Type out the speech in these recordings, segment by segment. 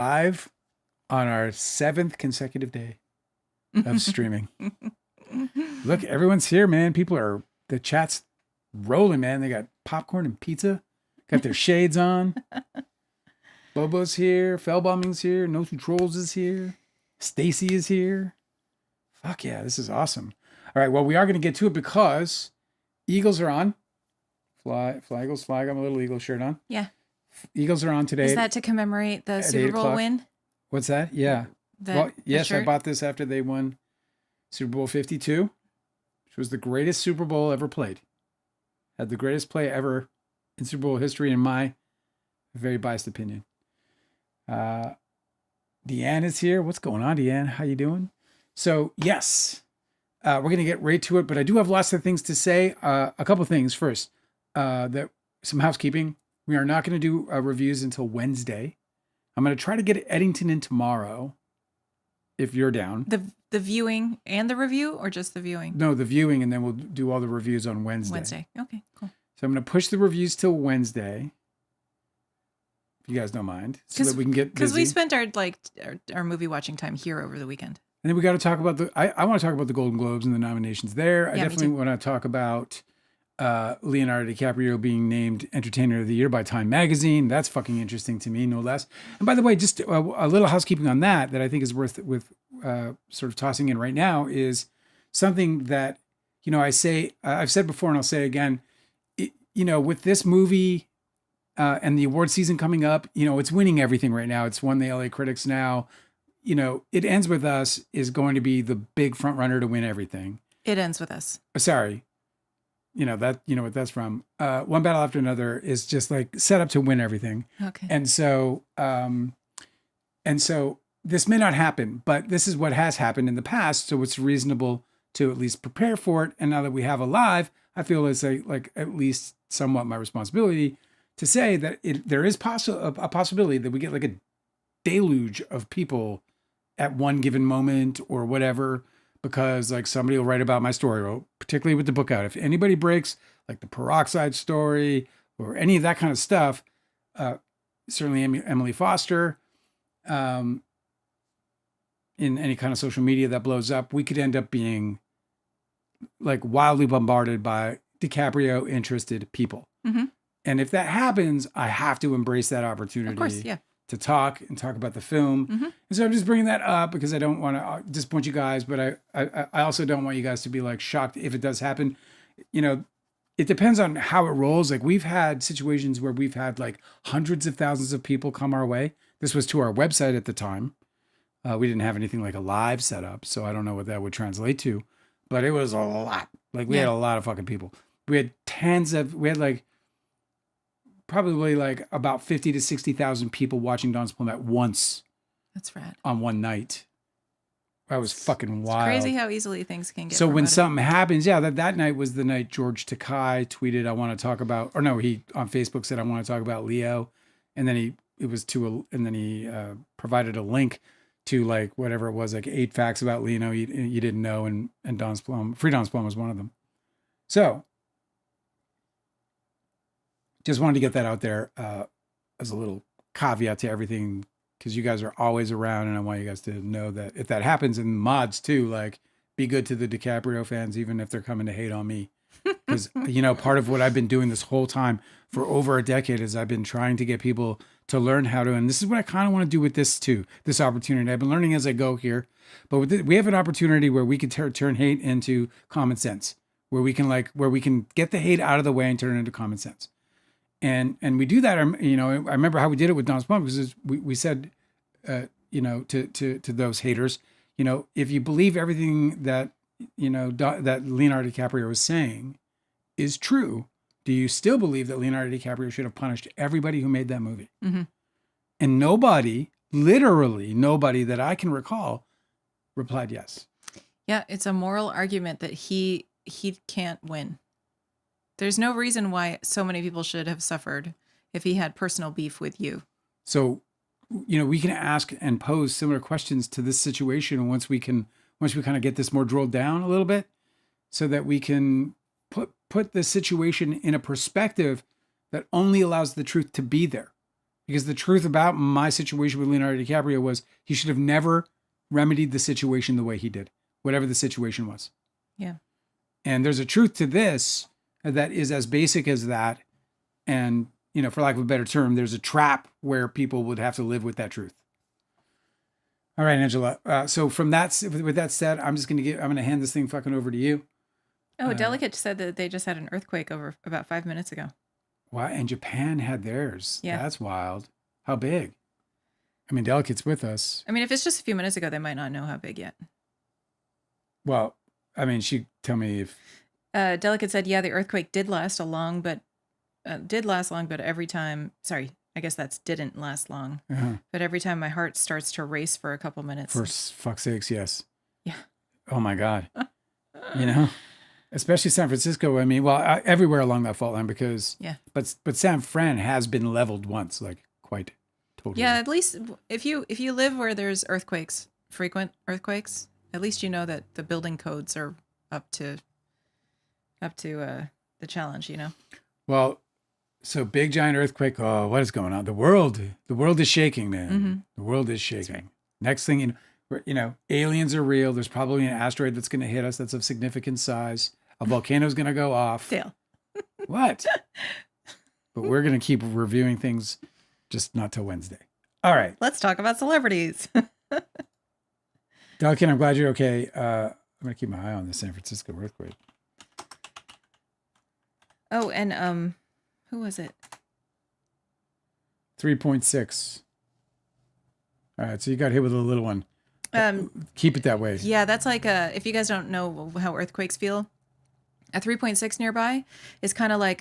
live on our seventh consecutive day of streaming. Look, everyone's here, man. The chat's rolling, man. They got popcorn and pizza, got their shades on. Bobo's here. Fellbombing's here. No Trolls is here. Stacy is here. Fuck yeah, this is awesome. All right, well, we are going to get to it because Eagles are on. Fly, Eagles, fly. I got my little Eagle shirt on. Yeah. Eagles are on today. Is that to commemorate the Super Bowl win? What's that? Yeah. Yes, I bought this after they won Super Bowl 52, which was the greatest Super Bowl ever played. Had the greatest play ever in Super Bowl history, in my very biased opinion. Deanne is here. What's going on, Deanne? How you doing? So, yes, we're going to get right to it, but I do have lots of things to say. A couple things first. Some housekeeping. We are not going to do reviews until Wednesday. I'm going to try to get Eddington in tomorrow, if you're down. The viewing and the review, or just the viewing? No, the viewing, and then we'll do all the reviews on Wednesday. Okay, cool. So I'm going to push the reviews till Wednesday, if you guys don't mind, so that we can get busy. Because we spent our movie watching time here over the weekend. And then we got to talk about I want to talk about the Golden Globes and the nominations there. I definitely want to talk about Leonardo DiCaprio being named Entertainer of the Year by Time Magazine. That's fucking interesting to me, no less. And by the way, just a little housekeeping on that I think is worth sort of tossing in right now is something that, I've said before and I'll say again, with this movie and the award season coming up, it's winning everything right now. It's won the LA Critics now. It Ends With Us is going to be the big front runner to win everything. It Ends With Us. Sorry. What that's from. One Battle After Another is just like set up to win everything. Okay. And so this may not happen, but this is what has happened in the past. So it's reasonable to at least prepare for it. And now that we have a live, I feel it's like at least somewhat my responsibility to say that there is a possibility that we get like a deluge of people at one given moment or whatever, because like somebody will write about my story, particularly with the book out. If anybody breaks like the peroxide story or any of that kind of stuff, certainly Emily Foster, in any kind of social media that blows up, we could end up being like wildly bombarded by DiCaprio interested people. Mm-hmm. And if that happens, I have to embrace that opportunity. Of course, yeah. To talk about the film. Mm-hmm. And so I'm just bringing that up because I don't want to disappoint you guys, but I also don't want you guys to be like shocked if it does happen. It depends on how it rolls. Like we've had situations where we've had like hundreds of thousands of people come our way. This was to our website at the time. We didn't have anything like a live setup, so I don't know what that would translate to, but it was a lot. Like we had a lot of fucking people. We had like probably like about 50 to 60,000 people watching Don's Plum at once. That's rad. On one night. That was fucking wild. It's crazy how easily things can get So promoted. when something happens, that night was the night George Takei tweeted, I want to talk about, or no, he on Facebook said, I want to talk about Leo. And then he provided a link to like whatever it was, like 8 facts about Leo you didn't know. And Don's Plum, Free Don's Plum was one of them. So just wanted to get that out there as a little caveat to everything, because you guys are always around, and I want you guys to know that if that happens, and mods too, like be good to the DiCaprio fans, even if they're coming to hate on me. Because, part of what I've been doing this whole time for over a decade is I've been trying to get people to learn how to, and this is what I kind of want to do with this too, this opportunity. I've been learning as I go here, but we have an opportunity where we can turn hate into common sense, where we can get the hate out of the way and turn it into common sense. And we do that. I remember how we did it with Don's Plum, because we said, to those haters, if you believe everything that that Leonardo DiCaprio was saying is true, do you still believe that Leonardo DiCaprio should have punished everybody who made that movie? Mm-hmm. And nobody, literally nobody that I can recall, replied yes. Yeah, it's a moral argument that he can't win. There's no reason why so many people should have suffered if he had personal beef with you. So, we can ask and pose similar questions to this situation once we kind of get this more drilled down a little bit, so that we can put the situation in a perspective that only allows the truth to be there. Because the truth about my situation with Leonardo DiCaprio was he should have never remedied the situation the way he did, whatever the situation was. Yeah. And there's a truth to this that is as basic as that. And, you know, for lack of a better term, there's a trap where people would have to live with that truth. All right, Angela. So with that said, I'm going to hand this thing fucking over to you. Oh, Delicate said that they just had an earthquake over about 5 minutes ago. Wow. And Japan had theirs. Yeah. That's wild. How big? I mean, Delicate's with us. I mean, if it's just a few minutes ago, they might not know how big yet. Well, I mean, tell me if... Delicate said, yeah, the earthquake did last long, but every time... Sorry, I guess that's didn't last long. Uh-huh. But every time my heart starts to race for a couple minutes. For fuck's sakes, yes. Yeah. Oh, my God. You know? Especially San Francisco. I mean, well, everywhere along that fault line because... Yeah. But San Fran has been leveled once, like quite totally. Yeah, at least if you live where there's earthquakes, frequent earthquakes, at least you know that the building codes are up to the challenge, you know? Well, so big giant earthquake. Oh, what is going on? The world is shaking, man. Mm-hmm. The world is shaking. Right. Next thing aliens are real. There's probably an asteroid that's going to hit us that's of significant size. A volcano's going to go off. Dale. What? But we're going to keep reviewing things, just not till Wednesday. All right. Let's talk about celebrities. Duncan, I'm glad you're okay. I'm going to keep my eye on the San Francisco earthquake. Oh, and who was it? 3.6. All right, so you got hit with a little one. Keep it that way. Yeah, that's like if you guys don't know how earthquakes feel, a 3.6 nearby is kind of like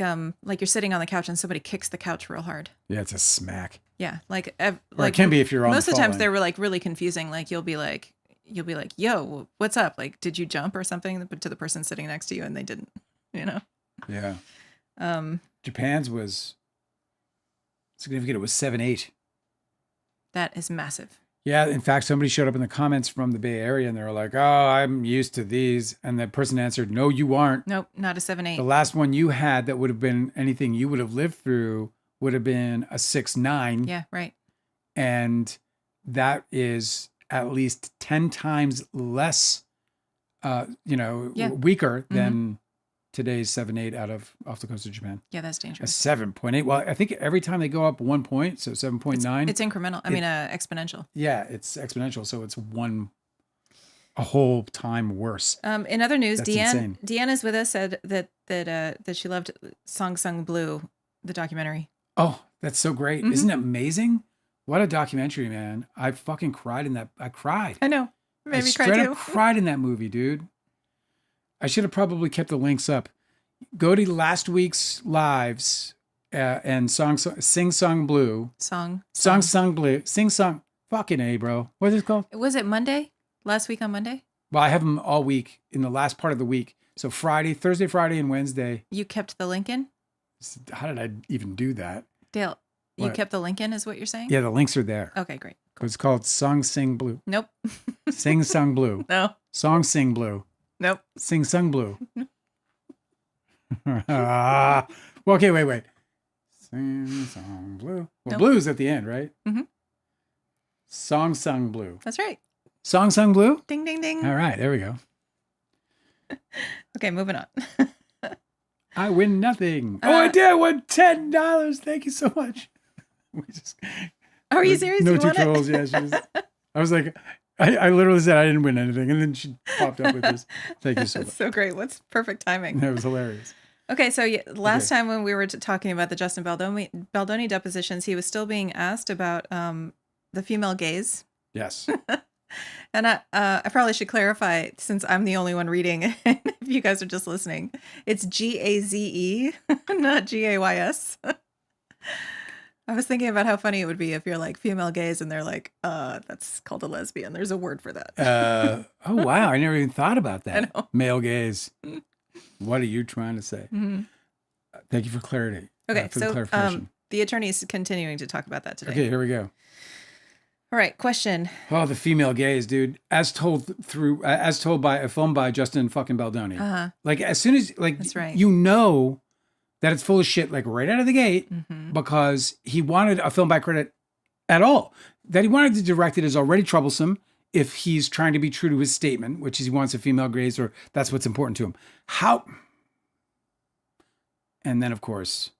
you're sitting on the couch and somebody kicks the couch real hard. Yeah, it's a smack. Yeah, like Or it can be if you're on most the of the times line. they were like really confusing. Like you'll be like, yo, what's up? Like, did you jump or something? But to the person sitting next to you, and they didn't. You know. Yeah. Japan's was significant. It was 7.8. That is massive. Yeah. In fact, somebody showed up in the comments from the Bay Area and they were like, "Oh, I'm used to these." And the person answered, "No, you aren't. Nope, not a 7.8. The last one you had that would have been anything you would have lived through would have been a 6.9. Yeah, right. And that is at least 10 times less, weaker than today's 7.8 off the coast of Japan. Yeah, that's A dangerous. 7.8. Well, I think every time they go up 1 point, so 7.9. It's incremental. Exponential. Yeah, it's exponential. So it's a whole time worse. In other news, That's insane. Deanne is with us. Said that she loved Song Sung Blue, the documentary. Oh, that's so great! Mm-hmm. Isn't it amazing? What a documentary, man! I fucking cried in that. I cried. I know. Made me cry straight too. up cried in that movie, dude. I should have probably kept the links up. Go to last week's lives and Sing Song Blue. Song Blue. Sing Song. Fucking A, bro. What is it called? Was it Monday? Last week on Monday? Well, I have them all week in the last part of the week. So Thursday, Friday, and Wednesday. You kept the link in? How did I even do that? Dale, you What? kept the link in is what you're saying? Yeah, the links are there. Okay, great. It's called Sing Blue. Nope. Sing Song Blue. No. Song Sing Blue. Nope. Sing Sung Blue. Well, okay, wait. Sing Song Blue. Well, Nope. blue's at the end, right? Mhm. Song Sung Blue. That's right. Song Sung Blue? Ding, ding, ding. All right, there we go. Okay, moving on. I win nothing. I did. I won $10. Thank you so much. Are you serious? No You two won it? trolls. Yeah, I was like, I literally said I didn't win anything, and then she popped up with this. Thank you so much. That's so great. What's perfect timing? That was hilarious. Okay, so last time when we were talking about the Justin Baldoni depositions, he was still being asked about the female gaze. Yes. And I probably should clarify, since I'm the only one reading, if you guys are just listening, it's Gaze, not Gays. I was thinking about how funny it would be if you're like female gaze and they're like, that's called a lesbian. There's a word for that. Oh, wow. I never even thought about that. I know. Male gaze. What are you trying to say? Mm-hmm. Thank you for clarity. Okay, For the so clarification. the attorney's continuing to talk about that today. Okay, here we go. All right, question. Oh, the female gaze, dude. As told by a film by Justin fucking Baldoni. Uh-huh. Like as soon as That's right. you know that it's full of shit, like right out of the gate, because he wanted a film by credit at all. That he wanted to direct it is already troublesome if he's trying to be true to his statement, which is he wants a female gaze, or that's what's important to him. How? And then, of course,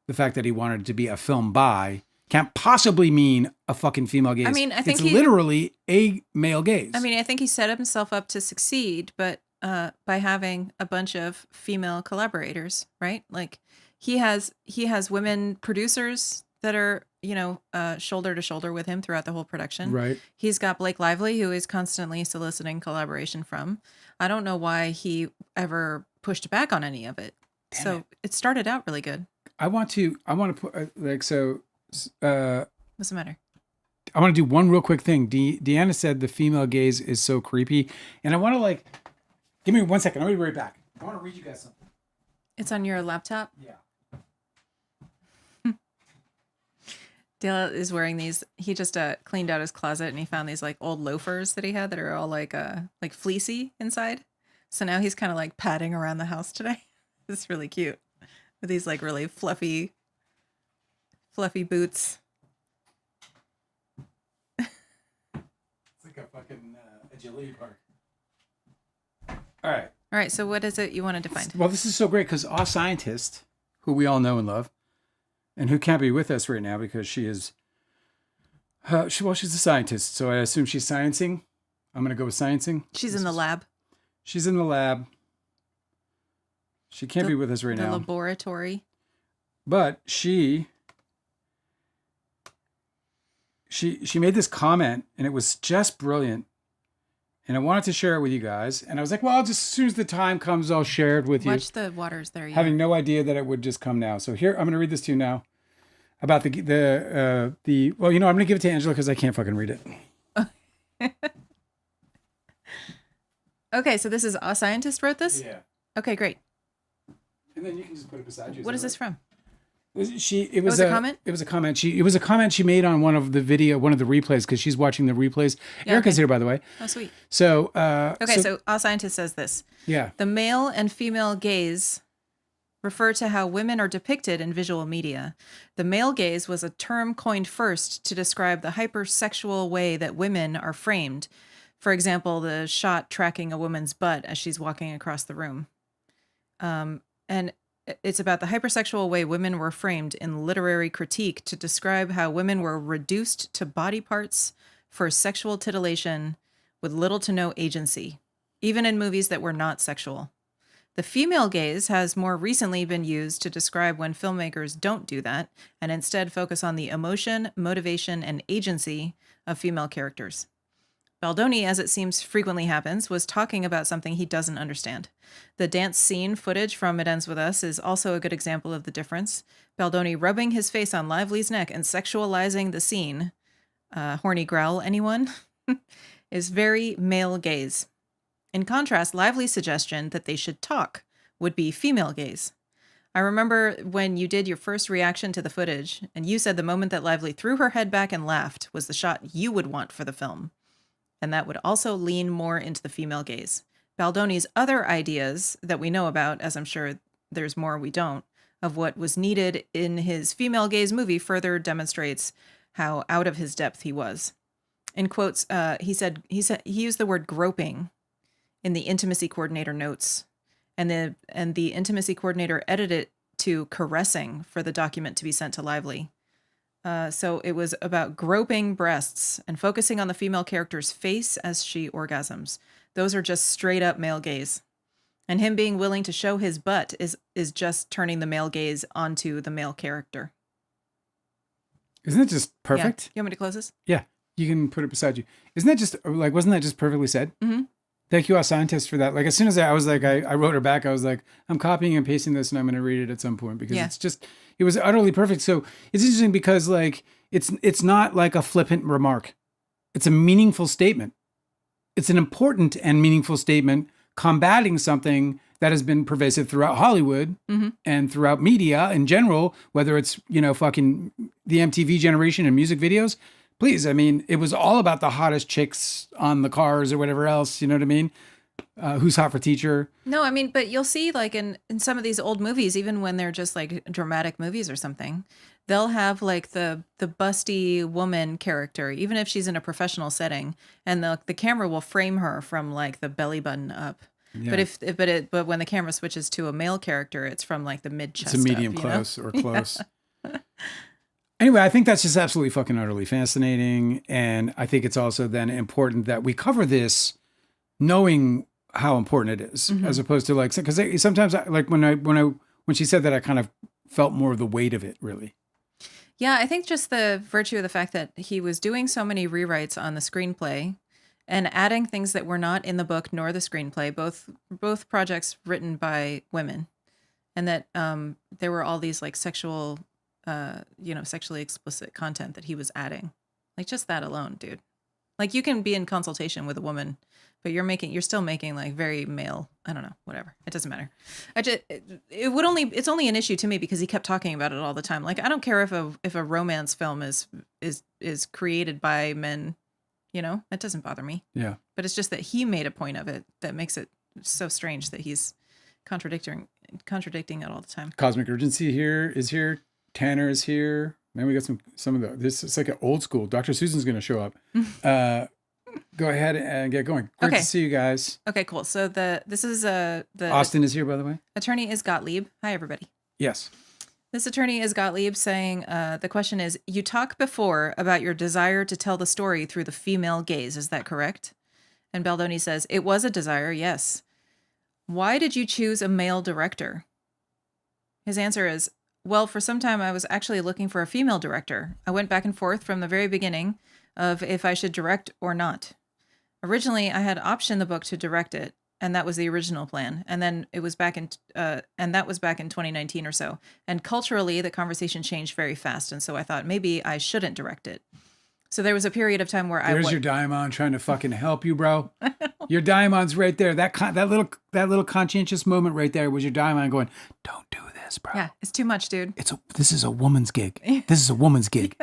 the fact that he wanted it to be a film by can't possibly mean a fucking female gaze. I mean, I think it's literally a male gaze. I mean, I think he set himself up to succeed, but by having a bunch of female collaborators, right? Like he has women producers that are, you know, shoulder to shoulder with him throughout the whole production. Right. He's got Blake Lively, who is constantly soliciting collaboration from. I don't know why he ever pushed back on any of it. It started out really good. I want to put what's the matter? I want to do one real quick thing. Deanna said the female gaze is so creepy, and I want to give me 1 second. I'll be right back. I want to read you guys something. It's on your laptop? Yeah. Dale is wearing these. He just cleaned out his closet and he found these like old loafers that he had that are all like fleecy inside. So now he's kind of like padding around the house today. It's really cute with these like really fluffy boots. It's like a fucking agility park. All right. So what is it you wanted to find? Well, this is so great because our scientist, who we all know and love, and who can't be with us right now because she is, she's a scientist. So I assume she's sciencing. I'm going to go with sciencing. She's in the lab. She's in the lab. She can't be with us right now. The laboratory. But she made this comment and it was just brilliant. And I wanted to share it with you guys. And I was like, well, just as soon as the time comes, I'll share it with you. Watch the waters there. Yeah. Having no idea that it would just come now. So here, I'm going to read this to you now about well, I'm going to give it to Angela because I can't fucking read it. Okay. So this is a scientist wrote this? Yeah. Okay, great. And then you can just put it beside you. What is this from? It was a comment? It was a comment. It was a comment she made on one of the replays because she's watching the replays. Yeah, Erica's okay. here, by the way. Oh, sweet. So, so a scientist says this. Yeah. The male and female gaze refer to how women are depicted in visual media. The male gaze was a term coined first to describe the hypersexual way that women are framed. For example, the shot tracking a woman's butt as she's walking across the room. And it's about the hypersexual way women were framed in literary critique to describe how women were reduced to body parts for sexual titillation with little to no agency, even in movies that were not sexual. The female gaze has more recently been used to describe when filmmakers don't do that and instead focus on the emotion, motivation, and agency of female characters. Baldoni, as it seems frequently happens, was talking about something he doesn't understand. The dance scene footage from It Ends With Us is also a good example of the difference. Baldoni rubbing his face on Lively's neck and sexualizing the scene, horny growl, anyone, is very male gaze. In contrast, Lively's suggestion that they should talk would be female gaze. I remember when you did your first reaction to the footage, and you said the moment that Lively threw her head back and laughed was the shot you would want for the film. And that would also lean more into the female gaze. Baldoni's other ideas that we know about, as I'm sure there's more we don't, of what was needed in his female gaze movie further demonstrates how out of his depth he was. In quotes, he used the word groping in the intimacy coordinator notes, and the intimacy coordinator edited it to caressing for the document to be sent to Lively. So it was about groping breasts and focusing on the female character's face as she orgasms. Those are just straight up male gaze. And him being willing to show his butt is just turning the male gaze onto the male character. Isn't it just perfect? Yeah. You want me to close this? Yeah, you can put it beside you. Isn't that just wasn't that just perfectly said? Mm-hmm. Thank you, our scientist, for that. Like, as soon as I was like, I wrote her back. I was like, I'm copying and pasting this, and I'm going to read it at some point because it was utterly perfect. So it's interesting because like it's not like a flippant remark. It's a meaningful statement. It's an important and meaningful statement combating something that has been pervasive throughout Hollywood and throughout media in general, whether it's, fucking the MTV generation and music videos. Please, I mean, it was all about the hottest chicks on the cars or whatever else, you know what I mean? Who's Hot for Teacher? No, I mean, but you'll see like in some of these old movies, even when they're just like dramatic movies or something, they'll have like the busty woman character, even if she's in a professional setting, and the camera will frame her from like the belly button up. Yeah. But when the camera switches to a male character, it's from like the mid chest. It's a medium close or close. Anyway, I think that's just absolutely fucking utterly fascinating, and I think it's also then important that we cover this knowing how important it is, as opposed to like, because sometimes like when she said that, I kind of felt more of the weight of it, really. Yeah, I think just the virtue of the fact that he was doing so many rewrites on the screenplay and adding things that were not in the book nor the screenplay, both projects written by women, and that there were all these like sexually explicit content that he was adding. Like just that alone, dude. Like you can be in consultation with a woman, but you're still making like very male. I don't know, whatever. It doesn't matter. It's only an issue to me because he kept talking about it all the time. Like I don't care if a romance film is created by men, that doesn't bother me. Yeah. But it's just that he made a point of it that makes it so strange that he's contradicting it all the time. Cosmic Urgency is here. Tanner is here. Man, we got some of this. It's like an old school. Dr. Susan's going to show up. Go ahead and get going. Great to see you guys. Okay, cool. So this is the Austin is here, by the way. Attorney is Gottlieb. Hi, everybody. Yes. This attorney is Gottlieb saying the question is, you talk before about your desire to tell the story through the female gaze. Is that correct? And Baldoni says, it was a desire, yes. Why did you choose a male director? His answer is, well, for some time I was actually looking for a female director. I went back and forth from the very beginning of if I should direct or not. Originally, I had optioned the book to direct it, and that was the original plan. And then it was back in 2019 or so. And culturally, the conversation changed very fast, and so I thought maybe I shouldn't direct it. So there was a period of time where There's your Daimon trying to fucking help you, bro. Your Daimon's right there. That little conscientious moment right there was your Daimon going, "Don't do this, bro. Yeah, it's too much, dude. This is a woman's gig. This is a woman's gig."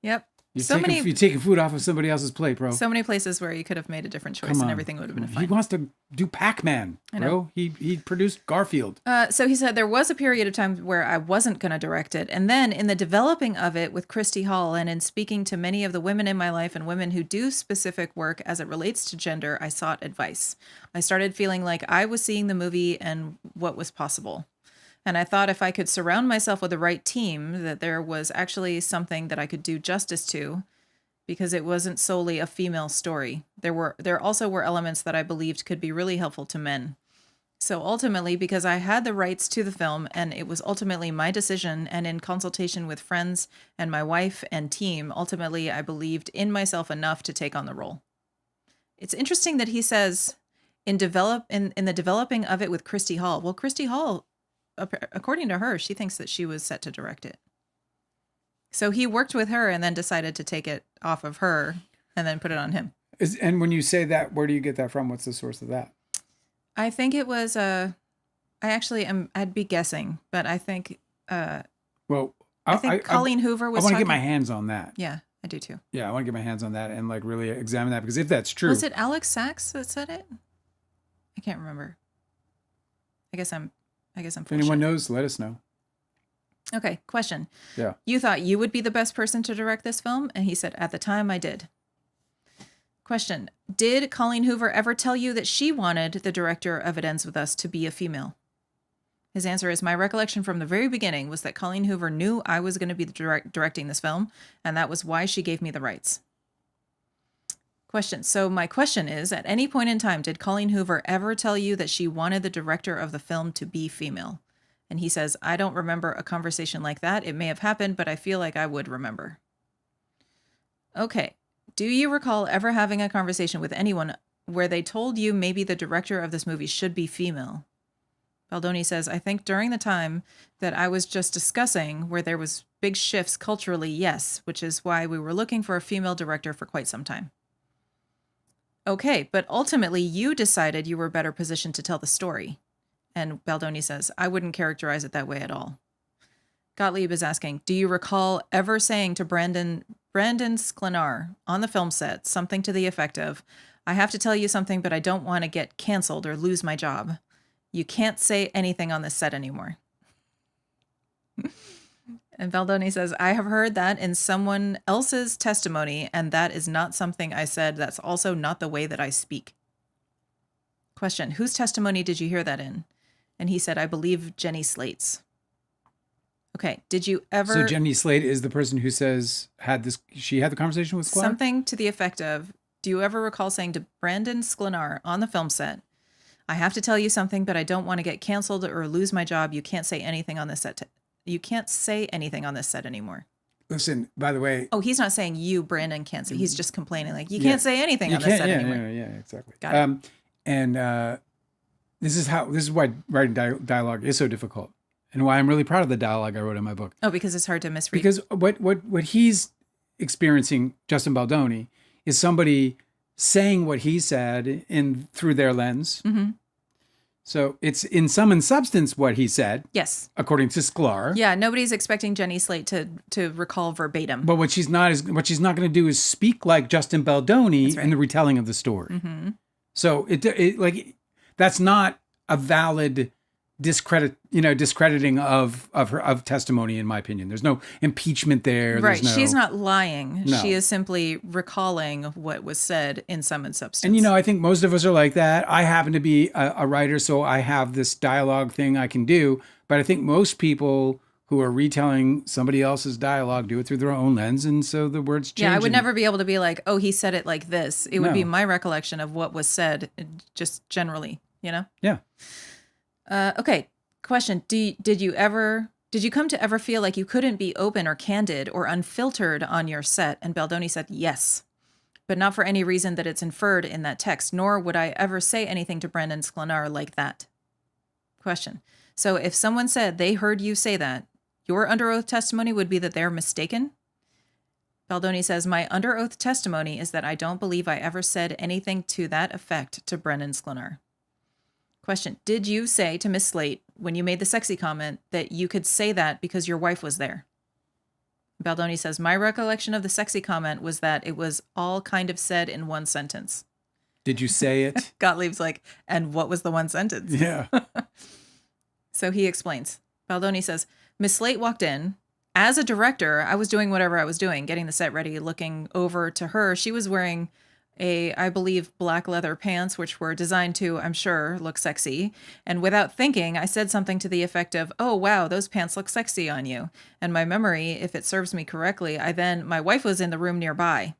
Yep. You're taking food off of somebody else's plate, bro. So many places where you could have made a different choice and everything would have been fine. He wants to do Pac-Man, bro. He produced Garfield. So he said there was a period of time where I wasn't going to direct it. And then in the developing of it with Christy Hall and in speaking to many of the women in my life and women who do specific work as it relates to gender, I sought advice. I started feeling like I was seeing the movie and what was possible. And I thought if I could surround myself with the right team, that there was actually something that I could do justice to, because it wasn't solely a female story. There also were elements that I believed could be really helpful to men. So ultimately, because I had the rights to the film, and it was ultimately my decision, and in consultation with friends and my wife and team, ultimately I believed in myself enough to take on the role. It's interesting that he says in the developing of it with Christy Hall. Well, Christy Hall, according to her, she thinks that she was set to direct it. So he worked with her and then decided to take it off of her and then put it on him. And when you say that, where do you get that from? What's the source of that? I think it was I'd be guessing, but I think I think Colleen Hoover was I want to get my hands on that. Yeah, I do too. Yeah, I want to get my hands on that and like really examine that, because if that's true. Was it Alex Sachs that said it? I can't remember. I guess I'm If anyone knows, let us know. Okay, question. Yeah. You thought you would be the best person to direct this film? And he said, at the time, I did. Question. Did Colleen Hoover ever tell you that she wanted the director of It Ends With Us to be a female? His answer is, my recollection from the very beginning was that Colleen Hoover knew I was going to be directing this film, and that was why she gave me the rights. Question. So my question is, at any point in time, did Colleen Hoover ever tell you that she wanted the director of the film to be female? And he says, I don't remember a conversation like that. It may have happened, but I feel like I would remember. Okay. Do you recall ever having a conversation with anyone where they told you maybe the director of this movie should be female? Baldoni says, I think during the time that I was just discussing where there was big shifts culturally, yes, which is why we were looking for a female director for quite some time. Okay, but ultimately you decided you were better positioned to tell the story. And Baldoni says, I wouldn't characterize it that way at all. Gottlieb is asking, do you recall ever saying to Brandon Sklenar on the film set something to the effect of, I have to tell you something, but I don't want to get canceled or lose my job. You can't say anything on this set anymore. And Baldoni says, I have heard that in someone else's testimony, and that is not something I said. That's also not the way that I speak. Question, whose testimony did you hear that in? And he said, I believe Jenny Slate's. Okay, did you ever... So Jenny Slate is the person who says, she had the conversation with Sklar? Something to the effect of, do you ever recall saying to Brandon Sklenar on the film set, I have to tell you something, but I don't want to get canceled or lose my job. You can't say anything on this set. You can't say anything on this set anymore. Listen, by the way... Oh, he's not saying you, Brandon, can't say. He's just complaining like, you can't say anything on this set anymore. Yeah, exactly. Got it. And this is why writing dialogue is so difficult, and why I'm really proud of the dialogue I wrote in my book. Oh, because it's hard to misread. Because what he's experiencing, Justin Baldoni, is somebody saying what he said through their lens. Mm-hmm. So it's in sum and substance what he said. Yes. According to Sklar. Yeah, nobody's expecting Jenny Slate to recall verbatim. But what she's not going to do is speak like Justin Baldoni in the retelling of the story. Mm-hmm. So it like that's not a valid discrediting of her testimony, in my opinion. There's no impeachment there. Right. She's not lying. No. She is simply recalling what was said in sum and substance. And I think most of us are like that. I happen to be a writer, so I have this dialogue thing I can do. But I think most people who are retelling somebody else's dialogue do it through their own lens, and so the words change. Yeah, I would never be able to be like, oh, he said it like this. It would be my recollection of what was said, just generally, Yeah. Okay. Question. Did you come to ever feel like you couldn't be open or candid or unfiltered on your set? And Baldoni said, yes, but not for any reason that it's inferred in that text, nor would I ever say anything to Brandon Sklenar like that. Question. So if someone said they heard you say that, your under oath testimony would be that they're mistaken? Baldoni says, my under oath testimony is that I don't believe I ever said anything to that effect to Brendan Sklenar. Question. Did you say to Miss Slate, when you made the sexy comment, that you could say that because your wife was there? Baldoni says, my recollection of the sexy comment was that it was all kind of said in one sentence. Did you say it? Gottlieb's like, and what was the one sentence? Yeah. So he explains. Baldoni says, Miss Slate walked in. As a director, I was doing whatever I was doing, getting the set ready, looking over to her. She was wearing I believe, black leather pants, which were designed to, I'm sure, look sexy. And without thinking, I said something to the effect of, oh, wow, those pants look sexy on you. And my memory, if it serves me correctly, my wife was in the room nearby.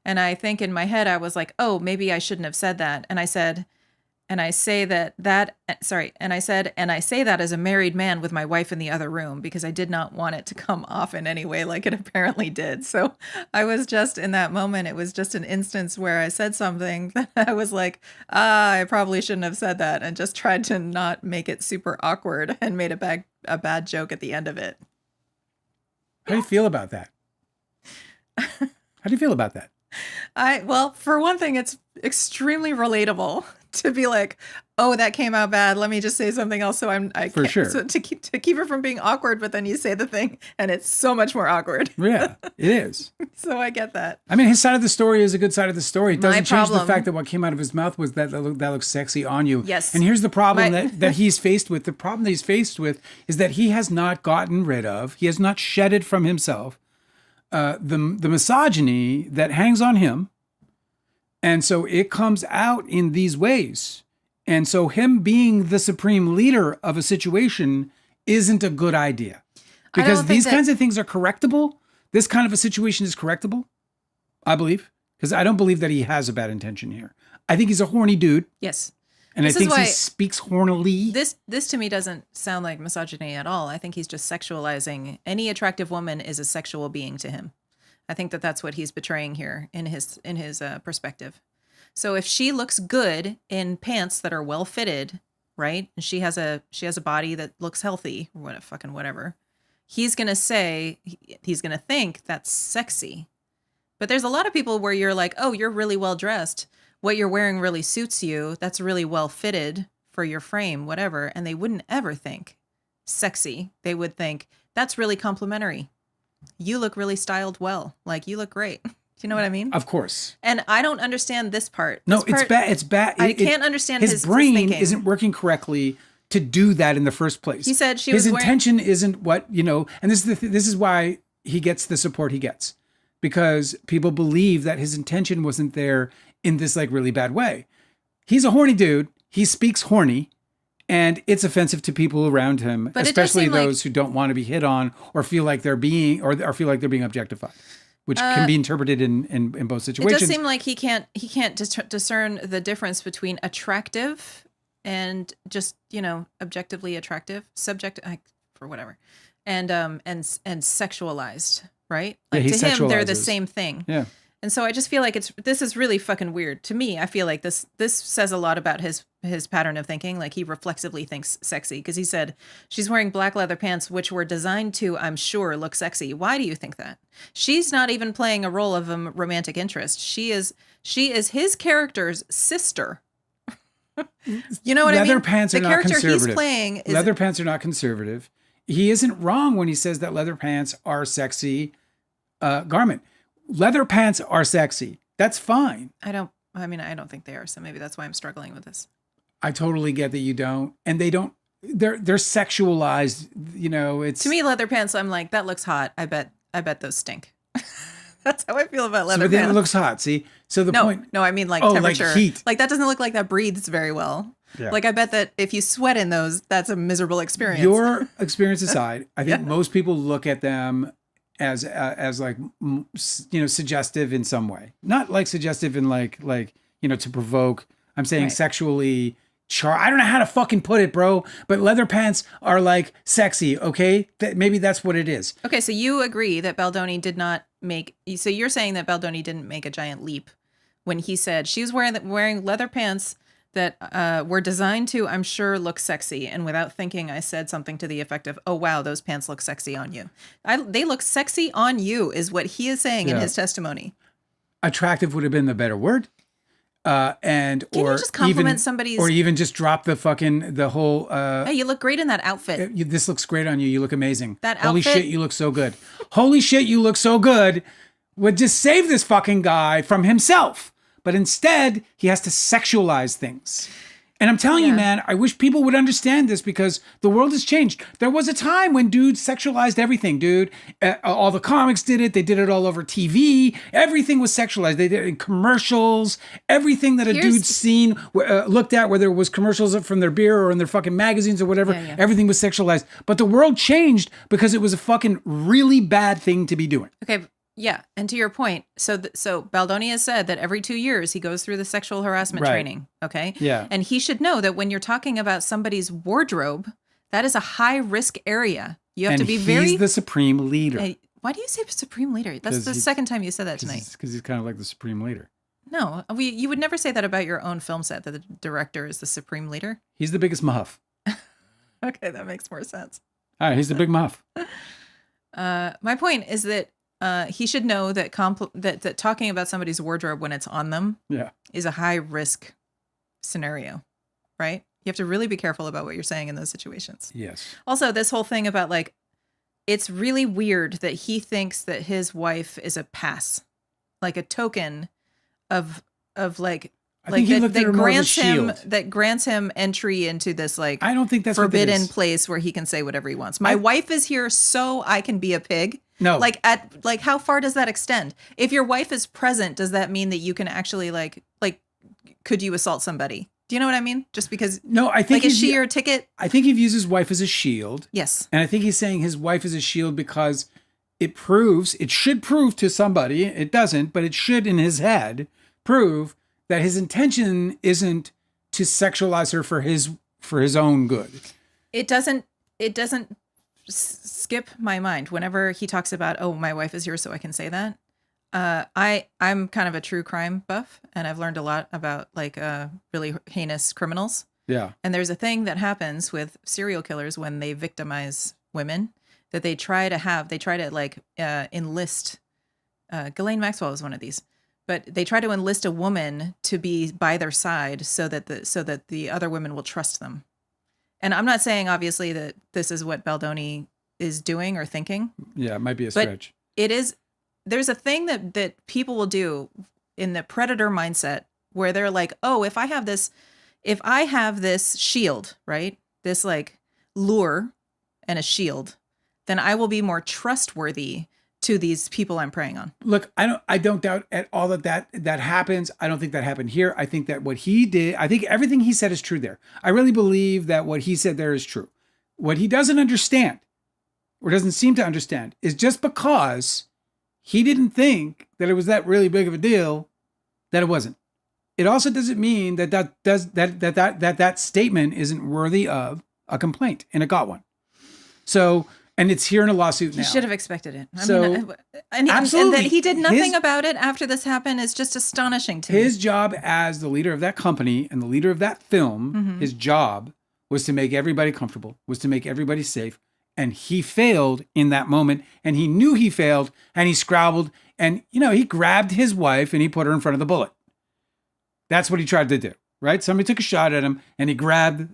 And I think in my head, I was like, oh, maybe I shouldn't have said that. And I said, and I say that as a married man with my wife in the other room, because I did not want it to come off in any way like it apparently did. So I was just in that moment, it was just an instance where I said something that I was like, I probably shouldn't have said that, and just tried to not make it super awkward and made a bad joke at the end of it. How do you feel about that? Well, for one thing, it's extremely relatable to be like, oh, that came out bad. Let me just say something else. So for sure. So to keep it from being awkward, but then you say the thing and it's so much more awkward. Yeah, it is. So I get that. I mean, his side of the story is a good side of the story. It doesn't change the fact that what came out of his mouth was that looks sexy on you. Yes. And here's the problem that he's faced with. The problem that he's faced with is that he has not gotten rid of, he has not shedded from himself the misogyny that hangs on him. And so it comes out in these ways. And so him being the supreme leader of a situation isn't a good idea. Because these kinds of things are correctable. This kind of a situation is correctable, I believe. Because I don't believe that he has a bad intention here. I think he's a horny dude. Yes. And I think he speaks hornily. This to me doesn't sound like misogyny at all. I think he's just sexualizing. Any attractive woman is a sexual being to him. I think that that's what he's portraying here in his perspective. So if she looks good in pants that are well fitted, right, and she has a body that looks healthy, or whatever, he's gonna think that's sexy. But there's a lot of people where you're like, oh, you're really well dressed. What you're wearing really suits you. That's really well fitted for your frame, whatever. And they wouldn't ever think sexy. They would think that's really complimentary. You look really styled well. Like, you look great. you know what I mean? Of course. And I don't understand this part. No, This part, it's bad. I can't understand his brain thinking. isn't working correctly to do that in the first place. He said she his was wearing- intention isn't what, and this is this is why he gets the support he gets, because people believe that his intention wasn't there in this like really bad way. He's a horny dude. He speaks horny, and it's offensive to people around him, But especially those who don't want to be hit on or feel like they're being objectified, which can be interpreted in both situations. It does seem like he can't discern the difference between attractive and just, objectively attractive, for whatever, and sexualized, right? Like he to him, they're the sexualizes. same thing. Yeah. And so I just feel like this is really fucking weird to me. I feel like this says a lot about his pattern of thinking. Like he reflexively thinks sexy, because he said she's wearing black leather pants, which were designed to, I'm sure, look sexy. Why do you think that? She's not even playing a role of a romantic interest. She is his character's sister. You know what I mean? Leather pants are not conservative. He's playing is leather pants are not conservative. He isn't wrong when he says that leather pants are sexy garment. Leather pants are sexy. That's fine. I don't think they are. So maybe that's why I'm struggling with this. I totally get that you don't, and they don't. They're sexualized. It's to me, leather pants. I'm like, that looks hot. I bet those stink. That's how I feel about leather but then pants. it looks hot. See, so the point. No, I mean like temperature, temperature. like heat. Like that doesn't look like that breathes very well. Yeah. Like I bet that if you sweat in those, that's a miserable experience. Your experience aside, I think most people look at them as like suggestive in some way, not like suggestive in like to provoke. I'm saying sexually. I don't know how to fucking put it, bro. But leather pants are like sexy. Okay, maybe that's what it is. Okay, so you agree that Baldoni did not make. So you're saying that Baldoni didn't make a giant leap when he said she was wearing leather pants that were designed to, I'm sure, look sexy. And without thinking, I said something to the effect of, "Oh wow, those pants look sexy on you." They look sexy on you, is what he is saying in his testimony. Attractive would have been the better word. Can you just compliment somebody's, or even just drop the whole. Hey, you look great in that outfit. This looks great on you. You look amazing. That Holy outfit. shit, you look so good. Holy shit, you look so good. Would just save this fucking guy from himself, but instead he has to sexualize things. And I'm telling you, man, I wish people would understand this, because the world has changed. There was a time when dudes sexualized everything, dude. All the comics did it. They did it all over TV. Everything was sexualized. They did it in commercials. Everything that a dude's seen, looked at, whether it was commercials from their beer or in their fucking magazines or whatever, everything was sexualized. But the world changed because it was a fucking really bad thing to be doing. Okay. Yeah, and to your point, so Baldoni has said that every 2 years he goes through the sexual harassment training, okay? Yeah. And he should know that when you're talking about somebody's wardrobe, that is a high-risk area. You have to be very... he's the supreme leader. Why do you say supreme leader? That's the second time you said that tonight. Because he's kind of like the supreme leader. No, you would never say that about your own film set, that the director is the supreme leader. He's the biggest muff. Okay, that makes more sense. All right, he's the big muff. My point is that he should know that that talking about somebody's wardrobe when it's on them is a high risk scenario, right? You have to really be careful about what you're saying in those situations. Yes. Also, this whole thing about like, it's really weird that he thinks that his wife is a pass, like a token of like. That grants him entry into this like I don't think that's forbidden place where he can say whatever he wants. My wife is here so I can be a pig. No. Like how far does that extend? If your wife is present, does that mean that you can actually like could you assault somebody? Do you know what I mean? Just because I think is she your ticket? I think he views his wife as a shield. Yes. And I think he's saying his wife is a shield because it should prove to somebody, it doesn't, but it should in his head prove that his intention isn't to sexualize her for his own good. It doesn't skip my mind whenever he talks about, oh, my wife is here so I can say that. I'm kind of a true crime buff, and I've learned a lot about like really heinous criminals. Yeah. And there's a thing that happens with serial killers when they victimize women, that they try to enlist. Ghislaine Maxwell is one of these. But they try to enlist a woman to be by their side so that the other women will trust them. And I'm not saying, obviously, that this is what Baldoni is doing or thinking. Yeah, it might be a stretch. It is. there's a thing that people will do in the predator mindset where they're like, oh, if I have this shield, right? This like lure and a shield, then I will be more trustworthy to these people I'm preying on. Look, I don't doubt at all that happens. I don't think that happened here. I think that what he did, I think everything he said is true there. I really believe that what he said there is true. What he doesn't understand, or doesn't seem to understand, is just because he didn't think that it was that really big of a deal, that it wasn't. It also doesn't mean that statement isn't worthy of a complaint, and it got one. So, and it's here in a lawsuit now. You should have expected it. So, and absolutely. that he did nothing about it after this happened is just astonishing to me. His job as the leader of that company and the leader of that film, his job was to make everybody comfortable, was to make everybody safe. And he failed in that moment, and he knew he failed, and he scrabbled, and, he grabbed his wife and he put her in front of the bullet. That's what he tried to do, right? Somebody took a shot at him and he grabbed,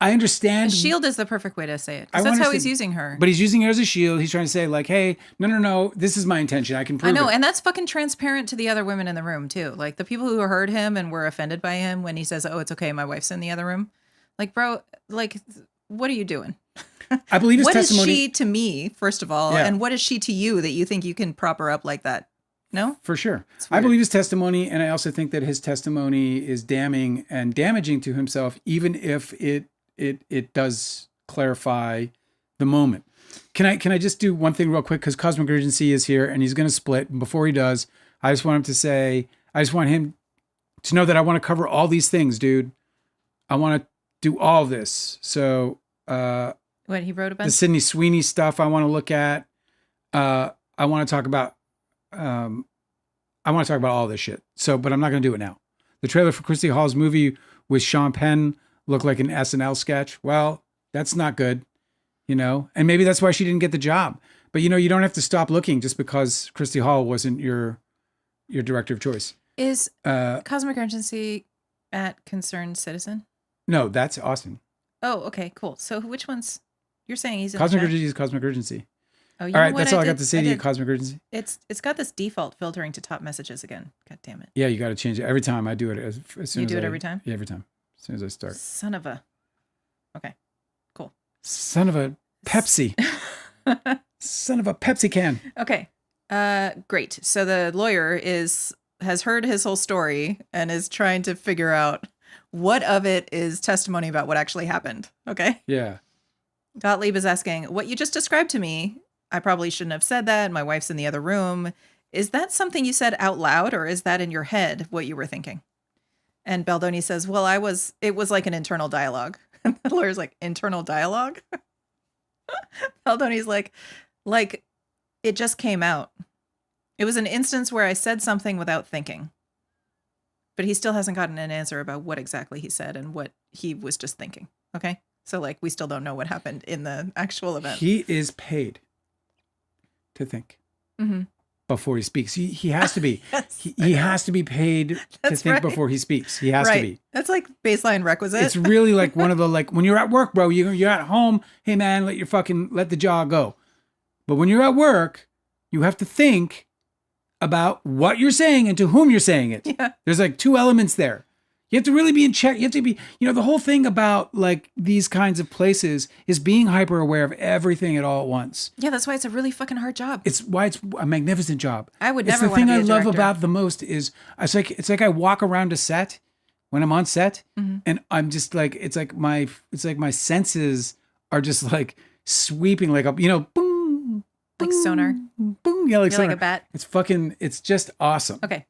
I understand. A shield is the perfect way to say it. Because that's how he's using her. But he's using her as a shield. He's trying to say like, hey, no, this is my intention. I can prove it. I know, and that's fucking transparent to the other women in the room too. Like the people who heard him and were offended by him when he says, oh, it's okay, my wife's in the other room. Like, bro, like, what are you doing? I believe his what testimony. What is she to me, first of all? Yeah. And what is she to you that you think you can prop her up like that? No? For sure. I believe his testimony, and I also think that his testimony is damning and damaging to himself, even if it does clarify the moment. Can I just do one thing real quick? Because Cosmic Urgency is here and he's going to split. And before he does, I just want him to know that I want to cover all these things, dude. I want to do all this. So, what he wrote about the Sydney Sweeney stuff I want to look at. I want to talk about all this shit. So, but I'm not going to do it now. The trailer for Christy Hall's movie with Sean Penn looked like an SNL sketch. Well, that's not good, and maybe that's why she didn't get the job. But you don't have to stop looking just because Christy Hall wasn't your director of choice. Is Cosmic Urgency at Concerned Citizen? No, that's Austin. Oh, okay, cool. So which one's you're saying he's in Cosmic Urgency is Cosmic Urgency. Oh, all right, that's all I got to say to you, Cosmic Urgency. It's got this default filtering to top messages again. God damn it. Yeah, you got to change it every time. I do it as soon as you do it every time. Yeah, every time. As soon as I start. Son of a. Okay, cool. Son of a Pepsi. Son of a Pepsi can. Okay. Great. So the lawyer has heard his whole story and is trying to figure out what of it is testimony about what actually happened. Okay. Yeah. Gottlieb is asking, what you just described to me, I probably shouldn't have said that. My wife's in the other room. Is that something you said out loud, or is that in your head what you were thinking? And Baldoni says, well, it was like an internal dialogue. And the lawyer's like, internal dialogue? Baldoni's like, it just came out. It was an instance where I said something without thinking. But he still hasn't gotten an answer about what exactly he said and what he was just thinking. Okay? So, we still don't know what happened in the actual event. He is paid to think before he speaks. He has to be. he has to be paid to think before he speaks. He has to be. That's like baseline requisite. It's really like one of the, when you're at work, bro, you're at home. Hey, man, let the jaw go. But when you're at work, you have to think about what you're saying and to whom you're saying it. Yeah. There's two elements there. You have to really be in check. You have to be, the whole thing about these kinds of places is being hyper aware of everything at all at once. Yeah, that's why it's a really fucking hard job. It's why it's a magnificent job. I would never want to be a director. The thing I love about the most is it's like I walk around a set when I'm on set, and I'm just it's like my senses are just sweeping boom, like sonar. Boom, yeah, You're sonar. Like a bat. It's just awesome. Okay.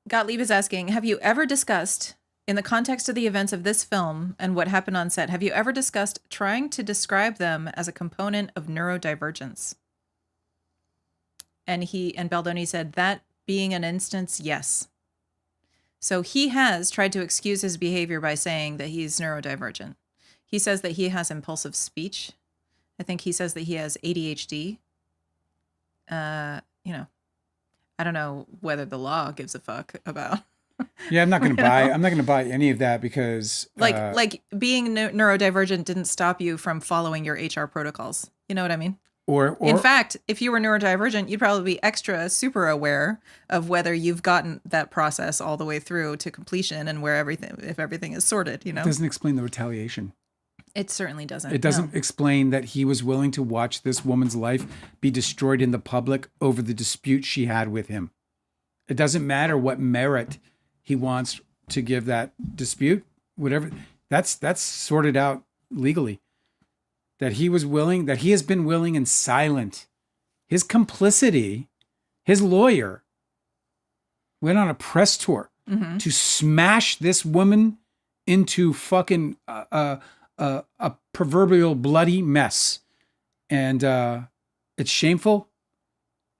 Gottlieb is asking, have you ever discussed, in the context of the events of this film and what happened on set, have you ever discussed trying to describe them as a component of neurodivergence? And Baldoni said, that being an instance, yes. So he has tried to excuse his behavior by saying that he's neurodivergent. He says that he has impulsive speech. I think he says that he has ADHD. I don't know whether the law gives a fuck about Yeah, I'm not going to buy. I'm not going to buy any of that because, Like being neurodivergent didn't stop you from following your HR protocols. You know what I mean? In or fact, if you were neurodivergent, you'd probably be extra super aware of whether you've gotten that process all the way through to completion and if everything is sorted, you it know? doesn't explain the retaliation. It certainly doesn't. It doesn't explain that he was willing to watch this woman's life be destroyed in the public over the dispute she had with him. It doesn't matter what merit he wants to give that dispute, whatever. That's sorted out legally. That he has been willing and silent. His complicity, his lawyer went on a press tour to smash this woman into fucking a proverbial bloody mess. And it's shameful,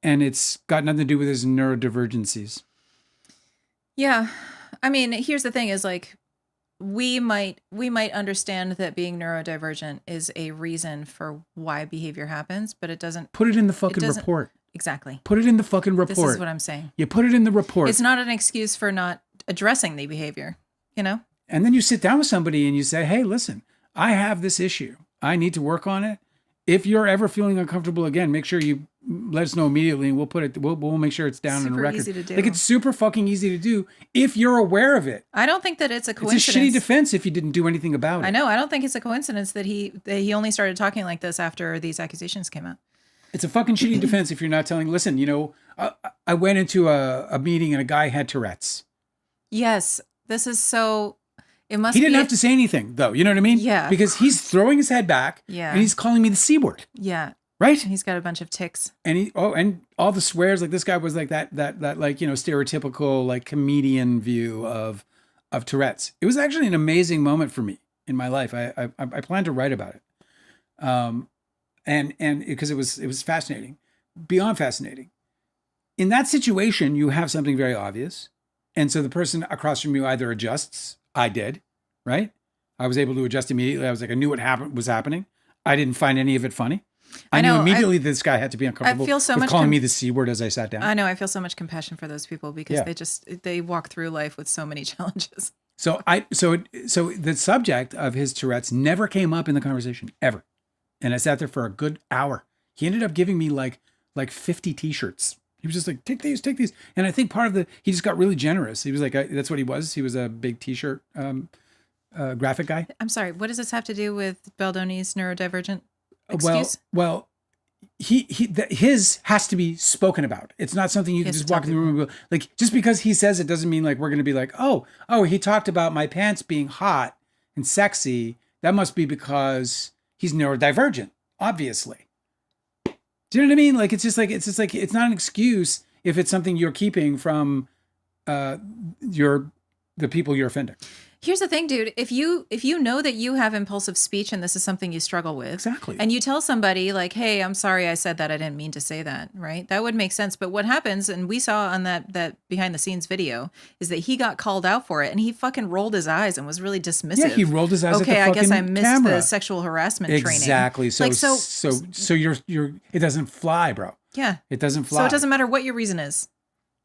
and it's got nothing to do with his neurodivergencies. Yeah. I mean, here's the thing is like, we might understand that being neurodivergent is a reason for why behavior happens, but it doesn't Put it in the fucking report. Exactly. Put it in the fucking report. This is what I'm saying. You put it in the report. It's not an excuse for not addressing the behavior, you know? And then you sit down with somebody and you say, hey, listen, I have this issue. I need to work on it. If you're ever feeling uncomfortable again, make sure you let us know immediately, and we'll make sure it's down in the record. Easy to do. Like, it's super fucking easy to do if you're aware of it. I don't think that it's a coincidence. It's a shitty defense if you didn't do anything about it. I know. I don't think it's a coincidence that he only started talking like this after these accusations came out. It's a fucking shitty defense if you're not telling, listen, you know, I went into a meeting and a guy had Tourette's. Yes. This is so... He didn't have to say anything, though. You know what I mean? Yeah. Because he's throwing his head back. Yeah. And he's calling me the C word. Yeah. Right? And he's got a bunch of tics. And and all the swears, like this guy was like that like, you know, stereotypical like comedian view of Tourette's. It was actually an amazing moment for me in my life. I planned to write about it. And because it was fascinating, beyond fascinating. In that situation, you have something very obvious. And so the person across from you either adjusts. I did, right? I was able to adjust immediately. I was like, I knew what was happening. I didn't find any of it funny. I knew immediately this guy had to be uncomfortable with calling me the C word as I sat down. I know. I feel so much compassion for those people because they walk through life with so many challenges. So the subject of his Tourette's never came up in the conversation ever. And I sat there for a good hour. He ended up giving me like 50 t-shirts. He was just like, take these. And I think part of he just got really generous. He was like, that's what he was. He was a big t-shirt graphic guy. I'm sorry. What does this have to do with Baldoni's neurodivergent excuse? Well, his has to be spoken about. It's not something you can just walk in the room and go, like, just because he says it doesn't mean like we're going to be like, oh, he talked about my pants being hot and sexy. That must be because he's neurodivergent, obviously. Do you know what I mean? Like, it's not an excuse if it's something you're keeping from the people you're offending. Here's the thing, dude. If you know that you have impulsive speech and this is something you struggle with, exactly, and you tell somebody like, "Hey, I'm sorry I said that. I didn't mean to say that," right? That would make sense. But what happens, and we saw on that behind the scenes video, is that he got called out for it, and he fucking rolled his eyes and was really dismissive. Yeah, he rolled his eyes. Okay, at the I guess I missed camera. the sexual harassment training. Exactly. So you're it doesn't fly, bro. Yeah, it doesn't fly. So it doesn't matter what your reason is.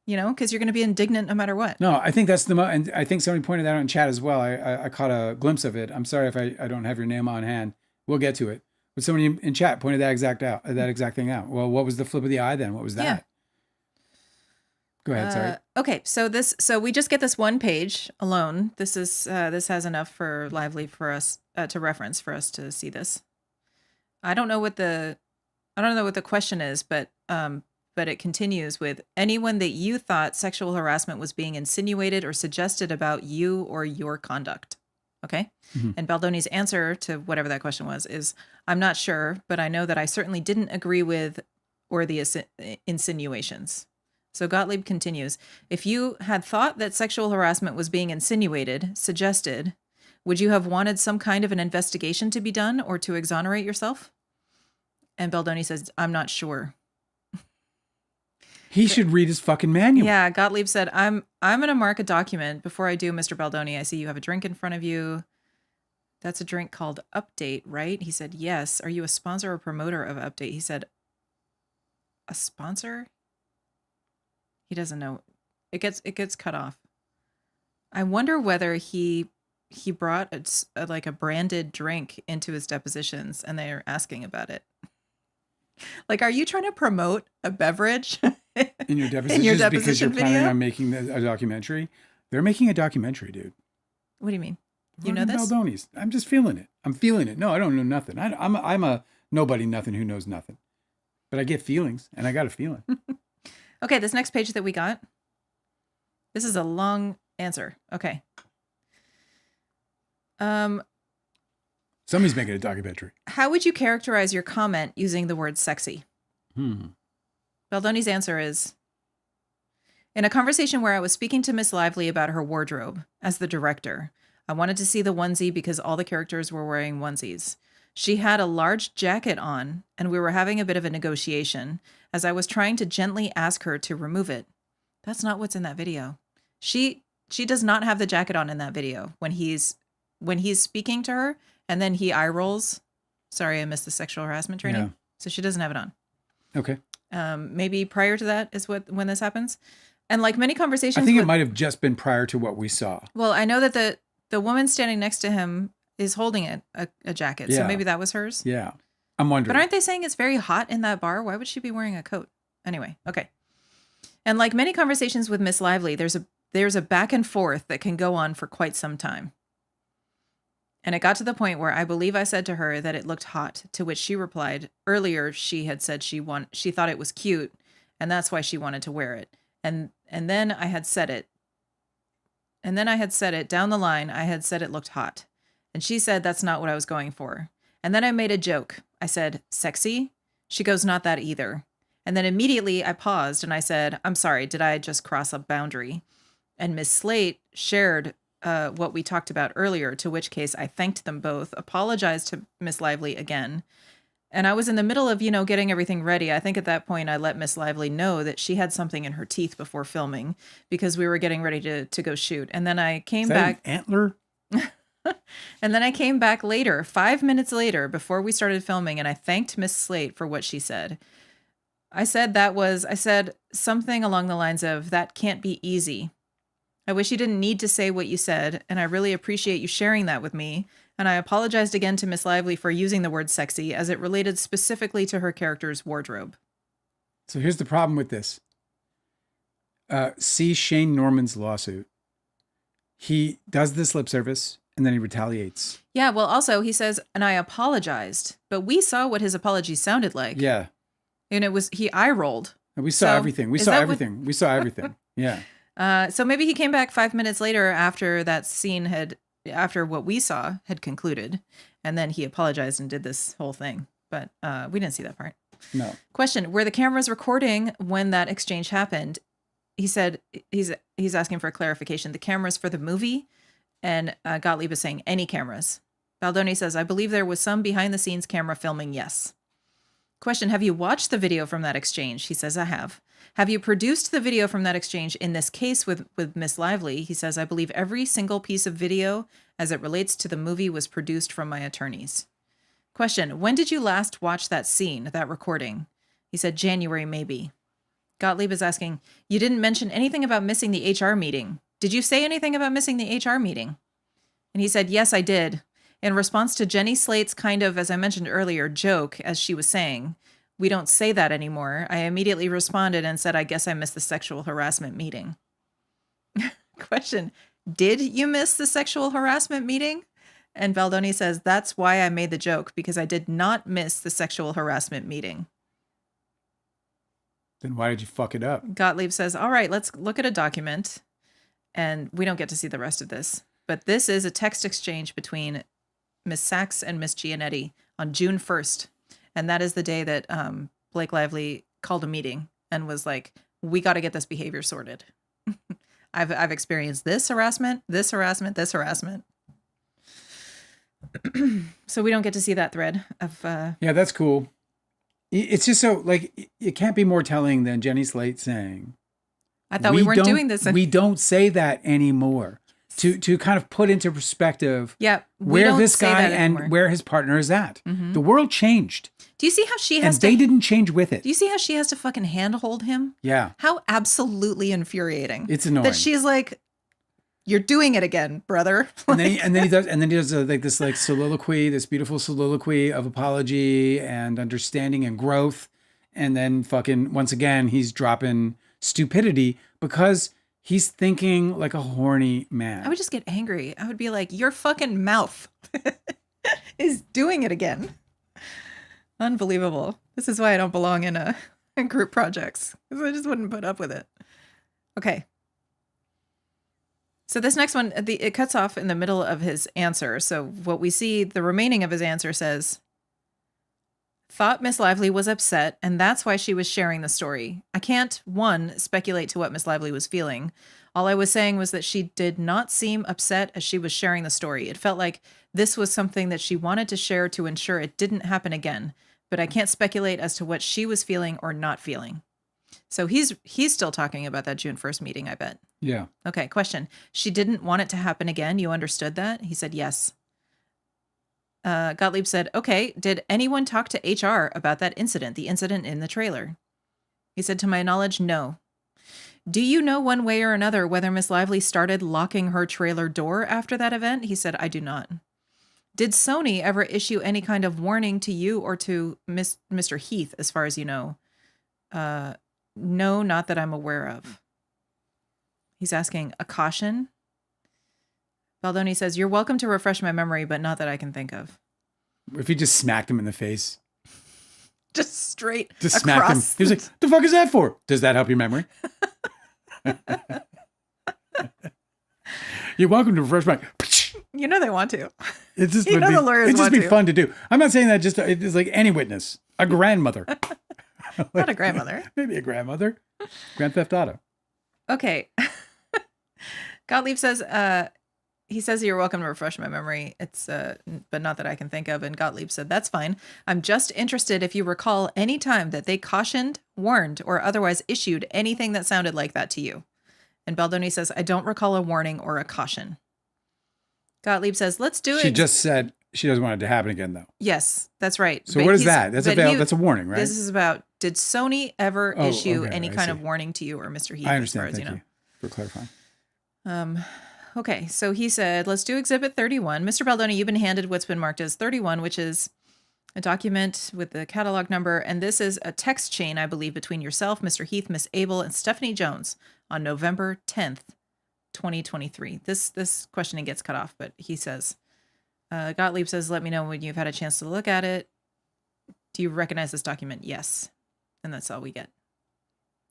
You know, because you're going to be indignant no matter what. No, I think that's and I think somebody pointed that out in chat as well. I caught a glimpse of it. I'm sorry if I don't have your name on hand. We'll get to it. But somebody in chat pointed that exact thing out. Well, what was the flip of the eye then? What was that? Yeah. Go ahead. Sorry. Okay, so we just get this one page alone. This has enough for Lively for us to reference for us to see this. I don't know what the question is, but it continues with anyone that you thought sexual harassment was being insinuated or suggested about you or your conduct. Okay. Mm-hmm. And Baldoni's answer to whatever that question was is, I'm not sure, but I know that I certainly didn't agree with or the insinuations. So Gottlieb continues, if you had thought that sexual harassment was being insinuated, suggested, would you have wanted some kind of an investigation to be done or to exonerate yourself? And Baldoni says, I'm not sure. He should read his fucking manual. Yeah, Gottlieb said, I'm going to mark a document. Before I do, Mr. Baldoni, I see you have a drink in front of you. That's a drink called Update, right? He said, yes. Are you a sponsor or promoter of Update? He said, a sponsor? He doesn't know. It gets cut off. I wonder whether he brought like a branded drink into his depositions and they're asking about it. Like, are you trying to promote a beverage in your depositions because you're planning on making a documentary? They're making a documentary, dude. What do you mean? You know this? Baldoni's. I'm just feeling it. I'm feeling it. No, I don't know nothing. I'm a nobody nothing who knows nothing. But I get feelings, and I got a feeling. Okay, this next page that we got. This is a long answer. Okay. Somebody's making a documentary. How would you characterize your comment using the word sexy? Baldoni's answer is, in a conversation where I was speaking to Miss Lively about her wardrobe as the director, I wanted to see the onesie because all the characters were wearing onesies. She had a large jacket on, and we were having a bit of a negotiation as I was trying to gently ask her to remove it. That's not what's in that video. She does not have the jacket on in that video when he's speaking to her, and then he eye rolls. Sorry, I missed the sexual harassment training. Yeah. So she doesn't have it on. Okay. Maybe prior to that is when this happens. And like many conversations, I think it might have just been prior to what we saw. Well, I know that the woman standing next to him is holding a jacket. Yeah. So maybe that was hers. Yeah. I'm wondering. But aren't they saying it's very hot in that bar? Why would she be wearing a coat? Anyway, okay. And like many conversations with Miss Lively, there's a back and forth that can go on for quite some time. And it got to the point where I believe I said to her that it looked hot, to which she replied, earlier she had said she thought it was cute, and that's why she wanted to wear it. And then I had said it. And then I had said it down the line. I had said it looked hot. And she said that's not what I was going for. And then I made a joke. I said, sexy? She goes, not that either. And then immediately I paused and I said, I'm sorry, did I just cross a boundary? And Miss Slate shared what we talked about earlier, to which case I thanked them both, apologized to Miss Lively again. And I was in the middle of, getting everything ready. I think at that point I let Miss Lively know that she had something in her teeth before filming because we were getting ready to go shoot. And then I came back. An antler? And then I came back later, 5 minutes later, before we started filming, and I thanked Miss Slate for what she said. I said something along the lines of, that can't be easy. I wish you didn't need to say what you said, and I really appreciate you sharing that with me. And I apologized again to Miss Lively for using the word sexy as it related specifically to her character's wardrobe. So here's the problem with this. See Shane Norman's lawsuit. He does this lip service and then he retaliates. Yeah, well, also he says, and I apologized, but we saw what his apology sounded like. Yeah. And he eye rolled. We saw everything. We saw everything. We saw everything. Yeah. So maybe he came back 5 minutes later after that scene after what we saw had concluded, and then he apologized and did this whole thing. But we didn't see that part. No. Question: were the cameras recording when that exchange happened? He said he's asking for clarification. The cameras for the movie, and Gottlieb is saying any cameras. Baldoni says, I believe there was some behind the scenes camera filming. Yes. Question: have you watched the video from that exchange? He says, I have. Have you produced the video from that exchange in this case with Miss Lively? He says, I believe every single piece of video as it relates to the movie was produced from my attorneys. Question: when did you last watch that scene, that recording? He said, January, maybe. Gottlieb is asking, you didn't mention anything about missing the HR meeting. Did you say anything about missing the HR meeting? And he said, yes, I did. In response to Jenny Slate's kind of, as I mentioned earlier, joke, as she was saying, we don't say that anymore. I immediately responded and said, I guess I missed the sexual harassment meeting. Question: did you miss the sexual harassment meeting? And Baldoni says, that's why I made the joke, because I did not miss the sexual harassment meeting. Then why did you fuck it up? Gottlieb says, all right, let's look at a document. And we don't get to see the rest of this. But this is a text exchange between Miss Sachs and Miss Gianetti on June 1st. And that is the day that Blake Lively called a meeting and was like, we got to get this behavior sorted. I've experienced this harassment, this harassment, this harassment. So we don't get to see that thread of... Yeah, that's cool. It's just so, like, it can't be more telling than Jenny Slate saying... I thought we weren't doing this. We don't say that anymore. To kind of put into perspective where this guy and where his partner is at. Mm-hmm. The world changed. Do you see how she has to... And they didn't change with it. Do you see how she has to fucking handhold him? Yeah. How absolutely infuriating. It's annoying. That she's like, You're doing it again, brother. And then he does like this like soliloquy, this beautiful soliloquy of apology and understanding and growth. And then fucking once again, he's dropping stupidity because he's thinking like a horny man. I would just get angry. I would be like, your fucking mouth is doing it again. Unbelievable. This is why I don't belong in group projects, because I just wouldn't put up with it. Okay. So this next one, it cuts off in the middle of his answer. So what we see, the remaining of his answer says, thought Miss Lively was upset, and that's why she was sharing the story. I can't, one, speculate to what Miss Lively was feeling. All I was saying was that she did not seem upset as she was sharing the story. It felt like this was something that she wanted to share to ensure it didn't happen again, but I can't speculate as to what she was feeling or not feeling. So he's still talking about that June 1st meeting, I bet. Yeah. Okay, question. She didn't want it to happen again. You understood that? He said yes. Gottlieb said, okay, did anyone talk to HR about that incident, the incident in the trailer? He said, to my knowledge, no. Do you know one way or another whether Miss Lively started locking her trailer door after that event? He said, I do not. Did Sony ever issue any kind of warning to you or to Mr. Heath, as far as you know? No, not that I'm aware of. He's asking a caution. Baldoni says, you're welcome to refresh my memory, but not that I can think of. If he just smacked him in the face. Just straight Just across. smacked him. He was like, the fuck is that for? Does that help your memory? You're welcome to refresh my... You know they want to. It just You would know be, the lawyers it'd just want be to. fun to do. I'm not saying that just, it's like any witness. A grandmother. Not a grandmother. Maybe a grandmother. Grand Theft Auto. Okay. Gottlieb says, he says you're welcome to refresh my memory. It's, but not that I can think of. And Gottlieb said, that's fine. I'm just interested if you recall any time that they cautioned, warned, or otherwise issued anything that sounded like that to you. And Baldoni says, I don't recall a warning or a caution. Gottlieb says, let's do it. She just said she doesn't want it to happen again, though. Yes, that's right. So what is that? That's a warning, right? This is about, did Sony ever issue any kind of warning to you or Mr. Heath? I understand. As far as Thank you for clarifying. Okay, so he said, let's do Exhibit 31. Mr. Baldoni, you've been handed what's been marked as 31, which is a document with the catalog number. And this is a text chain, I believe, between yourself, Mr. Heath, Miss Abel, and Stephanie Jones on November 10th, 2023. This questioning gets cut off, but he says, Gottlieb says, let me know when you've had a chance to look at it. Do you recognize this document? Yes. And that's all we get.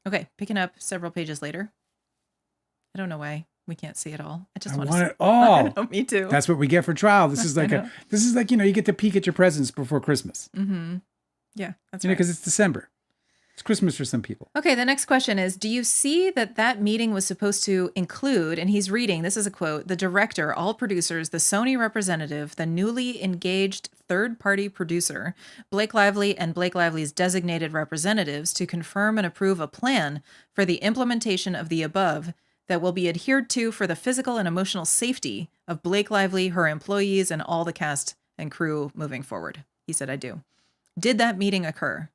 Okay, picking up several pages later. I don't know why we can't see it all. I just want to see it all. I know, me too. That's what we get for trial. This is like you get to peek at your presents before Christmas. Mm-hmm. Yeah, that's right. Because it's December. It's Christmas for some people. Okay, the next question is, do you see that meeting was supposed to include, and he's reading, this is a quote, the director, all producers, the Sony representative, the newly engaged third-party producer, Blake Lively, and Blake Lively's designated representatives to confirm and approve a plan for the implementation of the above that will be adhered to for the physical and emotional safety of Blake Lively, her employees, and all the cast and crew moving forward? He said, I do. Did that meeting occur?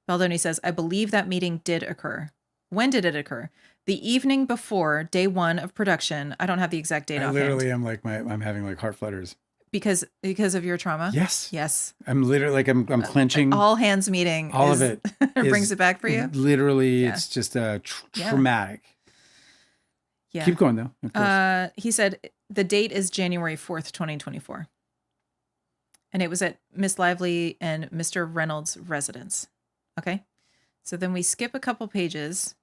Baldoni says, I believe that meeting did occur. When did it occur? The evening before day one of production. I don't have the exact date offhand. Literally, I'm having like heart flutters. Because of your trauma? Yes. Yes. I'm literally like, I'm clenching. All hands meeting. All of it. brings it back for you? Literally, it's just traumatic. Yeah. Keep going, though. Of course. He said the date is January 4th, 2024. And it was at Miss Lively and Mr. Reynolds' residence. Okay. So then we skip a couple pages.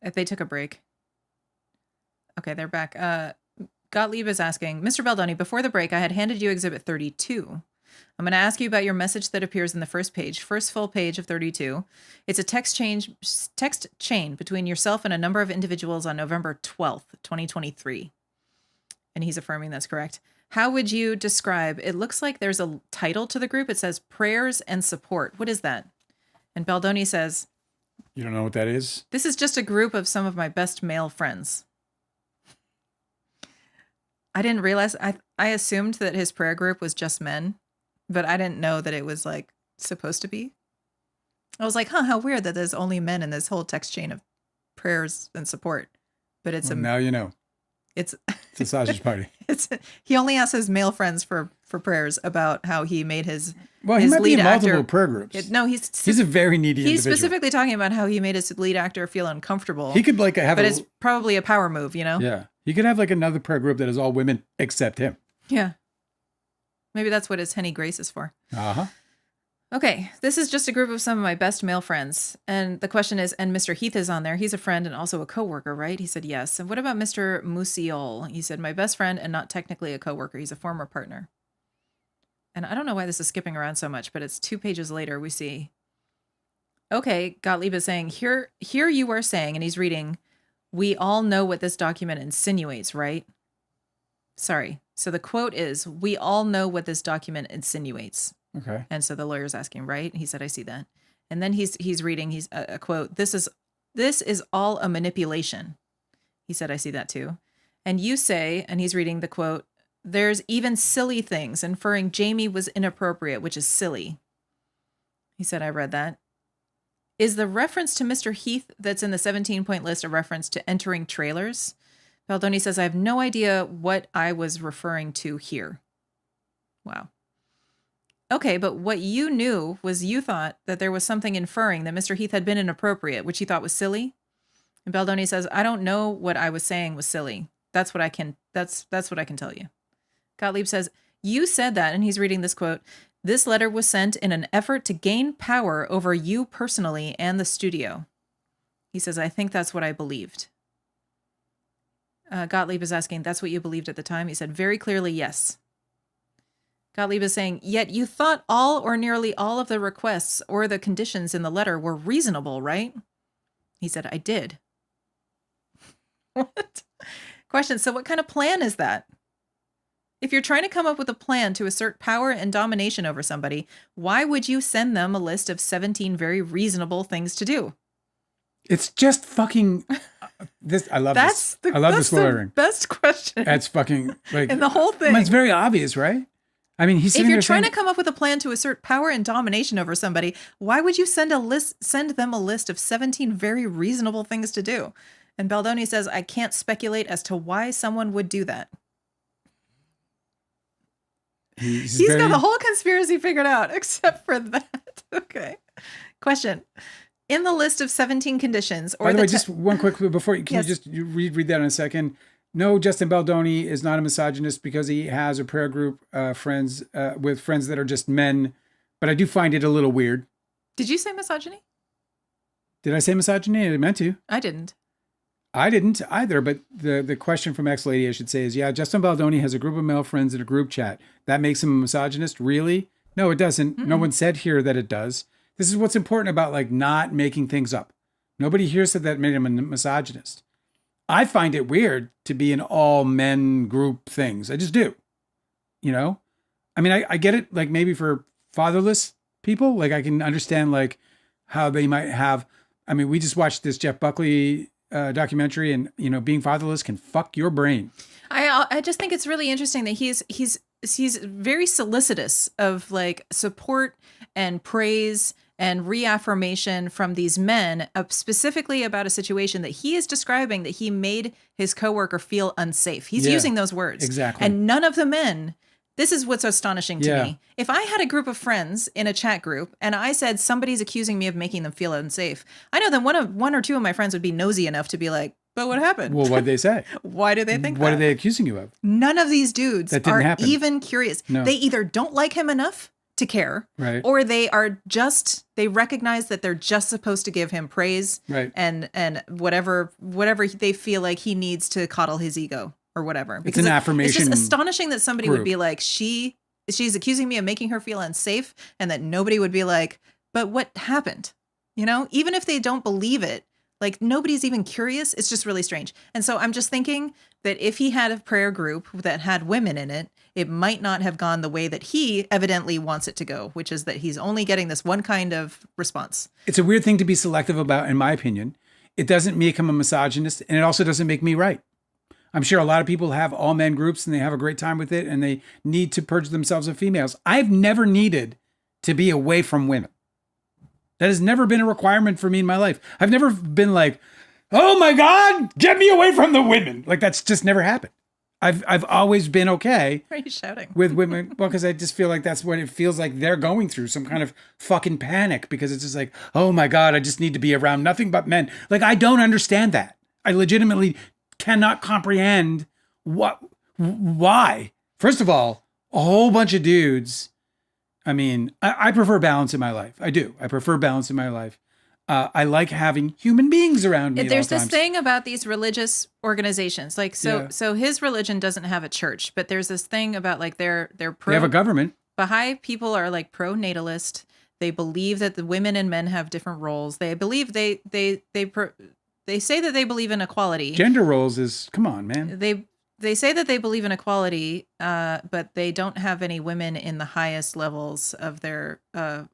If they took a break. Okay, they're back. Gottlieb is asking, Mr. Baldoni, before the break, I had handed you Exhibit 32. I'm going to ask you about your message that appears in the first full page of 32. It's a text chain between yourself and a number of individuals on November 12th, 2023. And he's affirming that's correct. How would you describe, it looks like there's a title to the group. It says Prayers and Support. What is that? And Baldoni says, you don't know what that is? This is just a group of some of my best male friends. I didn't realize, I assumed that his prayer group was just men, but I didn't know that it was like supposed to be. I was like, how weird that there's only men in this whole text chain of prayers and support. But it's now you know. It's It's a sausage party. he only asks his male friends for prayers about how he made his Well, he his might be lead in multiple actor. prayer groups. No, He's a very needy he's individual. specifically talking about how he made his lead actor feel uncomfortable. He could like have but it's probably a power move, you know? Yeah. He could have like another prayer group that is all women except him. Yeah. Maybe that's what his Henny Grace is for. Uh-huh. Okay, this is just a group of some of my best male friends. And the question is, and Mr. Heath is on there. He's a friend and also a coworker, right? He said yes. And what about Mr. Musiol? He said, my best friend and not technically a coworker. He's a former partner. And I don't know why this is skipping around so much, but it's 2 pages later we see, okay, Gottlieb is saying, here you are saying, and he's reading, we all know what this document insinuates, right? Sorry. So the quote is, we all know what this document insinuates. Okay. And so the lawyer's asking, right? He said, I see that. And then he's reading, he's a quote, this is all a manipulation. He said, I see that too. And you say, and he's reading the quote, there's even silly things, inferring Jamie was inappropriate, which is silly. He said, I read that. Is the reference to Mr. Heath that's in the 17-point list a reference to entering trailers? Baldoni says, I have no idea what I was referring to here. Wow. Okay, but what you knew was you thought that there was something inferring that Mr. Heath had been inappropriate, which you thought was silly. And Baldoni says, I don't know what I was saying was silly. That's what I can tell you. Gottlieb says, you said that, and he's reading this quote, this letter was sent in an effort to gain power over you personally and the studio. He says, I think that's what I believed. Gottlieb is asking, that's what you believed at the time? He said, very clearly, yes. Gottlieb is saying, yet you thought all or nearly all of the requests or the conditions in the letter were reasonable, right? He said, I did. What? Question, so what kind of plan is that? If you're trying to come up with a plan to assert power and domination over somebody, why would you send them a list of 17 very reasonable things to do? It's just fucking this. I love this. I love this lawyering. Best question. That's fucking like and the whole thing. It's very obvious, right? I mean, he's. If you're trying to come up with a plan to assert power and domination over somebody, why would you send them a list of 17 very reasonable things to do? And Baldoni says, I can't speculate as to why someone would do that. He's got the whole conspiracy figured out, except for that. Okay. Question. In the list of 17 conditions, or by the way, just one quick before you can you read that in a second. No, Justin Baldoni is not a misogynist because he has a prayer group friends with friends that are just men. But I do find it a little weird. Did you say misogyny? Did I say misogyny? I meant to. I didn't. I didn't either. But the question from X Lady, I should say, is Justin Baldoni has a group of male friends in a group chat. That makes him a misogynist? Really? No, it doesn't. Mm-mm. No one said here that it does. This is what's important about like not making things up. Nobody here said that made him a misogynist. I find it weird to be in all men group things. I just do. You know? I mean, I get it, like maybe for fatherless people, like I can understand like how they might have, I mean, we just watched this Jeff Buckley documentary and, you know, being fatherless can fuck your brain. I just think it's really interesting that he's very solicitous of like support and praise and reaffirmation from these men, specifically about a situation that he is describing that he made his coworker feel unsafe. He's using those words. Exactly. And none of the men, this is what's astonishing to me. If I had a group of friends in a chat group and I said somebody's accusing me of making them feel unsafe, I know that one or two of my friends would be nosy enough to be like, but what happened? Well, what'd they say? Why do they think that? What are they accusing you of? None of these dudes are even curious. No. They either don't like him enough to care, right, or they recognize that they're just supposed to give him praise, right, and whatever they feel like he needs to coddle his ego or whatever. Because it's an affirmation. It's just astonishing that somebody group would be like, she's accusing me of making her feel unsafe, and that nobody would be like, but what happened? You know, even if they don't believe it, like nobody's even curious. It's just really strange. And so I'm just thinking that if he had a prayer group that had women in it, it might not have gone the way that he evidently wants it to go, which is that he's only getting this one kind of response. It's a weird thing to be selective about, in my opinion. It doesn't make him a misogynist, and it also doesn't make me right. I'm sure a lot of people have all men groups and they have a great time with it and they need to purge themselves of females. I've never needed to be away from women. That has never been a requirement for me in my life. I've never been like, oh my God, get me away from the women. Like that's just never happened. I've always been okay. Why are you shouting? With women. Well, because I just feel like that's what it feels like they're going through, some kind of fucking panic, because it's just like, oh my God, I just need to be around nothing but men. Like, I don't understand that. I legitimately cannot comprehend why. First of all, a whole bunch of dudes. I mean, I prefer balance in my life. I do. I prefer balance in my life. I like having human beings around me. There's at all this times. thing about these religious organizations, like so his religion doesn't have a church, but there's this thing about like they're pro. They have a government. Baha'i people are like pro-natalist. They believe that the women and men have different roles. They believe they say that they believe in equality. Gender roles is, come on, man. They say that they believe in equality, but they don't have any women in the highest levels of their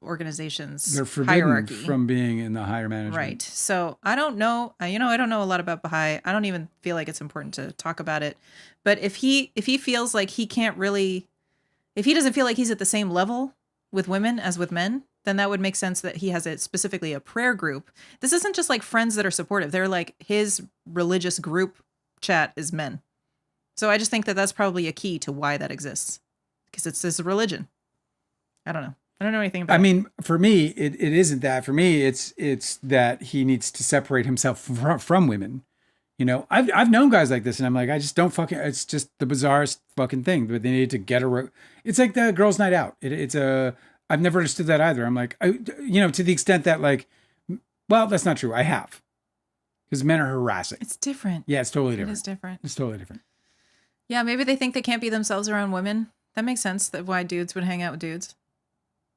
organization's They're forbidden hierarchy from being in the higher management. Right. So I don't know. I don't know a lot about Baha'i. I don't even feel like it's important to talk about it. But if he feels like he can't really, if he doesn't feel like he's at the same level with women as with men, then that would make sense that he has specifically a prayer group. This isn't just like friends that are supportive. They're like his religious group chat is men. So I just think that that's probably a key to why that exists, because it's this religion. I don't know. I don't know anything about it. I mean, for me, it isn't that. For me, it's that he needs to separate himself from women. You know, I've known guys like this, and I'm like, I just don't fucking. It's just the bizarrest fucking thing. But they need to get a. It's like the girls' night out. I've never understood that either. I'm like, to the extent that like, well, that's not true. I have, because men are harassing. It's different. Yeah, it's totally different. It is different. It's totally different. Yeah, maybe they think they can't be themselves around women. That makes sense. That why dudes would hang out with dudes.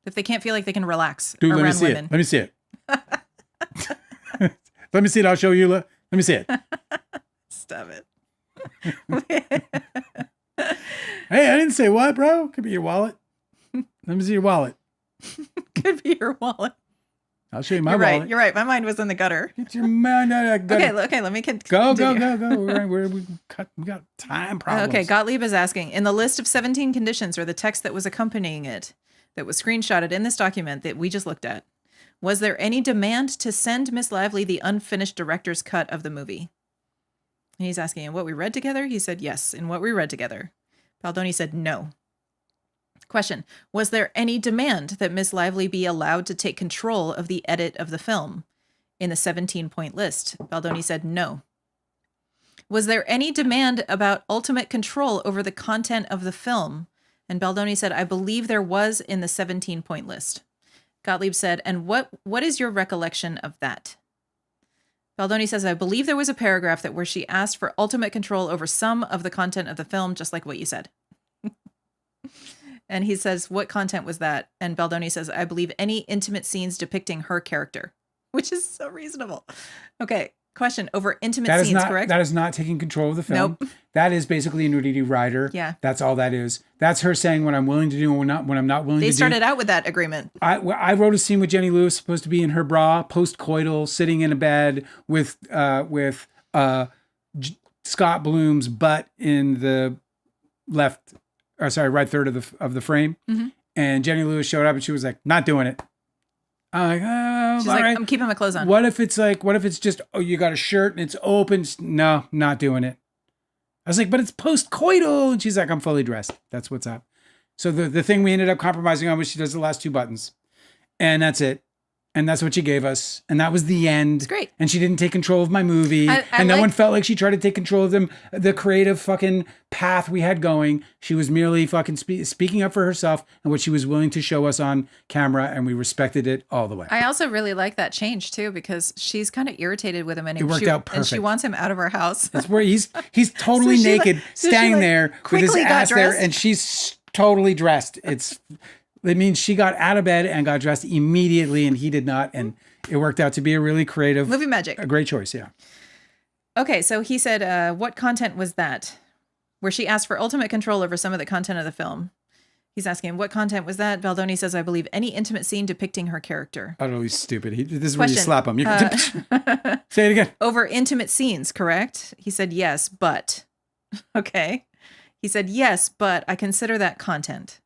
If they can't feel like they can relax Dude, around let me see women. it. Let me see it. Let me see it. I'll show you. Let me see it. Stop it. Hey, I didn't say what, bro. Could be your wallet. Let me see your wallet. Could be your wallet. I'll show you my You're wallet. right. You're right. My mind was in the gutter. Get your mind out of the gutter. Okay. Let me continue. Go. We got time problems. Okay. Gottlieb is asking, in the list of 17 conditions or the text that was accompanying it, that was screenshotted in this document that we just looked at, was there any demand to send Miss Lively the unfinished director's cut of the movie? And he's asking, in what we read together? He said, yes, in what we read together. Baldoni said, no. Question, was there any demand that Miss Lively be allowed to take control of the edit of the film in the 17-point list? Baldoni said, no. Was there any demand about ultimate control over the content of the film? And Baldoni said, I believe there was in the 17-point list. Gottlieb said, and what is your recollection of that? Baldoni says, I believe there was a paragraph where she asked for ultimate control over some of the content of the film, just like what you said. And he says, what content was that? And Baldoni says, I believe any intimate scenes depicting her character, which is so reasonable. Okay. Question, over intimate scenes, correct? That is not taking control of the film. Nope. That is basically a nudity rider. Yeah. That's all that is. That's her saying what I'm willing to do and what I'm not willing to do. They started out with that agreement. I wrote a scene with Jenny Lewis, supposed to be in her bra, post-coital, sitting in a bed with Scott Bloom's butt in the right third of the frame. Mm-hmm. And Jenny Lewis showed up and she was like, not doing it. I'm like, oh, she's like, right. I'm keeping my clothes on. What if it's just, oh, you got a shirt and it's open? No, not doing it. I was like, but it's post-coital. And she's like, I'm fully dressed. That's what's up. So the thing we ended up compromising on was she does the last two buttons. And that's it. And that's what she gave us. And that was the end. It's great. And she didn't take control of my movie. And no one felt like she tried to take control of the creative fucking path we had going. She was merely fucking speaking up for herself and what she was willing to show us on camera. And we respected it all the way. I also really like that change too, because she's kind of irritated with him. And it worked out perfect. And she wants him out of her house. That's where he's totally so naked, standing there with his ass there. And she's totally dressed. It means she got out of bed and got dressed immediately, and he did not. And it worked out to be a really creative movie magic. A great choice, yeah. Okay, so he said, what content was that? Where she asked for ultimate control over some of the content of the film. He's asking, what content was that? Baldoni says, I believe any intimate scene depicting her character. Utterly stupid. This is where you slap him. Say it again. Over intimate scenes, correct? He said, yes, but. Okay. He said, yes, but I consider that content.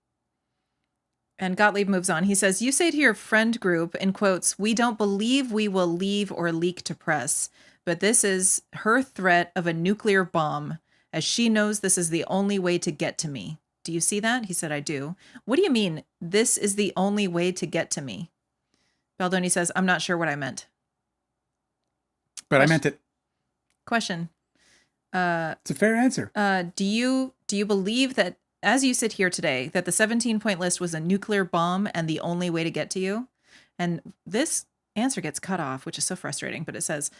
And Gottlieb moves on. He says, you say to your friend group, in quotes, we don't believe we will leave or leak to press, but this is her threat of a nuclear bomb, as she knows this is the only way to get to me. Do you see that? He said, I do. What do you mean, this is the only way to get to me? Baldoni says, I'm not sure what I meant. But I meant it. Question. It's a fair answer. Do you believe that, as you sit here today, that the 17-point list was a nuclear bomb and the only way to get to you? And this answer gets cut off, which is so frustrating. But it says,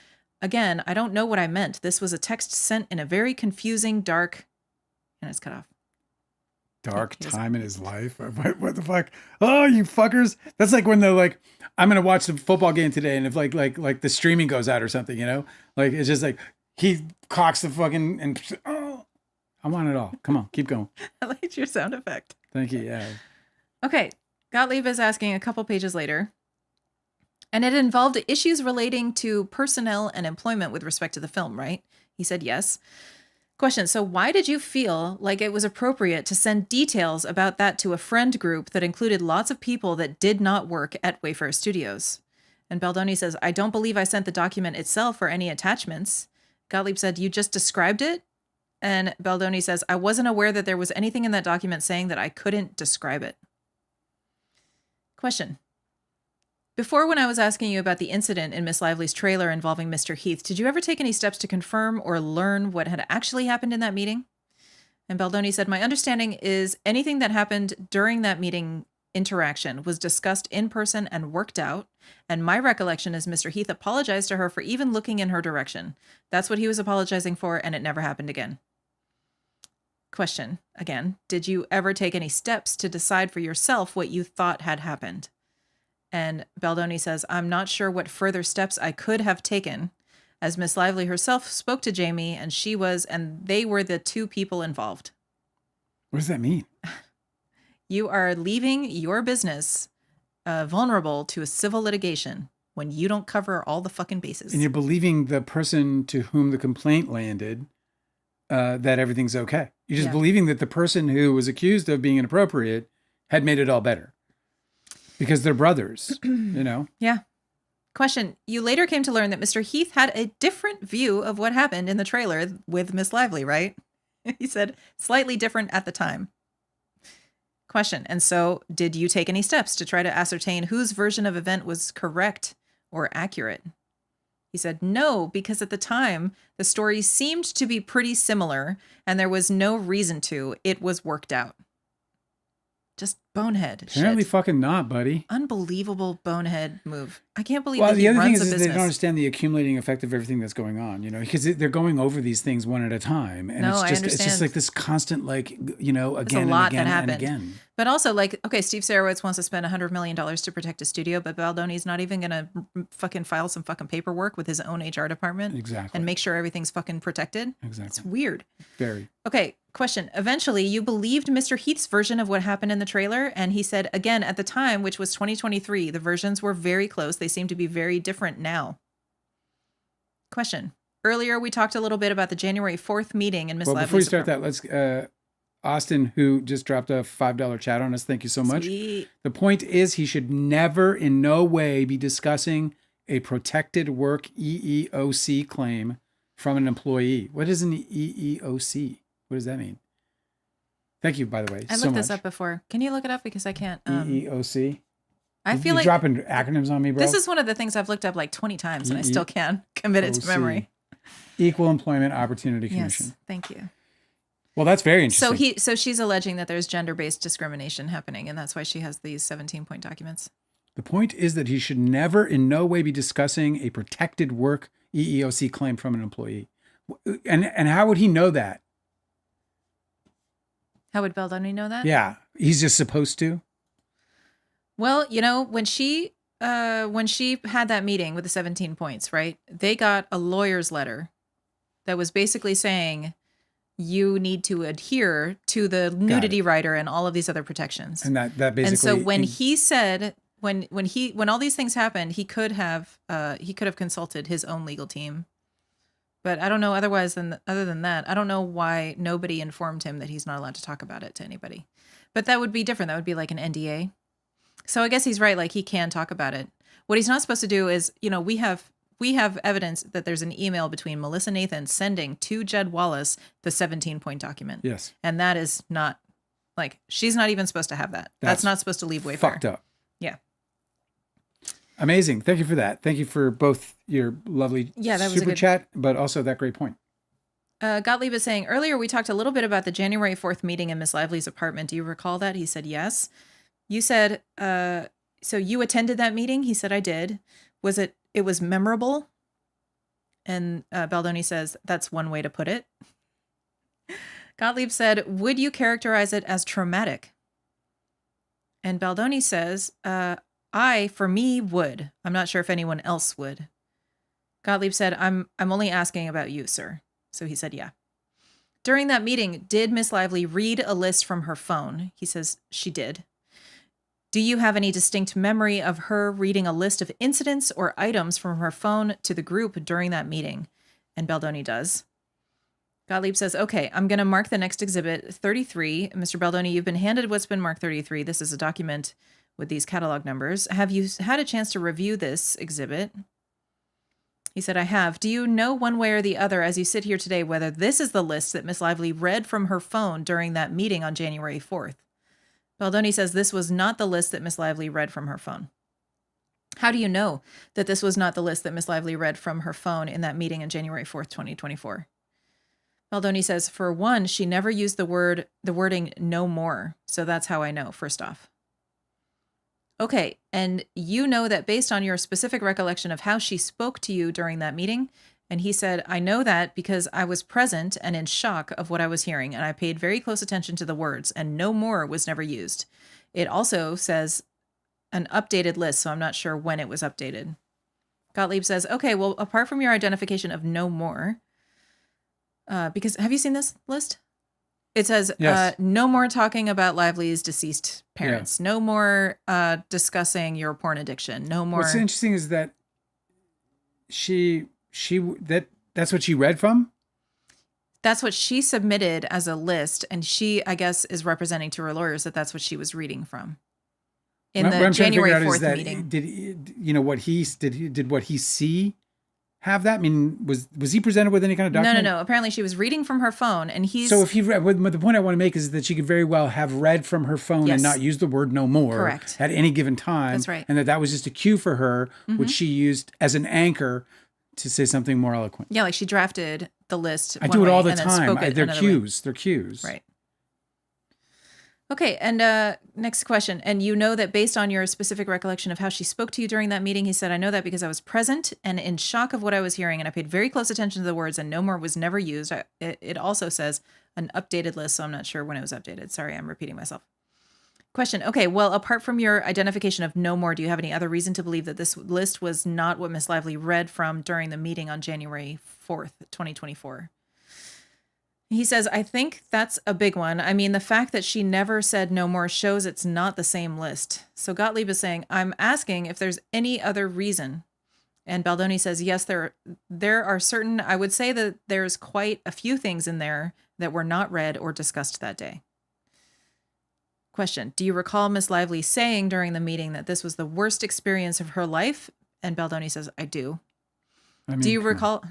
again, I don't know what I meant. This was a text sent in a very confusing, dark, and it's cut off. Dark time in his life. What the fuck? Oh, you fuckers! That's like when they're like, "I'm gonna watch the football game today," and if like the streaming goes out or something, you know, like it's just like he cocks the fucking and oh, I want it all. Come on, keep going. I liked your sound effect. Thank you. Yeah. Okay, Gottlieb is asking a couple pages later, and it involved issues relating to personnel and employment with respect to the film, right? He said yes. Question. So why did you feel like it was appropriate to send details about that to a friend group that included lots of people that did not work at Wayfarer Studios? And Baldoni says, I don't believe I sent the document itself or any attachments. Gottlieb said, you just described it? And Baldoni says, I wasn't aware that there was anything in that document saying that I couldn't describe it. Question. Before, when I was asking you about the incident in Miss Lively's trailer involving Mr. Heath, did you ever take any steps to confirm or learn what had actually happened in that meeting? And Baldoni said, my understanding is anything that happened during that meeting interaction was discussed in person and worked out. And my recollection is Mr. Heath apologized to her for even looking in her direction. That's what he was apologizing for, and it never happened again. Question, again, did you ever take any steps to decide for yourself what you thought had happened? And Baldoni says, I'm not sure what further steps I could have taken, as Miss Lively herself spoke to Jamie, and they were the two people involved. What does that mean? You are leaving your business vulnerable to a civil litigation when you don't cover all the fucking bases. And you're believing the person to whom the complaint landed that everything's okay. You're just believing that the person who was accused of being inappropriate had made it all better. Because they're brothers, you know? Yeah. Question. You later came to learn that Mr. Heath had a different view of what happened in the trailer with Miss Lively, right? He said slightly different at the time. Question. And so did you take any steps to try to ascertain whose version of event was correct or accurate? He said, no, because at the time, the story seemed to be pretty similar and there was no reason to. It was worked out. Just bonehead Apparently shit. fucking not, buddy. Unbelievable bonehead move. I can't believe Well, that he the other thing runs a is they business. don't understand the accumulating effect of everything that's going on, you know, because they're going over these things one at a time. And No, I it's just understand. like this constant, like, you know, It's a again lot and again that and happened. again. But also, like, okay, Steve Sarowitz wants to spend $100 million to protect his studio, but Baldoni's not even going to fucking file some fucking paperwork with his own HR department Exactly. and make sure everything's fucking protected. Exactly. It's weird. Very. Okay, question. Eventually, you believed Mr. Heath's version of what happened in the trailer, and he said, again, at the time, which was 2023, the versions were very close. They seem to be very different now. Question. Earlier, we talked a little bit about the January 4th meeting in Miss Well, Lively's before you start apartment. that, let's Austin, who just dropped a $5 chat on us. Thank you so much. Sweet. The point is he should never in no way be discussing a protected work EEOC claim from an employee. What is an EEOC? What does that mean? Thank you, by the way. I looked this up before. Can you look it up? Because I can't. EEOC? I feel You're like dropping acronyms on me, bro. this is one of the things I've looked up like 20 times and I still can't commit it to memory. Equal Employment Opportunity Commission. Yes, thank you. Well, that's very interesting. So she's alleging that there's gender-based discrimination happening, and that's why she has these 17-point documents. The point is that he should never in no way be discussing a protected work EEOC claim from an employee. And how would he know that? How would Baldoni know that? Yeah, he's just supposed to. Well, you know, when she had that meeting with the 17 points, right? They got a lawyer's letter that was basically saying you need to adhere to the nudity rider and all of these other protections. And that basically. And so when he said when all these things happened, he could have consulted his own legal team. But I don't know other than that, I don't know why nobody informed him that he's not allowed to talk about it to anybody. But that would be different. That would be like an NDA. So I guess he's right. Like, he can talk about it. What he's not supposed to do is, we have evidence that there's an email between Melissa Nathan sending to Jed Wallace the 17-point document. Yes. And that is not, like, she's not even supposed to have that. That's not supposed to leave Wayfair. Fucked up. Yeah. Amazing. Thank you for that. Thank you for both your lovely super chat, but also that great point. Gottlieb is saying, earlier we talked a little bit about the January 4th meeting in Miss Lively's apartment. Do you recall that? He said, yes. You said, so you attended that meeting? He said, I did. It was memorable? And Baldoni says, that's one way to put it. Gottlieb said, would you characterize it as traumatic? And Baldoni says, I, for me, would. I'm not sure if anyone else would. Gottlieb said, I'm only asking about you, sir. So he said, yeah. During that meeting, did Miss Lively read a list from her phone? He says she did. Do you have any distinct memory of her reading a list of incidents or items from her phone to the group during that meeting? And Baldoni does. Gottlieb says, okay, I'm going to mark the next exhibit, 33. Mr. Baldoni, you've been handed what's been marked 33. This is a document with these catalog numbers. Have you had a chance to review this exhibit? He said, I have. Do you know one way or the other, as you sit here today, whether this is the list that Miss Lively read from her phone during that meeting on January 4th? Baldoni says this was not the list that Miss Lively read from her phone. How do you know that this was not the list that Miss Lively read from her phone in that meeting on January 4th, 2024? Baldoni says, for one, she never used the wording no more. So that's how I know, first off. Okay, and you know that based on your specific recollection of how she spoke to you during that meeting, and he said, I know that because I was present and in shock of what I was hearing, and I paid very close attention to the words, and no more was never used. It also says an updated list, so I'm not sure when it was updated. Gottlieb says, okay, well, apart from your identification of no more, because have you seen this list? It says, yes. No more talking about Lively's deceased parents. Yeah. No more discussing your porn addiction. No more. What's interesting is that that's what she read from? That's what she submitted as a list. And she, I guess, is representing to her lawyers that that's what she was reading from. In the January 4th meeting. Did what he see have that? I mean, was he presented with any kind of document? No. Apparently she was reading from her phone, and he's... So if he read... the point I want to make is that she could very well have read from her phone and not used the word no more. Correct. At any given time. That's right. And that was just a cue for her, which she used as an anchor to say something more eloquent. Yeah, like she drafted the list. I do it all the time. They're cues. They're cues. Right. Okay, and next question. And you know that based on your specific recollection of how she spoke to you during that meeting, he said, I know that because I was present and in shock of what I was hearing, and I paid very close attention to the words, and no more was never used. It also says an updated list, so I'm not sure when it was updated. Sorry, I'm repeating myself. Question. Okay, well, apart from your identification of no more, do you have any other reason to believe that this list was not what Miss Lively read from during the meeting on January 4th, 2024? He says, I think that's a big one. I mean, the fact that she never said no more shows it's not the same list. So Gottlieb is saying, I'm asking if there's any other reason. And Baldoni says, yes, there are certain, I would say that there's quite a few things in there that were not read or discussed that day. Question, do you recall Miss Lively saying during the meeting that this was the worst experience of her life? And Baldoni says, I do. Do you recall?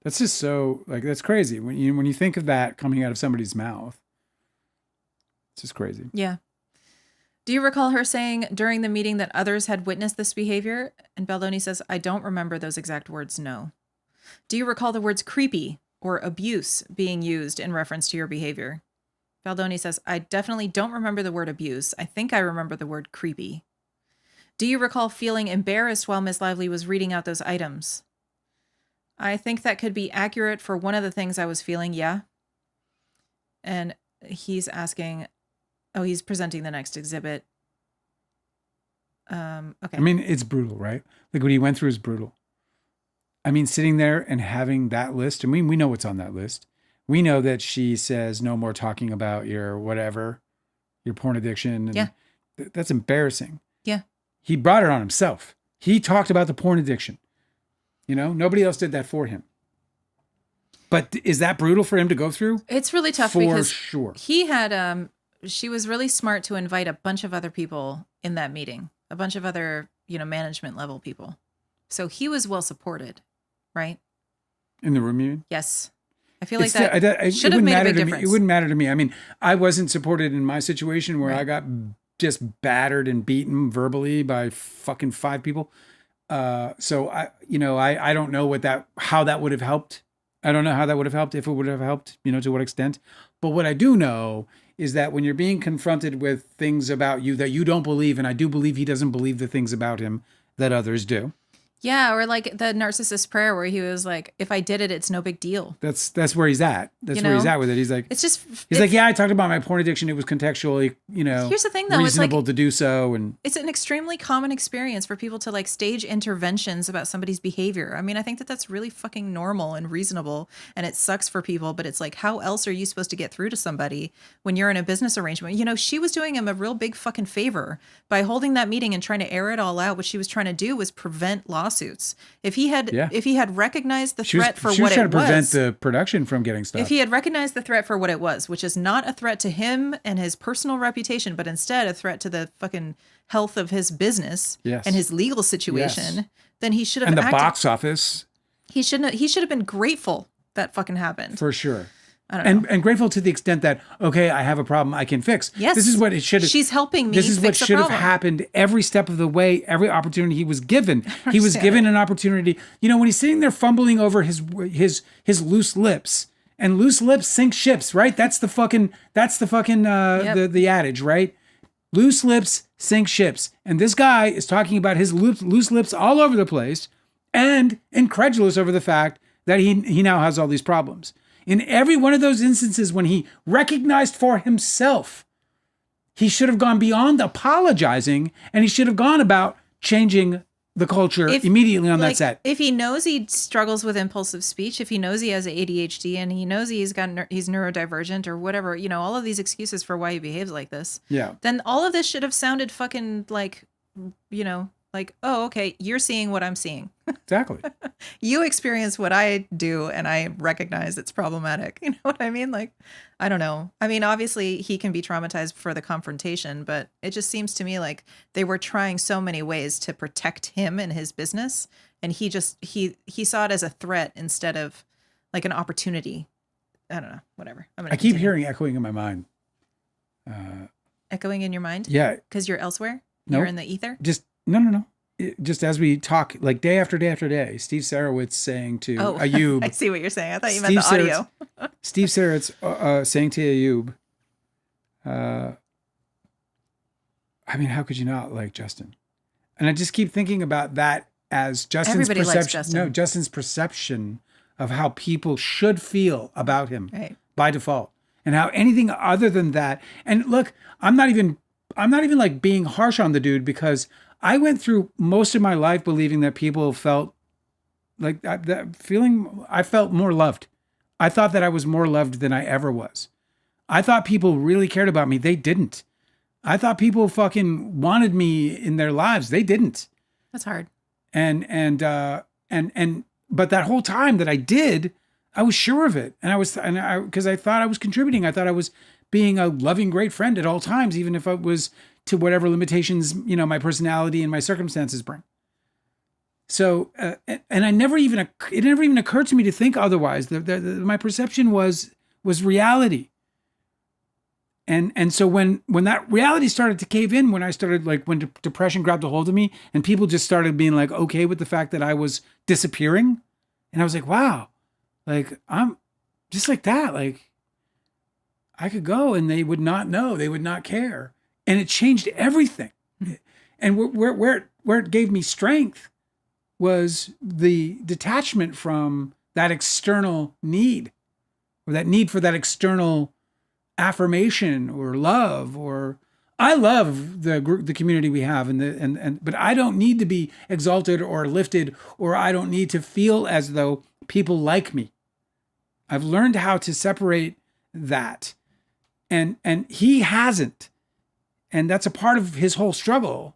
That's just so, that's crazy. When you think of that coming out of somebody's mouth, it's just crazy. Yeah. Do you recall her saying during the meeting that others had witnessed this behavior? And Baldoni says, I don't remember those exact words, no. Do you recall the words creepy or abuse being used in reference to your behavior? Baldoni says, I definitely don't remember the word abuse. I think I remember the word creepy. Do you recall feeling embarrassed while Miss Lively was reading out those items? I think that could be accurate for one of the things I was feeling, yeah. And he's asking, he's presenting the next exhibit. Okay. I mean, it's brutal, right? Like what he went through is brutal. I mean, sitting there and having that list, I mean, we know what's on that list. We know that she says no more talking about your whatever, your porn addiction. And yeah. That's embarrassing. Yeah. He brought it on himself. He talked about the porn addiction. Nobody else did that for him. But is that brutal for him to go through? It's really tough for because sure. He had she was really smart to invite a bunch of other people in that meeting, a bunch of other, management level people. So he was well supported, right? In the room, you mean? Yes. I feel like that should have made a big difference. It wouldn't matter to me. I mean, I wasn't supported in my situation where Right. I got just battered and beaten verbally by fucking 5 people. So I don't know how that would have helped. I don't know how that would have helped, if it would have helped, to what extent. But what I do know is that when you're being confronted with things about you that you don't believe, and I do believe he doesn't believe the things about him that others do. Yeah, or like the narcissist prayer where he was like, if I did it, it's no big deal. That's where he's at. That's where he's at with it. He's like, yeah, I talked about my porn addiction. It was contextually, here's the thing though, reasonable to do so. And it's an extremely common experience for people to like stage interventions about somebody's behavior. I mean, I think that that's really fucking normal and reasonable, and it sucks for people, but it's like, how else are you supposed to get through to somebody when you're in a business arrangement? She was doing him a real big fucking favor by holding that meeting and trying to air it all out. What she was trying to do was prevent lawsuits. If he had recognized the threat for what it was, trying to prevent the production from getting stuff. If he had recognized the threat for what it was, which is not a threat to him and his personal reputation, but instead a threat to the fucking health of his business and his legal situation, then he should have. And the box office. He should have been grateful that fucking happened. For sure. I don't know. And grateful to the extent that, okay, I have a problem I can fix. Yes. This is what it should have. She's helping me fix This is what should have happened every step of the way, every opportunity he was given. He was given an opportunity. When he's sitting there fumbling over his loose lips, and loose lips sink ships, right? That's the adage, right? Loose lips sink ships. And this guy is talking about his loose lips all over the place and incredulous over the fact that he now has all these problems. In every one of those instances when he recognized for himself, he should have gone beyond apologizing, and he should have gone about changing the culture immediately on that set. If he knows he struggles with impulsive speech, if he knows he has ADHD and he knows he's neurodivergent or whatever, all of these excuses for why he behaves like this, then all of this should have sounded fucking like, oh, okay, you're seeing what I'm seeing. Exactly. You experience what I do, and I recognize it's problematic. You know what I mean? Like, I don't know. I mean, obviously he can be traumatized for the confrontation, but it just seems to me like they were trying so many ways to protect him and his business, and he saw it as a threat instead of like an opportunity. I don't know. Whatever. I keep hearing echoing in my mind. Echoing in your mind? Yeah. Because you're elsewhere? Nope. You're in the ether? No. Just as we talk, like day after day after day, Steve Sarowitz saying to Ayub. I see what you're saying. I thought you meant the audio. Steve Sarowitz saying to Ayub, I mean, how could you not like Justin? And I just keep thinking about that as Justin's Everybody perception. likes Justin. No, Justin's perception of how people should feel about him by default, and how anything other than that. And look, I'm not even like being harsh on the dude, because I went through most of my life believing that people felt like that feeling. I felt more loved. I thought that I was more loved than I ever was. I thought people really cared about me. They didn't. I thought people fucking wanted me in their lives. They didn't. That's hard. But that whole time that I did, I was sure of it. Because I thought I was contributing. I thought I was being a loving, great friend at all times, even if it was to whatever limitations, my personality and my circumstances bring. So, and it never even occurred to me to think otherwise. My perception was reality. And so when that reality started to cave in, when I started, like, when depression grabbed a hold of me and people just started being like, okay with the fact that I was disappearing. And I was like, wow, like, I'm just like that. Like, I could go and they would not know, they would not care. And it changed everything. And where it gave me strength was the detachment from that external need, or that need for that external affirmation or love. Or I love the community we have, but I don't need to be exalted or lifted, or I don't need to feel as though people like me. I've learned how to separate that, and he hasn't. And that's a part of his whole struggle,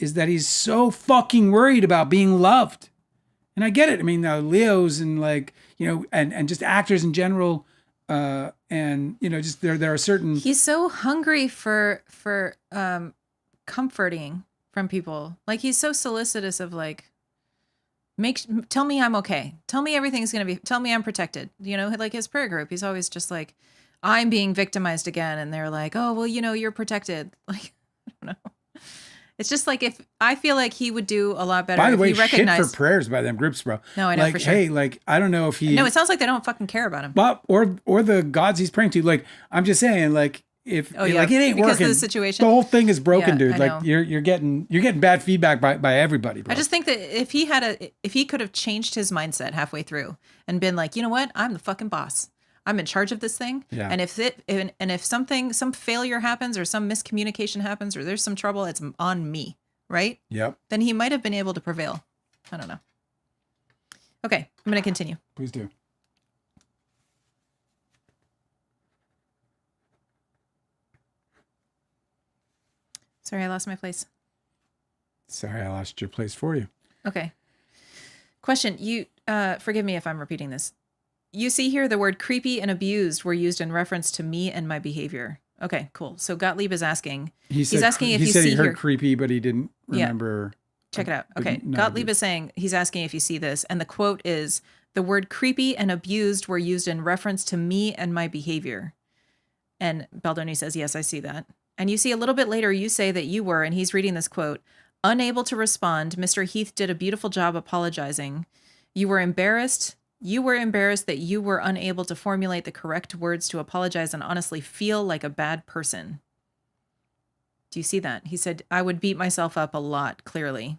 is that he's so fucking worried about being loved. And I get it. I mean, Leos and, like, and just actors in general, And just there are certain. He's so hungry for comforting from people. Like he's so solicitous of like, tell me I'm okay. Tell me everything's gonna be. Tell me I'm protected. Like his prayer group. He's always just like, I'm being victimized again, and they're like, oh well, you're protected. Like I don't know. It's just like if I feel like he would do a lot better. By the way, if he recognized... shit for prayers by them groups, bro. No, I know for sure. Hey, like I don't know if he. No, it sounds like they don't fucking care about him. But or the gods he's praying to. Like I'm just saying, like if like it ain't because working, of the situation, the whole thing is broken, dude. I Like you're getting bad feedback by everybody, bro. I just think that if he could have changed his mindset halfway through and been like, you know what, I'm the fucking boss. I'm in charge of this thing. Yeah. And if some failure happens or some miscommunication happens or there's some trouble, it's on me. Right? Yep. Then he might have been able to prevail. I don't know. Okay, I'm going to continue. Please do. Sorry, I lost my place. Sorry, I lost your place for you. Okay. Question. You, forgive me if I'm repeating this. You see here the word creepy and abused were used in reference to me and my behavior. Okay, cool. So Gottlieb is asking. He's asking if you see he heard here. Creepy, but he didn't remember. Check it out. Okay, Gottlieb is saying he's asking if you see this, and the quote is, "The word creepy and abused were used in reference to me and my behavior." And Baldoni says, "Yes, I see that." And you see a little bit later, you say that you were, and he's reading this quote, "Unable to respond. Mr. Heath did a beautiful job apologizing. You were embarrassed." You were embarrassed that you were unable to formulate the correct words to apologize and honestly feel like a bad person. Do you see that? He said, I would beat myself up a lot, clearly.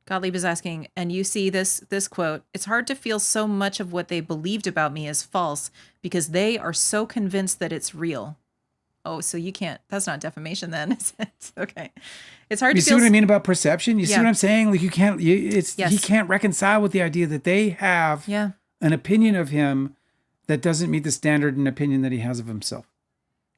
Gottlieb is asking, and you see this quote, it's hard to feel so much of what they believed about me as false because they are so convinced that it's real. Oh, so you can't, that's not defamation then, is it? Okay. It's hard to feel. You see what I mean about perception? You see what I'm saying? Like he can't reconcile with the idea that they have an opinion of him that doesn't meet the standard and opinion that he has of himself.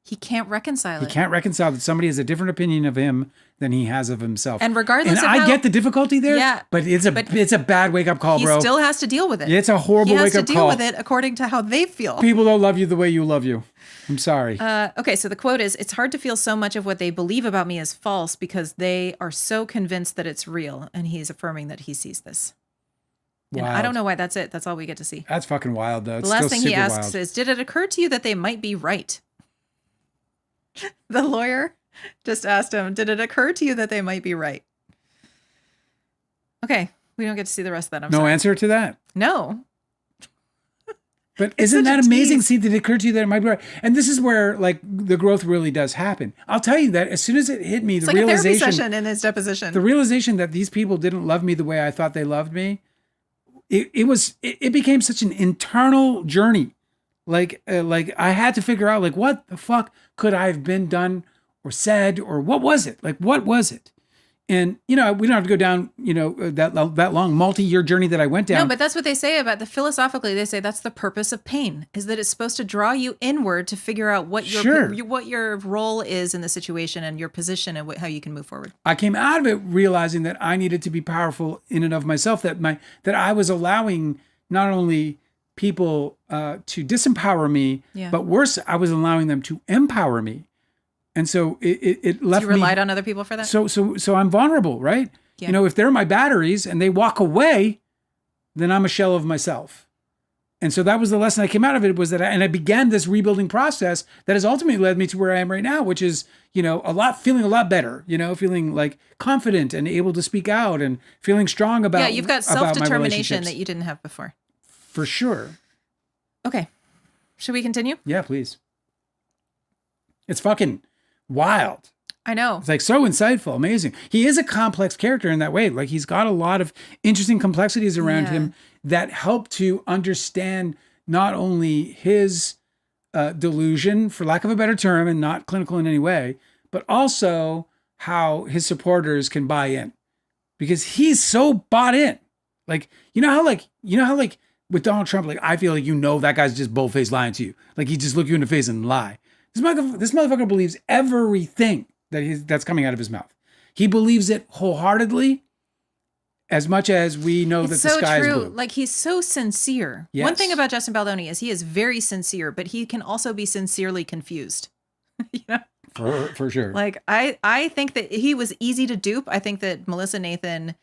He can't reconcile it. He can't reconcile that somebody has a different opinion of him than he has of himself. And regardless of I get the difficulty there, but it's a bad wake-up call, bro. He still has to deal with it. It's a horrible wake-up call. He has to deal with it according to how they feel. People don't love you the way you love you. I'm sorry. Okay, so the quote is, it's hard to feel so much of what they believe about me as false because they are so convinced that it's real. And he's affirming that he sees this. And I don't know why that's it. That's all we get to see. That's fucking wild, though. The last thing he asks is, did it occur to you that they might be right? The lawyer just asked him, did it occur to you that they might be right? Okay, we don't get to see the rest of that. I'm sorry. No answer to that? No. But isn't that amazing? See, that it occurred to you that it might be right. And this is where like the growth really does happen. I'll tell you that as soon as it hit me, it's the like realization, a therapy session in his deposition. The realization that these people didn't love me the way I thought they loved me, it became such an internal journey. Like I had to figure out like what the fuck could I have been done or said or what was it? Like what was it? And we don't have to go down that long multi-year journey that I went down. No, but that's what they say about philosophically. They say that's the purpose of pain, is that it's supposed to draw you inward to figure out what your role is in the situation and your position and how you can move forward. I came out of it realizing that I needed to be powerful in and of myself. That I was allowing not only people to disempower me, but worse, I was allowing them to empower me. And so it left me. You relied on other people for that? So I'm vulnerable, right? Yeah. If they're my batteries and they walk away, then I'm a shell of myself. And so that was the lesson I came out of it, was that I began this rebuilding process that has ultimately led me to where I am right now, which is, feeling a lot better, feeling like confident and able to speak out and feeling strong about. Yeah, you've got self-determination that you didn't have before. For sure. Okay. Should we continue? Yeah, please. It's fucking wild. I know. It's like so insightful, amazing. He is a complex character in that way. Like he's got a lot of interesting complexities around him that help to understand not only his delusion, for lack of a better term, and not clinical in any way, but also how his supporters can buy in, because he's so bought in. Like, you know how with Donald Trump, like I feel like that guy's just bold-faced lying to you. Like he just look you in the face and lie. This motherfucker believes everything that's coming out of his mouth. He believes it wholeheartedly, as much as we know It's that the so sky is true. blue. Like, he's so sincere. Yes. One thing about Justin Baldoni is he is very sincere, but he can also be sincerely confused. You know? For sure. Like, I think that he was easy to dupe. I think that Melissa Nathan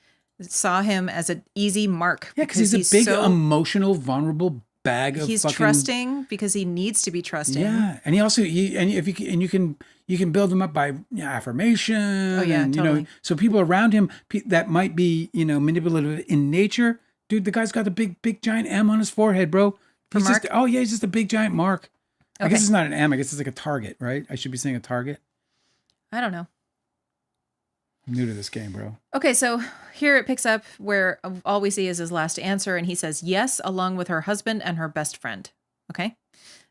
saw him as an easy mark. Yeah, because he's a big, emotional, vulnerable bag of he's fucking... trusting because he needs to be trusting. Yeah, and he also you can build him up by affirmation. Oh yeah, and, totally. You know, so people around him that might be manipulative in nature. Dude, the guy's got the big giant M on his forehead, bro. He's mark? He's just a big giant mark. Okay. I guess it's not an M. I guess it's like a target, right? I should be saying a target. I don't know. I'm new to this game, bro. Okay, so here it picks up where all we see is his last answer, and he says yes, along with her husband and her best friend. Okay?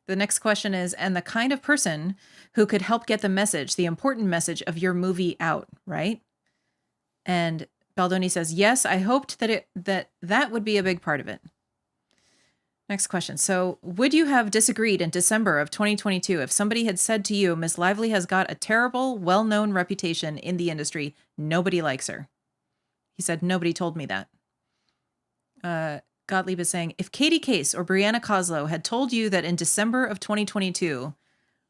The next question is, and the kind of person who could help get the message, the important message of your movie out, right? And Baldoni says, yes, I hoped that that would be a big part of it. Next question. So, would you have disagreed in December of 2022 if somebody had said to you, Miss Lively has got a terrible, well-known reputation in the industry. Nobody likes her. He said, nobody told me that. Gottlieb is saying, if Katie Case or Brianna Koslow had told you that in December of 2022,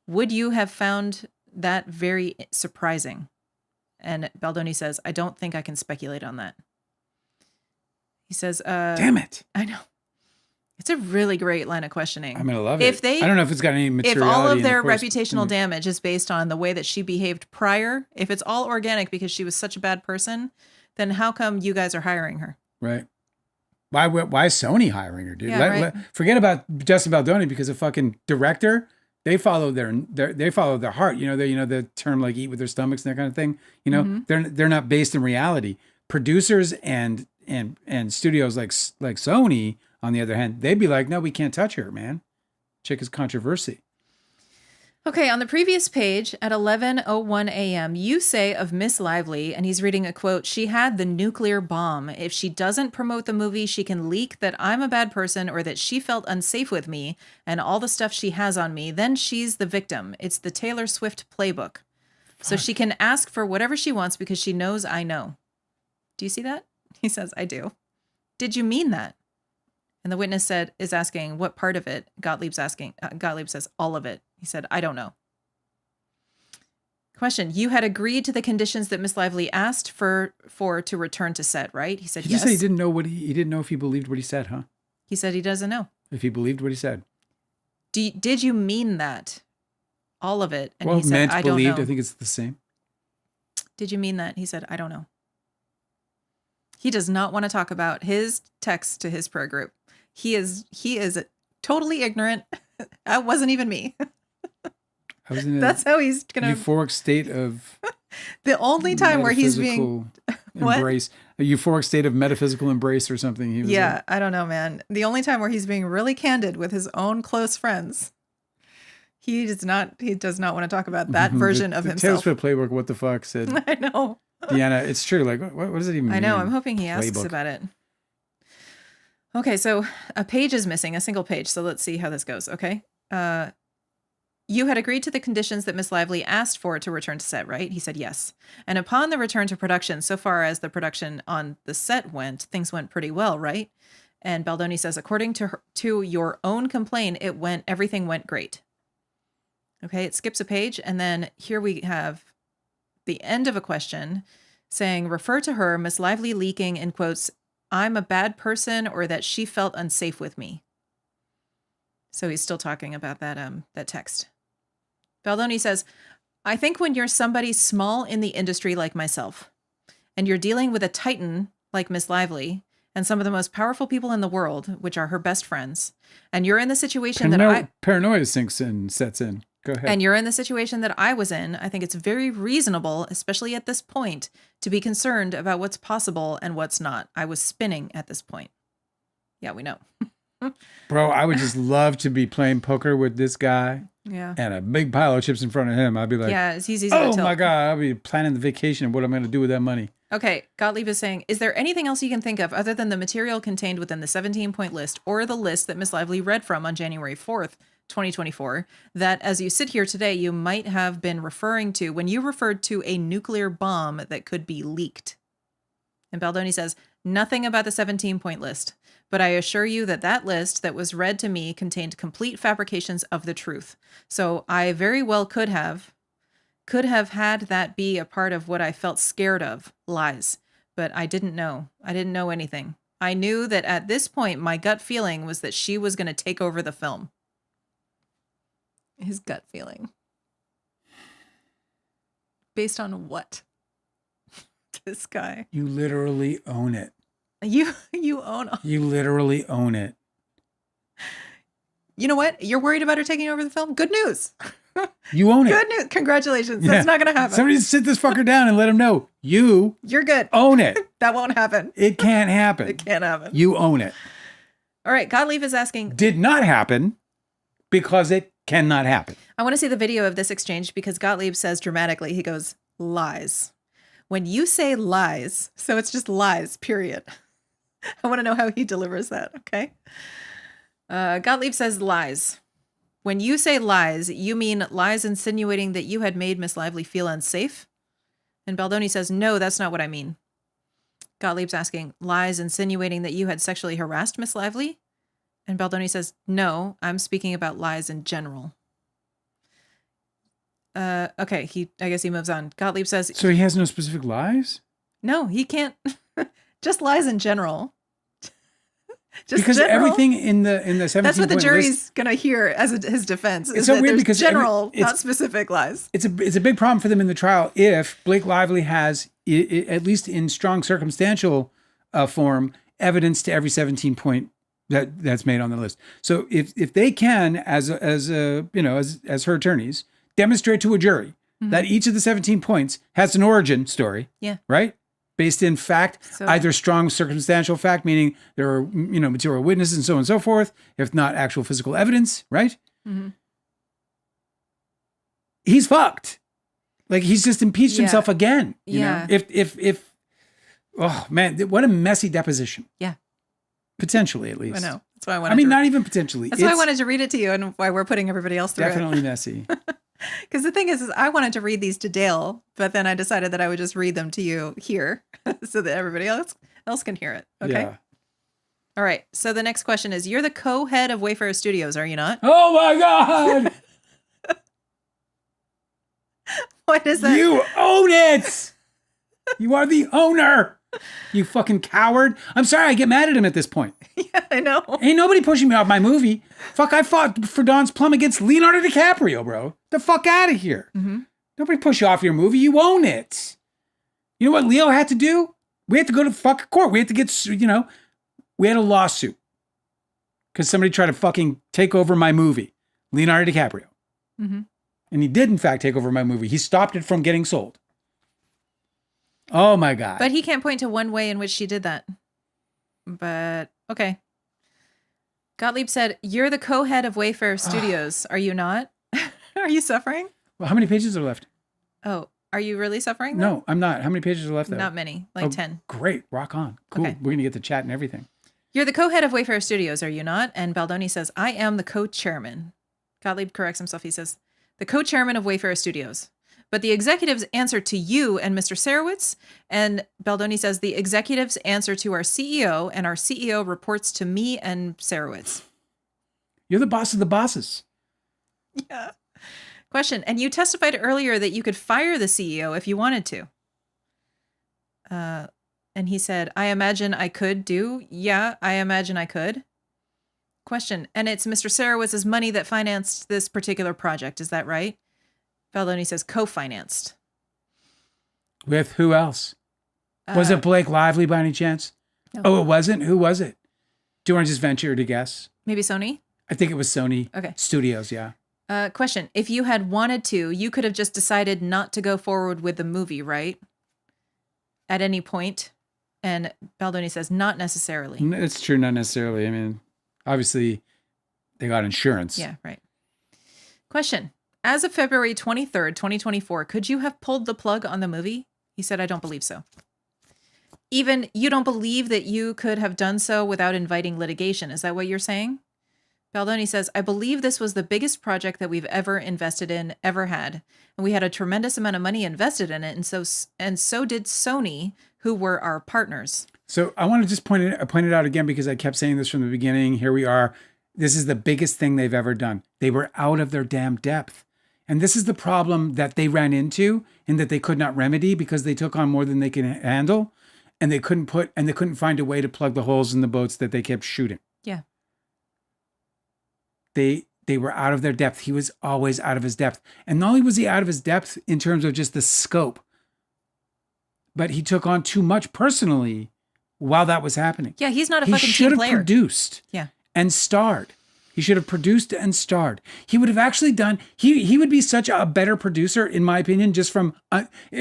would you have found that very surprising? And Baldoni says, I don't think I can speculate on that. He says, damn it. I know. It's a really great line of questioning. I'm going to love it. I don't know if it's got any materiality. If all of their reputational damage is based on the way that she behaved prior, if it's all organic because she was such a bad person, then how come you guys are hiring her? Right. Why is Sony hiring her, dude? Yeah, forget about Justin Baldoni because a fucking director, they follow their heart. You know, the term like eat with their stomachs and that kind of thing. You know, they're not based in reality. Producers and studios like Sony, on the other hand, they'd be like, no, we can't touch her, man. Chick is controversy. Okay, on the previous page at 11:01 a.m., you say of Miss Lively, and he's reading a quote, she had the nuclear bomb. If she doesn't promote the movie, she can leak that I'm a bad person or that she felt unsafe with me and all the stuff she has on me. Then she's the victim. It's the Taylor Swift playbook. So she can ask for whatever she wants because she knows I know. Do you see that? He says, I do. Did you mean that? And the witness is asking, what part of it? Gottlieb says, all of it. He said, I don't know. Question, you had agreed to the conditions that Miss Lively asked for to return to set, right? He said, yes. Did you say he didn't know he didn't know if he believed what he said, huh? He said he doesn't know. If he believed what he said. Did you mean that? All of it? And well, he said, meant, I don't believed, know. I think it's the same. Did you mean that? He said, I don't know. He does not want to talk about his text to his prayer group. He is totally ignorant. That wasn't even me. I was in That's how he's gonna euphoric state of the only time where he's being embrace a euphoric state of metaphysical embrace or something. He was I don't know, man. The only time where he's being really candid with his own close friends. He does not want to talk about that version of himself. Taylor Swift playbook, what the fuck said. I know. Deanna, it's true. Like, what does it even mean? I know. I'm hoping he asks about it. Okay, so a page is missing, a single page. So let's see how this goes. Okay. You had agreed to the conditions that Miss Lively asked for to return to set, right? He said yes. And upon the return to production, so far as the production on the set went, things went pretty well, right? And Baldoni says, according to your own complaint, everything went great. Okay, it skips a page, and then here we have the end of a question saying, refer to her, Miss Lively leaking, in quotes, I'm a bad person or that she felt unsafe with me. So he's still talking about that text. Baldoni says, I think when you're somebody small in the industry like myself, and you're dealing with a titan like Miss Lively, and some of the most powerful people in the world, which are her best friends, and you're in the situation paranoia sets in. Go ahead. And you're in the situation that I was in, I think it's very reasonable, especially at this point, to be concerned about what's possible and what's not. I was spinning at this point. Yeah, we know. Bro, I would just love to be playing poker with this guy. Yeah. And a big pile of chips in front of him. I'd be like, yeah, he's easy oh my God, I'll be planning the vacation and what I'm going to do with that money. Okay, Gottlieb is saying, is there anything else you can think of other than the material contained within the 17-point list or the list that Miss Lively read from on January 4th, 2024, that as you sit here today, you might have been referring to when you referred to a nuclear bomb that could be leaked? And Baldoni says, Nothing about the 17-point list. But I assure you that that list that was read to me contained complete fabrications of the truth. So I very well could have had that be a part of what I felt scared of, lies. But I didn't know. I didn't know anything. I knew that at this point, my gut feeling was that she was going to take over the film. His gut feeling. Based on what? This guy. You literally own it. You own. You literally own it. You know what? You're worried about her taking over the film? Good news. You own it. Good news. Congratulations. Yeah. That's not going to happen. Somebody sit this fucker down and let him know. You're good. Own it. That won't happen. It can't happen. It can't happen. You own it. All right. Gottlieb is asking. Did not happen because it cannot happen. I want to see the video of this exchange because Gottlieb says dramatically, he goes, lies. When you say lies, so it's just lies, period. I want to know how he delivers that, okay? Gottlieb says lies. When you say lies, you mean lies insinuating that you had made Miss Lively feel unsafe? And Baldoni says, no, that's not what I mean. Gottlieb's asking, lies insinuating that you had sexually harassed Miss Lively? And Baldoni says, no, I'm speaking about lies in general. Okay, I guess he moves on. Gottlieb says... So he has no specific lies? No, he can't. Just lies in general. Just because general. Everything in the 17 that's what the jury's going to hear as his defense. It's so weird because general, not specific lies. It's a big problem for them in the trial if Blake Lively has, at least in strong circumstantial form, evidence to every 17 point that's made on the list. So if they can, as her attorneys, demonstrate to a jury that each of the 17 points has an origin story, right? Based in fact, either strong circumstantial fact, meaning there are, material witnesses and so on and so forth, if not actual physical evidence, right? Mm-hmm. He's fucked. Like he's just impeached himself again. You know? If oh man, what a messy deposition. Yeah. Potentially, at least. I know. That's why I wanted not even potentially. That's why I wanted to read it to you and why we're putting everybody else through definitely messy. Because the thing is I wanted to read these to Dale, but then I decided that I would just read them to you here so that everybody else can hear it. Okay. Yeah. All right. So the next question is, you're the co-head of Wayfarer Studios, are you not? Oh my God. What is that? You own it. You are the owner. You fucking coward. I'm sorry I get mad at him at this point. Yeah, I know. Ain't nobody pushing me off my movie. Fuck, I fought for Don's Plum against Leonardo DiCaprio, bro. The fuck out of here. Mm-hmm. Nobody push you off your movie. You own it. You know what Leo had to do? We had to go to fucking court. We had to get, we had a lawsuit. Because somebody tried to fucking take over my movie. Leonardo DiCaprio. Mm-hmm. And he did, in fact, take over my movie. He stopped it from getting sold. Oh my God. But he can't point to one way in which she did that. But, okay. Gottlieb said, you're the co-head of Wayfarer Studios, are you not? Are you suffering? Well, how many pages are left? Oh, are you really suffering? No, I'm not. How many pages are left there? Not many, like 10. Great, rock on. Cool. Okay. We're going to get to chat and everything. You're the co-head of Wayfarer Studios, are you not? And Baldoni says, I am the co-chairman. Gottlieb corrects himself. He says, the co-chairman of Wayfarer Studios. But the executives answer to you and Mr. Sarowitz. And Baldoni says the executives answer to our CEO, and our CEO reports to me and Sarowitz. You're the boss of the bosses. Yeah. Question. And you testified earlier that you could fire the CEO if you wanted to. And he said, I imagine I could do. Yeah, I imagine I could. Question. And it's Mr. Sarowitz's money that financed this particular project. Is that right? Baldoni says co-financed. With who else? Was it Blake Lively by any chance? No. Oh, it wasn't? Who was it? Do you want to just venture to guess? Maybe Sony? I think it was Sony Studios, yeah. Question. If you had wanted to, you could have just decided not to go forward with the movie, right? At any point. And Baldoni says, not necessarily. It's true, not necessarily. I mean, obviously, they got insurance. Yeah, right. Question. As of February 23rd, 2024, could you have pulled the plug on the movie? He said, I don't believe so. Even you don't believe that you could have done so without inviting litigation. Is that what you're saying? Baldoni says, I believe this was the biggest project that we've ever invested in, ever had. And we had a tremendous amount of money invested in it. And so did Sony, who were our partners. So I want to just point it out again because I kept saying this from the beginning. Here we are. This is the biggest thing they've ever done. They were out of their damn depth. And this is the problem that they ran into and that they could not remedy because they took on more than they can handle. And they couldn't find a way to plug the holes in the boats that they kept shooting. Yeah. They were out of their depth. He was always out of his depth. And not only was he out of his depth in terms of just the scope, but he took on too much personally while that was happening. Yeah, he's not a He fucking should team have player. produced Yeah. and starred. He should have produced and starred. He would have actually done, he would be such a better producer, in my opinion, just from,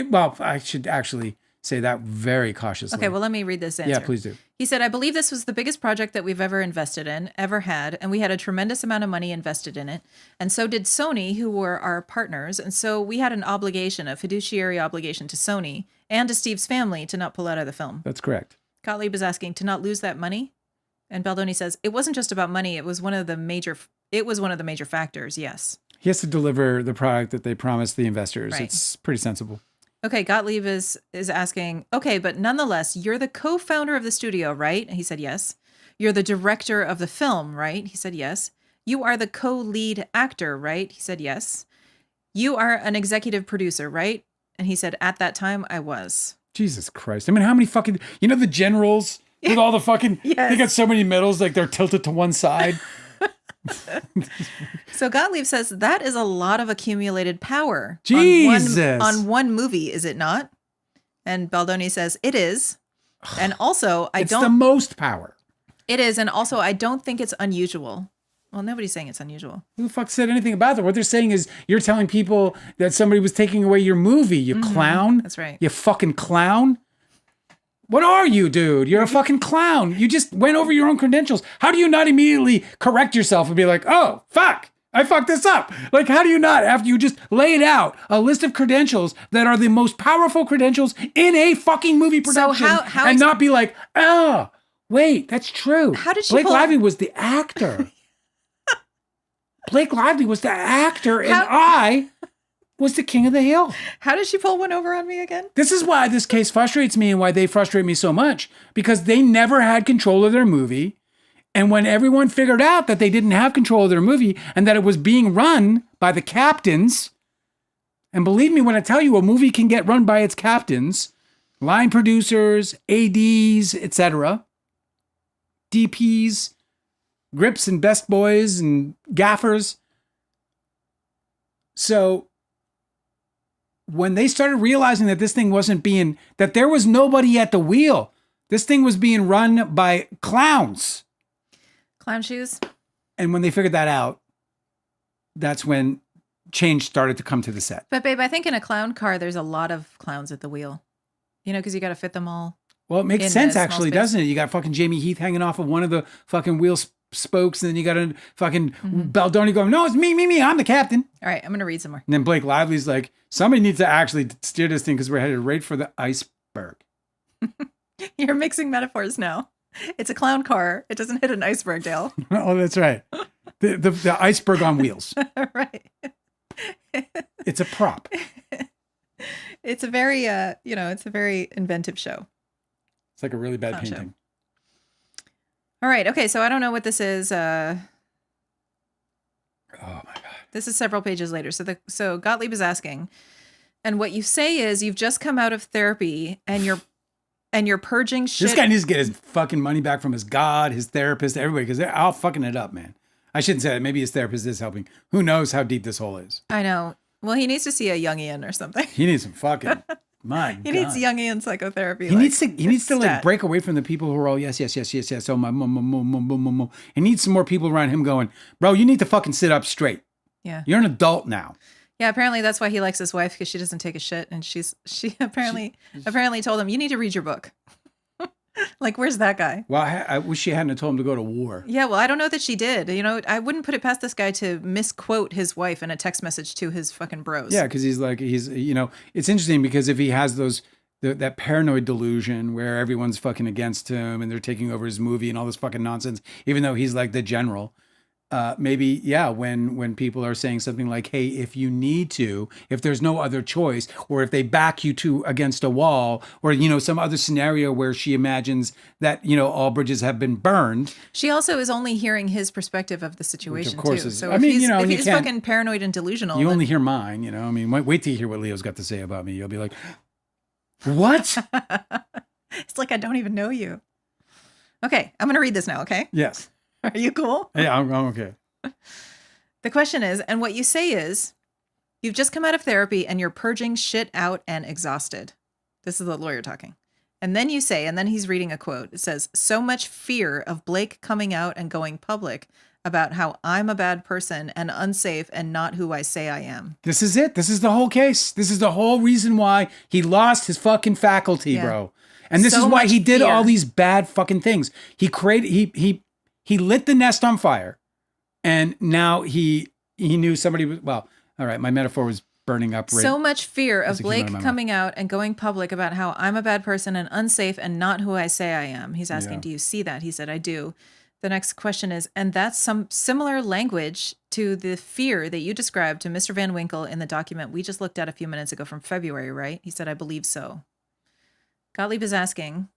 well, I should actually say that very cautiously. Okay, well, let me read this answer. Yeah, please do. He said, I believe this was the biggest project that we've ever invested in, ever had, and we had a tremendous amount of money invested in it. And so did Sony, who were our partners. And so we had an obligation, a fiduciary obligation to Sony and to Steve's family to not pull out of the film. That's correct. Gottlieb is asking, to not lose that money? And Baldoni says, it wasn't just about money. It was one of the major factors, yes. He has to deliver the product that they promised the investors. Right. It's pretty sensible. Okay, Gottlieb is asking, okay, but nonetheless, you're the co-founder of the studio, right? And he said, yes. You're the director of the film, right? He said, yes. You are the co-lead actor, right? He said, yes. You are an executive producer, right? And he said, at that time, I was. Jesus Christ. I mean, how many fucking, the generals with all the fucking, Yes. they got so many medals, like they're tilted to one side. So Gottlieb says that is a lot of accumulated power. Jesus. On one movie, is it not? And Baldoni says it is. And also, It's the most power. It is, and also I don't think it's unusual. Well, nobody's saying it's unusual. Who the fuck said anything about that? What they're saying is you're telling people that somebody was taking away your movie, you clown. That's right. You fucking clown. What are you, dude? You're a fucking clown. You just went over your own credentials. How do you not immediately correct yourself and be like, oh, fuck, I fucked this up? Like, how do you not, after you just laid out a list of credentials that are the most powerful credentials in a fucking movie production and not be like, oh, wait, that's true. How did she Blake Lively was the actor. Blake Lively was the actor and I was the king of the hill. How did she pull one over on me again? This is why this case frustrates me and why they frustrate me so much, because they never had control of their movie. And when everyone figured out that they didn't have control of their movie and that it was being run by the captains, and believe me when I tell you a movie can get run by its captains, line producers, ADs, etc., DPs, grips and best boys and gaffers. So when they started realizing that this thing that there was nobody at the wheel, this thing was being run by clowns. Clown shoes. And when they figured that out, that's when change started to come to the set. But babe, I think in a clown car, there's a lot of clowns at the wheel. Because you got to fit them all. Well, it makes sense actually, doesn't it? You got fucking Jamie Heath hanging off of one of the fucking wheel spokes, and then you got a fucking Baldoni going, no, it's me, I'm the captain. All right, I'm going to read some more. And then Blake Lively's like, somebody needs to actually steer this thing because we're headed right for the iceberg. You're mixing metaphors now. It's a clown car. It doesn't hit an iceberg, Dale. Oh, that's right. The iceberg on wheels. Right. It's a prop. It's a very, it's a very inventive show. It's like a really bad painting. All right. Okay. So I don't know what this is. Oh my God. This is several pages later. So Gottlieb is asking, and what you say is you've just come out of therapy and you're purging shit. This guy needs to get his fucking money back from his God, his therapist, everybody, because they're all fucking it up, man. I shouldn't say that. Maybe his therapist is helping. Who knows how deep this hole is? I know. Well, he needs to see a Jungian or something. He needs some fucking, my God. He needs Jungian psychotherapy. He needs to like break away from the people who are all yes. Oh my mom. He needs some more people around him going, bro, you need to fucking sit up straight. Yeah. You're an adult now. Yeah, apparently that's why he likes his wife, because she doesn't take a shit, and she apparently told him, you need to read your book. Like, where's that guy? Well, I wish she hadn't told him to go to war. Yeah, well, I don't know that she did. I wouldn't put it past this guy to misquote his wife in a text message to his fucking bros. Yeah, because it's interesting because if he has that paranoid delusion where everyone's fucking against him and they're taking over his movie and all this fucking nonsense, even though he's like the general, maybe, yeah, when people are saying something like, hey, if you need to, if there's no other choice, or if they back you to against a wall, or, some other scenario where she imagines that, all bridges have been burned. She also is only hearing his perspective of the situation, course too. is- So I if mean, he's, if you he's can't- fucking paranoid and delusional, You then- only hear mine, I mean, wait till you hear what Leo's got to say about me. You'll be like, what? It's like I don't even know you. Okay, I'm going to read this now, okay? Yes. Are you cool? Yeah, I'm okay. The question is, and what you say is, you've just come out of therapy and you're purging shit out and exhausted. This is the lawyer talking. And then you say, and then he's reading a quote. It says, so much fear of Blake coming out and going public about how I'm a bad person and unsafe and not who I say I am. This is it. This is the whole case. This is the whole reason why he lost his fucking faculty, Yeah. bro. And this So is why much he did fear. all these bad fucking things. He created, he lit the nest on fire. And now he knew somebody was, well, all right, my metaphor was burning up. So much fear of as it came out Blake of my mouth. coming out and going public about how I'm a bad person and unsafe and not who I say I am. He's asking, Yeah. do you see that? He said, I do. The next question is, and that's some similar language to the fear that you described to Mr. Van Winkle in the document we just looked at a few minutes ago from February, right? He said, I believe so. Gottlieb is asking,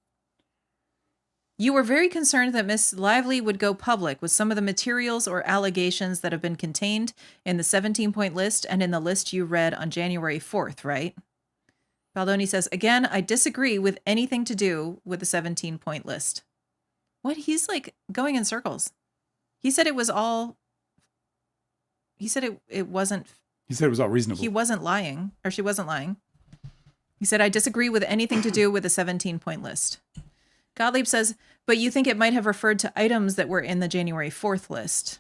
you were very concerned that Miss Lively would go public with some of the materials or allegations that have been contained in the 17-point list and in the list you read on January 4th, right? Baldoni says, again, I disagree with anything to do with the 17-point list. What? He's like going in circles. He said it was all... He said it wasn't... He said it was all reasonable. He wasn't lying, or she wasn't lying. He said, I disagree with anything to do with the 17-point list. Gottlieb says, but you think it might have referred to items that were in the January 4th list.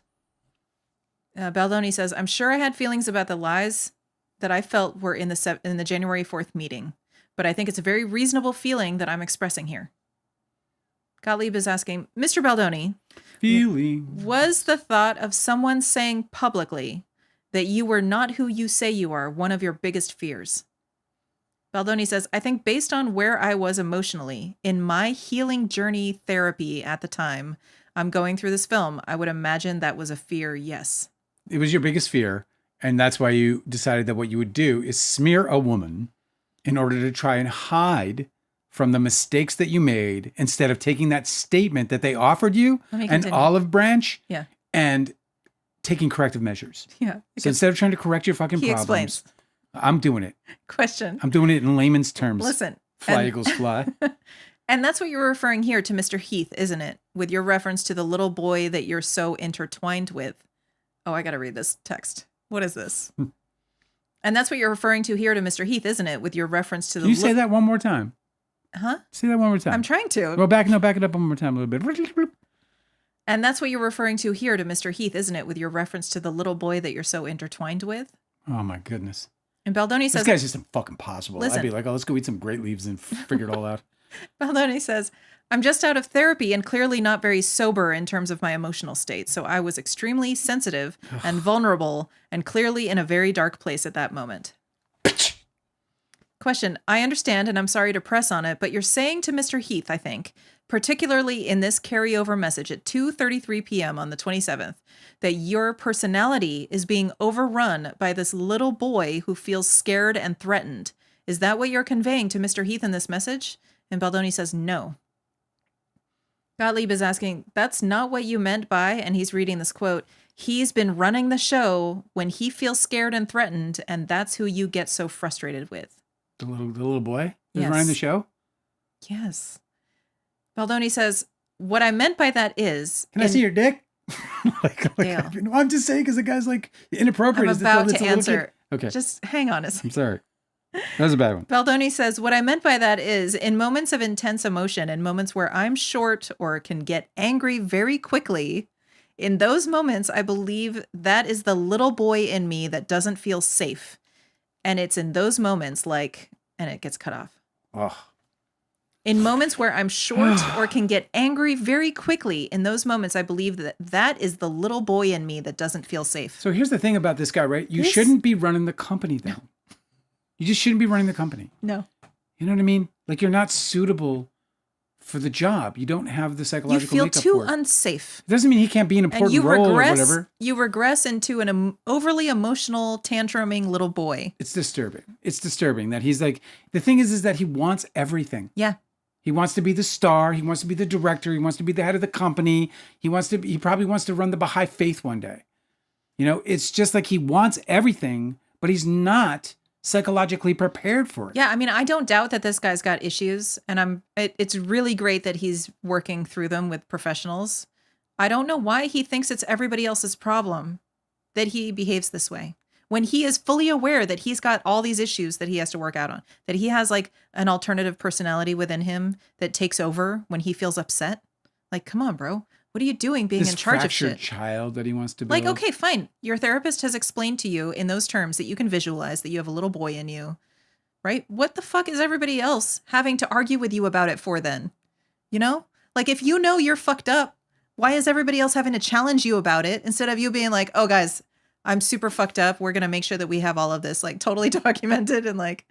Baldoni says, I'm sure I had feelings about the lies that I felt were in the January 4th meeting, but I think it's a very reasonable feeling that I'm expressing here. Gottlieb is asking, Mr. Baldoni, was the thought of someone saying publicly that you were not who you say you are one of your biggest fears? Baldoni says, I think based on where I was emotionally in my healing journey therapy at the time I'm going through this film, I would imagine that was a fear, yes. It was your biggest fear. And that's why you decided that what you would do is smear a woman in order to try and hide from the mistakes that you made instead of taking that statement that they offered you, Let me an continue. olive branch, Yeah. and taking corrective measures. Yeah. So instead of trying to correct your fucking He problems, explains. I'm doing it. Question. I'm doing it in layman's terms. Listen. Fly, and- Eagles, fly. And that's what you're referring here to Mr. Heath, isn't it? With your reference to the little boy that you're so intertwined with. Oh, I got to read this text. What is this? And that's what you're referring to here to Mr. Heath, isn't it? With your reference to the Can you say that one more time? Huh? Say that one more time. I'm trying to. Well, back it up one more time a little bit. And that's what you're referring to here to Mr. Heath, isn't it? With your reference to the little boy that you're so intertwined with. Oh my goodness. And Baldoni This says, guy's just impossible. Listen. I'd be like, oh, let's go eat some great leaves and figure it all out. Baldoni says, I'm just out of therapy and clearly not very sober in terms of my emotional state. So I was extremely sensitive and vulnerable and clearly in a very dark place at that moment. Question. I understand, and I'm sorry to press on it, but you're saying to Mr. Heath, I think, particularly in this carryover message at 2:33 p.m. on the 27th, that your personality is being overrun by this little boy who feels scared and threatened. Is that what you're conveying to Mr. Heath in this message? And Baldoni says no. Gottlieb is asking, that's not what you meant by, and he's reading this quote, he's been running the show when he feels scared and threatened, and that's who you get so frustrated with. The little boy who's Yes. running the show? Yes. Baldoni says, what I meant by that is... Can I see your dick? Dale. I'm just saying because the guy's like inappropriate. I'm Is about it's to a little answer. kid? Okay. Just hang on a second. I'm sorry. That was a bad one. Baldoni says, what I meant by that is in moments of intense emotion and moments where I'm short or can get angry very quickly, in those moments, I believe that is the little boy in me that doesn't feel safe. And it's in those moments and it gets cut off. Oh. In moments where I'm short or can get angry very quickly, in those moments, I believe that is the little boy in me that doesn't feel safe. So here's the thing about this guy, right? You This- shouldn't be running the company then. You just shouldn't be running the company. No. You know what I mean? Like you're not suitable for the job. You don't have the You psychological feel makeup too for it. unsafe. It doesn't mean he can't be an And important you role or regress. whatever. You regress into an overly emotional, tantruming little boy. It's disturbing. It's disturbing that he's like, the thing is that he wants everything. Yeah. He wants to be the star. He wants to be the director. He wants to be the head of the company. He probably wants to run the Baha'i Faith one day. You know, it's just like he wants everything, but he's not psychologically prepared for it. Yeah, I mean, I don't doubt that this guy's got issues, and it's really great that he's working through them with professionals. I don't know why he thinks it's everybody else's problem that he behaves this way, when he is fully aware that he's got all these issues that he has to work out on, that he has like an alternative personality within him that takes over when he feels upset. Like, come on, bro. What are you doing being This in charge of fractured shit? child that he wants to build. Like, okay, fine. Your therapist has explained to you in those terms that you can visualize that you have a little boy in you, right? What the fuck is everybody else having to argue with you about it for then? You know? Like, if you know you're fucked up, why is everybody else having to challenge you about it instead of you being like, oh, guys, I'm super fucked up. We're going to make sure that we have all of this like totally documented. And like,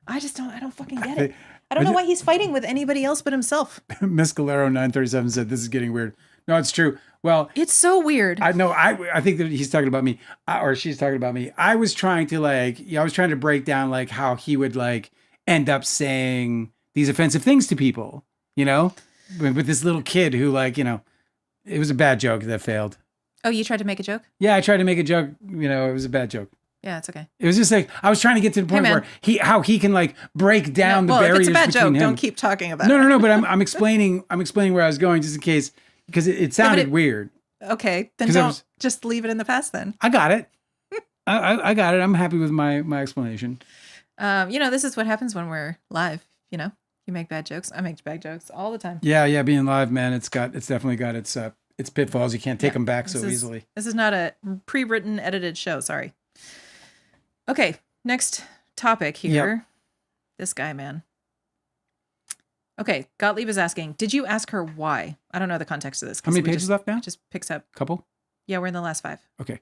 I don't fucking get it. I don't know why he's fighting with anybody else but himself. Miss Galero 937 said, this is getting weird. No, it's true. Well, it's so weird. I know. I think that he's talking about me or she's talking about me. I was trying to break down like how he would like end up saying these offensive things to people, you know, with this little kid who like, you know, it was a bad joke that failed. Oh, you tried to make a joke? Yeah, I tried to make a joke. You know, it was a bad joke. Yeah, it's okay. It was just like I was trying to get to the point where he can like break down the barriers. If it's a bad joke, him. don't keep talking about it. No. But I'm explaining where I was going just in case because it sounded weird. Okay, then just leave it in the past. Then I got it. I got it. I'm happy with my explanation. You know, this is what happens when we're live. You know, you make bad jokes. I make bad jokes all the time. Yeah. Being live, man, it's definitely got its pitfalls. You can't take them back so easily. This is not a pre-written, edited show. Sorry. Okay, next topic here. Yep. This guy, man. Okay, Gottlieb is asking, did you ask her why? I don't know the context of this. How many pages left now? It just picks up. Couple? Yeah, we're in the last 5. Okay.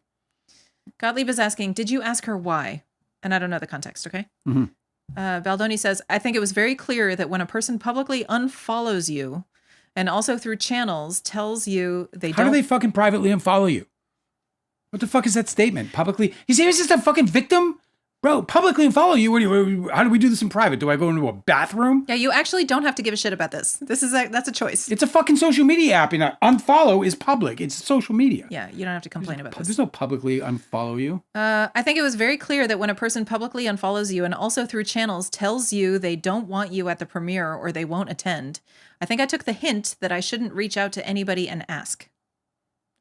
Gottlieb is asking, did you ask her why? And I don't know the context, okay? Mm-hmm. Baldoni says, I think it was very clear that when a person publicly unfollows you and also through channels tells you they How do they fucking privately unfollow you? What the fuck is that statement? Publicly? You see, he's just a fucking victim? Bro, publicly unfollow you? How do we do this in private? Do I go into a bathroom? Yeah, you actually don't have to give a shit about this. That's a choice. It's a fucking social media app. And unfollow is public. It's social media. Yeah, you don't have to complain about this. There's no publicly unfollow you. I think it was very clear that when a person publicly unfollows you and also through channels tells you they don't want you at the premiere or they won't attend, I think I took the hint that I shouldn't reach out to anybody and ask.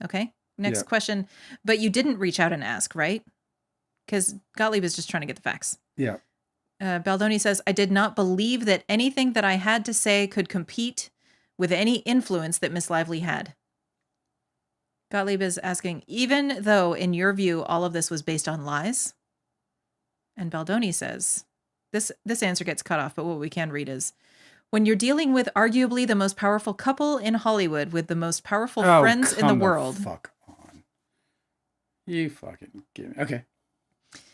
Okay, next question. But you didn't reach out and ask, right? Because Gottlieb is just trying to get the facts. Yeah. Baldoni says, I did not believe that anything that I had to say could compete with any influence that Miss Lively had. Gottlieb is asking, even though in your view all of this was based on lies? And Baldoni says, this answer gets cut off, but what we can read is, when you're dealing with arguably the most powerful couple in Hollywood with the most powerful friends in the world. Fuck on. You fucking give me. Okay.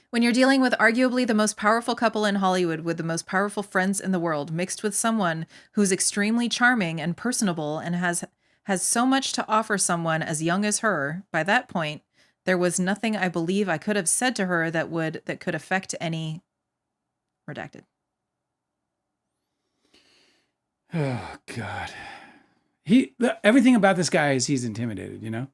When you're dealing with arguably the most powerful couple in Hollywood with the most powerful friends in the world, mixed with someone who's extremely charming and personable and has so much to offer someone as young as her, by that point, there was nothing I believe I could have said to her that could affect any redacted. Oh God. Everything about this guy is he's intimidated, you know?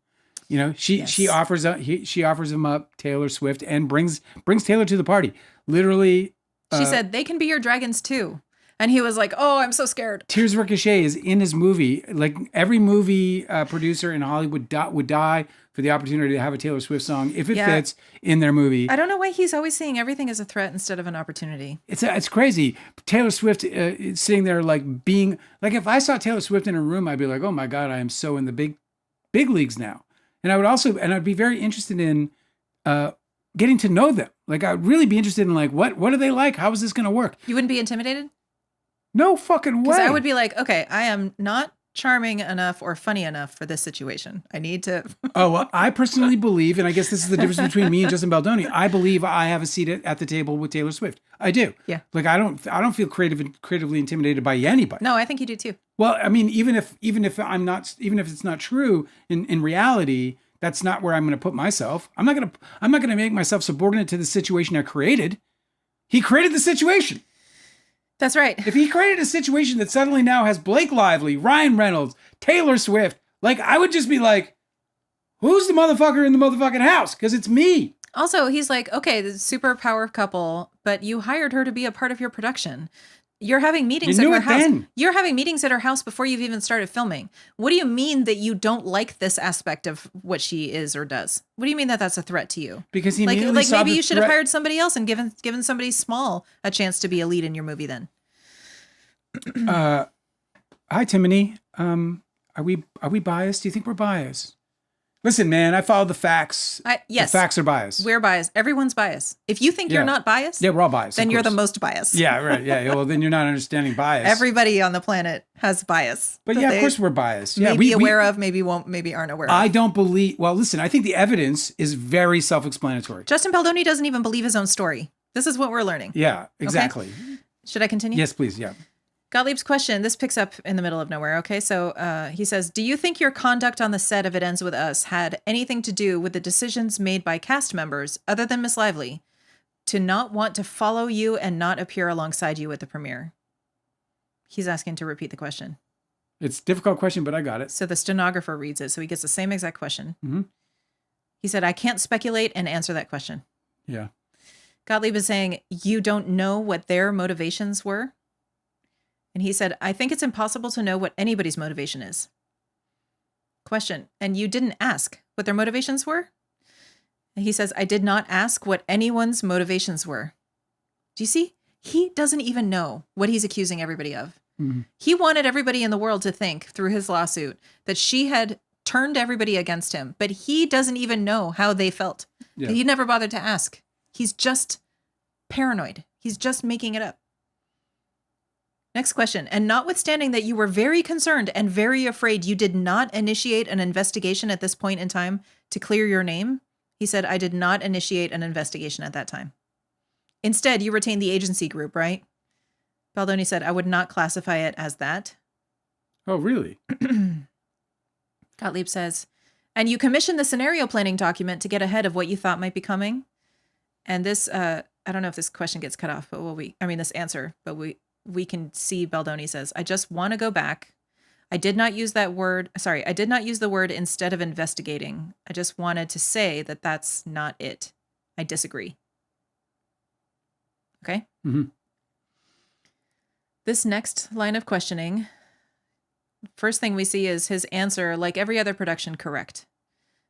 You know, she offers him up Taylor Swift and brings Taylor to the party. Literally, she said they can be your dragons too, and he was like, "Oh, I'm so scared." Tears Ricochet is in his movie. Like every movie producer in Hollywood would die for the opportunity to have a Taylor Swift song if it fits in their movie. I don't know why he's always seeing everything as a threat instead of an opportunity. It's crazy. Taylor Swift sitting there like being like, if I saw Taylor Swift in a room, I'd be like, "Oh my God, I am so in the big leagues now." And I'd be very interested in getting to know them. Like, I'd really be interested in like, what are they like? How is this going to work? You wouldn't be intimidated? No fucking way. Because I would be like, okay, I am not charming enough or funny enough for this situation. I need to. Oh, well, I personally believe, and I guess this is the difference between me and Justin Baldoni. I believe I have a seat at the table with Taylor Swift. I do. Yeah. Like I don't feel creatively intimidated by anybody. No, I think you do too. Well, I mean, even if it's not true in reality, that's not where I'm going to put myself. I'm not going to make myself subordinate to the situation I created. He created the situation. That's right. If he created a situation that suddenly now has Blake Lively, Ryan Reynolds, Taylor Swift, like I would just be like, who's the motherfucker in the motherfucking house? Because it's me. Also, he's like, okay, the super power couple, but you hired her to be a part of your production. You're having meetings at her house. You're having meetings at her house before you've even started filming. What do you mean that you don't like this aspect of what she is or does? What do you mean that that's a threat to you? Because he like saw maybe the you should have hired somebody else and given somebody small a chance to be a lead in your movie then. Hi, Timony. Are we biased? Do you think we're biased? Listen, man, I follow the facts. Yes. The facts are biased. We're biased. Everyone's biased. If you think you're not biased, yeah, we're all biased. Then you're the most biased. Yeah, right. Yeah. Well, then you're not understanding bias. Everybody on the planet has bias. But yeah, of course we're biased. Yeah, maybe aware of, maybe won't, maybe aren't aware of. I don't believe. Well, listen, I think the evidence is very self-explanatory. Justin Baldoni doesn't even believe his own story. This is what we're learning. Yeah, exactly. Okay? Should I continue? Yes, please. Yeah. Gottlieb's question, this picks up in the middle of nowhere, okay? So he says, do you think your conduct on the set of It Ends With Us had anything to do with the decisions made by cast members, other than Miss Lively, to not want to follow you and not appear alongside you at the premiere? He's asking to repeat the question. It's a difficult question, but I got it. So the stenographer reads it, so he gets the same exact question. Mm-hmm. He said, I can't speculate and answer that question. Yeah. Gottlieb is saying, you don't know what their motivations were? And he said, I think it's impossible to know what anybody's motivation is. Question, and you didn't ask what their motivations were? And he says, I did not ask what anyone's motivations were. Do you see? He doesn't even know what he's accusing everybody of. Mm-hmm. He wanted everybody in the world to think through his lawsuit that she had turned everybody against him, but he doesn't even know how they felt. Yeah. He never bothered to ask. He's just paranoid. He's just making it up. Next question. And notwithstanding that you were very concerned and very afraid, you did not initiate an investigation at this point in time to clear your name? He said, I did not initiate an investigation at that time. Instead, you retained the agency group, right? Baldoni said, I would not classify it as that. Oh, really? Gottlieb says, and you commissioned the scenario planning document to get ahead of what you thought might be coming? And this, I don't know if this question gets cut off, but this answer, but we can see Baldoni says, I just want to go back. I did not use the word instead of investigating. I just wanted to say that that's not it. I disagree. Okay? Mm-hmm. This next line of questioning, first thing we see is his answer, like every other production, correct.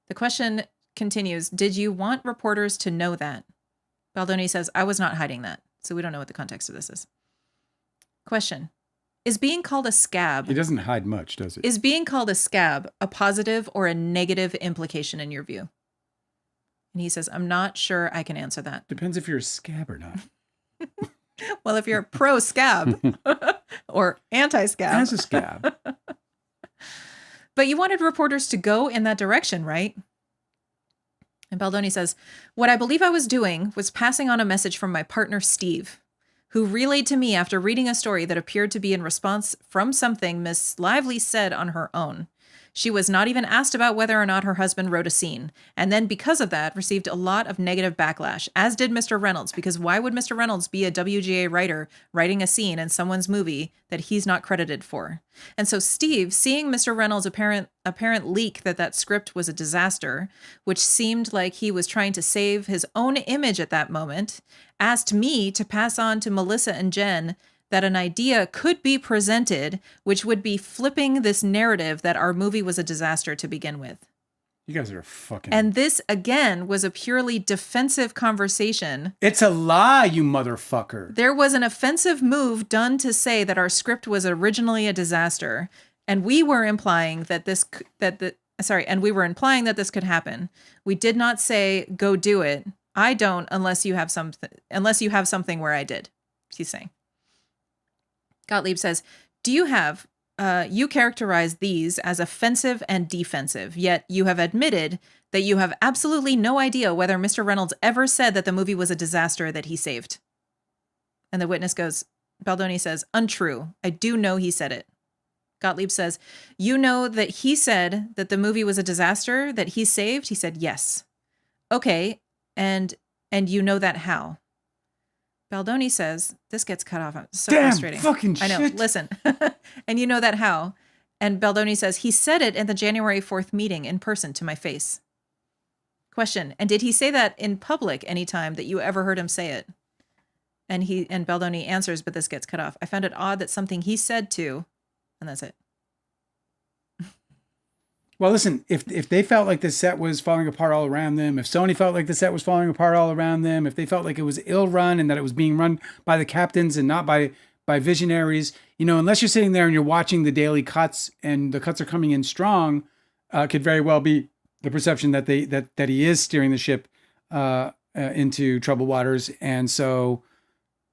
The question continues, did you want reporters to know that? Baldoni says, I was not hiding that. So we don't know what the context of this is. Question. Is being called a scab... He doesn't hide much, does he? Is being called a scab a positive or a negative implication in your view? And he says, I'm not sure I can answer that. Depends if you're a scab or not. Well, if you're pro-scab or anti-scab. As a scab. But you wanted reporters to go in that direction, right? And Baldoni says, what I believe I was doing was passing on a message from my partner, Steve, who relayed to me after reading a story that appeared to be in response from something Miss Lively said on her own. She was not even asked about whether or not her husband wrote a scene, and then because of that received a lot of negative backlash, as did Mr. Reynolds, because why would Mr. Reynolds be a WGA writer writing a scene in someone's movie that he's not credited for? And so Steve, seeing Mr. Reynolds' apparent leak that script was a disaster, which seemed like he was trying to save his own image at that moment, asked me to pass on to Melissa and Jen that an idea could be presented, which would be flipping this narrative that our movie was a disaster to begin with. You guys are fucking... And this, again, was a purely defensive conversation. It's a lie, you motherfucker. There was an offensive move done to say that our script was originally a disaster, and we were implying that this could happen. We did not say, go do it. I don't unless you have something where I did, she's saying. Gottlieb says, do you have you characterize these as offensive and defensive, yet you have admitted that you have absolutely no idea whether Mr. Reynolds ever said that the movie was a disaster that he saved. And the witness goes, Baldoni says, untrue. I do know he said it. Gottlieb says, you know that he said that the movie was a disaster that he saved? He said, yes. Okay, and you know that how? Baldoni says, this gets cut off. It's so frustrating. Fucking I know. shit. Listen. And you know that how? And Baldoni says, he said it at the January 4th meeting in person to my face. Question. And did he say that in public anytime that you ever heard him say it? And Baldoni answers, but this gets cut off. I found it odd that something he said to, and that's it. Well, listen, if they felt like the set was falling apart all around them, if Sony felt like the set was falling apart all around them, if they felt like it was ill run and that it was being run by the captains and not by visionaries, unless you're sitting there and you're watching the daily cuts and the cuts are coming in strong, could very well be the perception that that he is steering the ship into troubled waters. And so,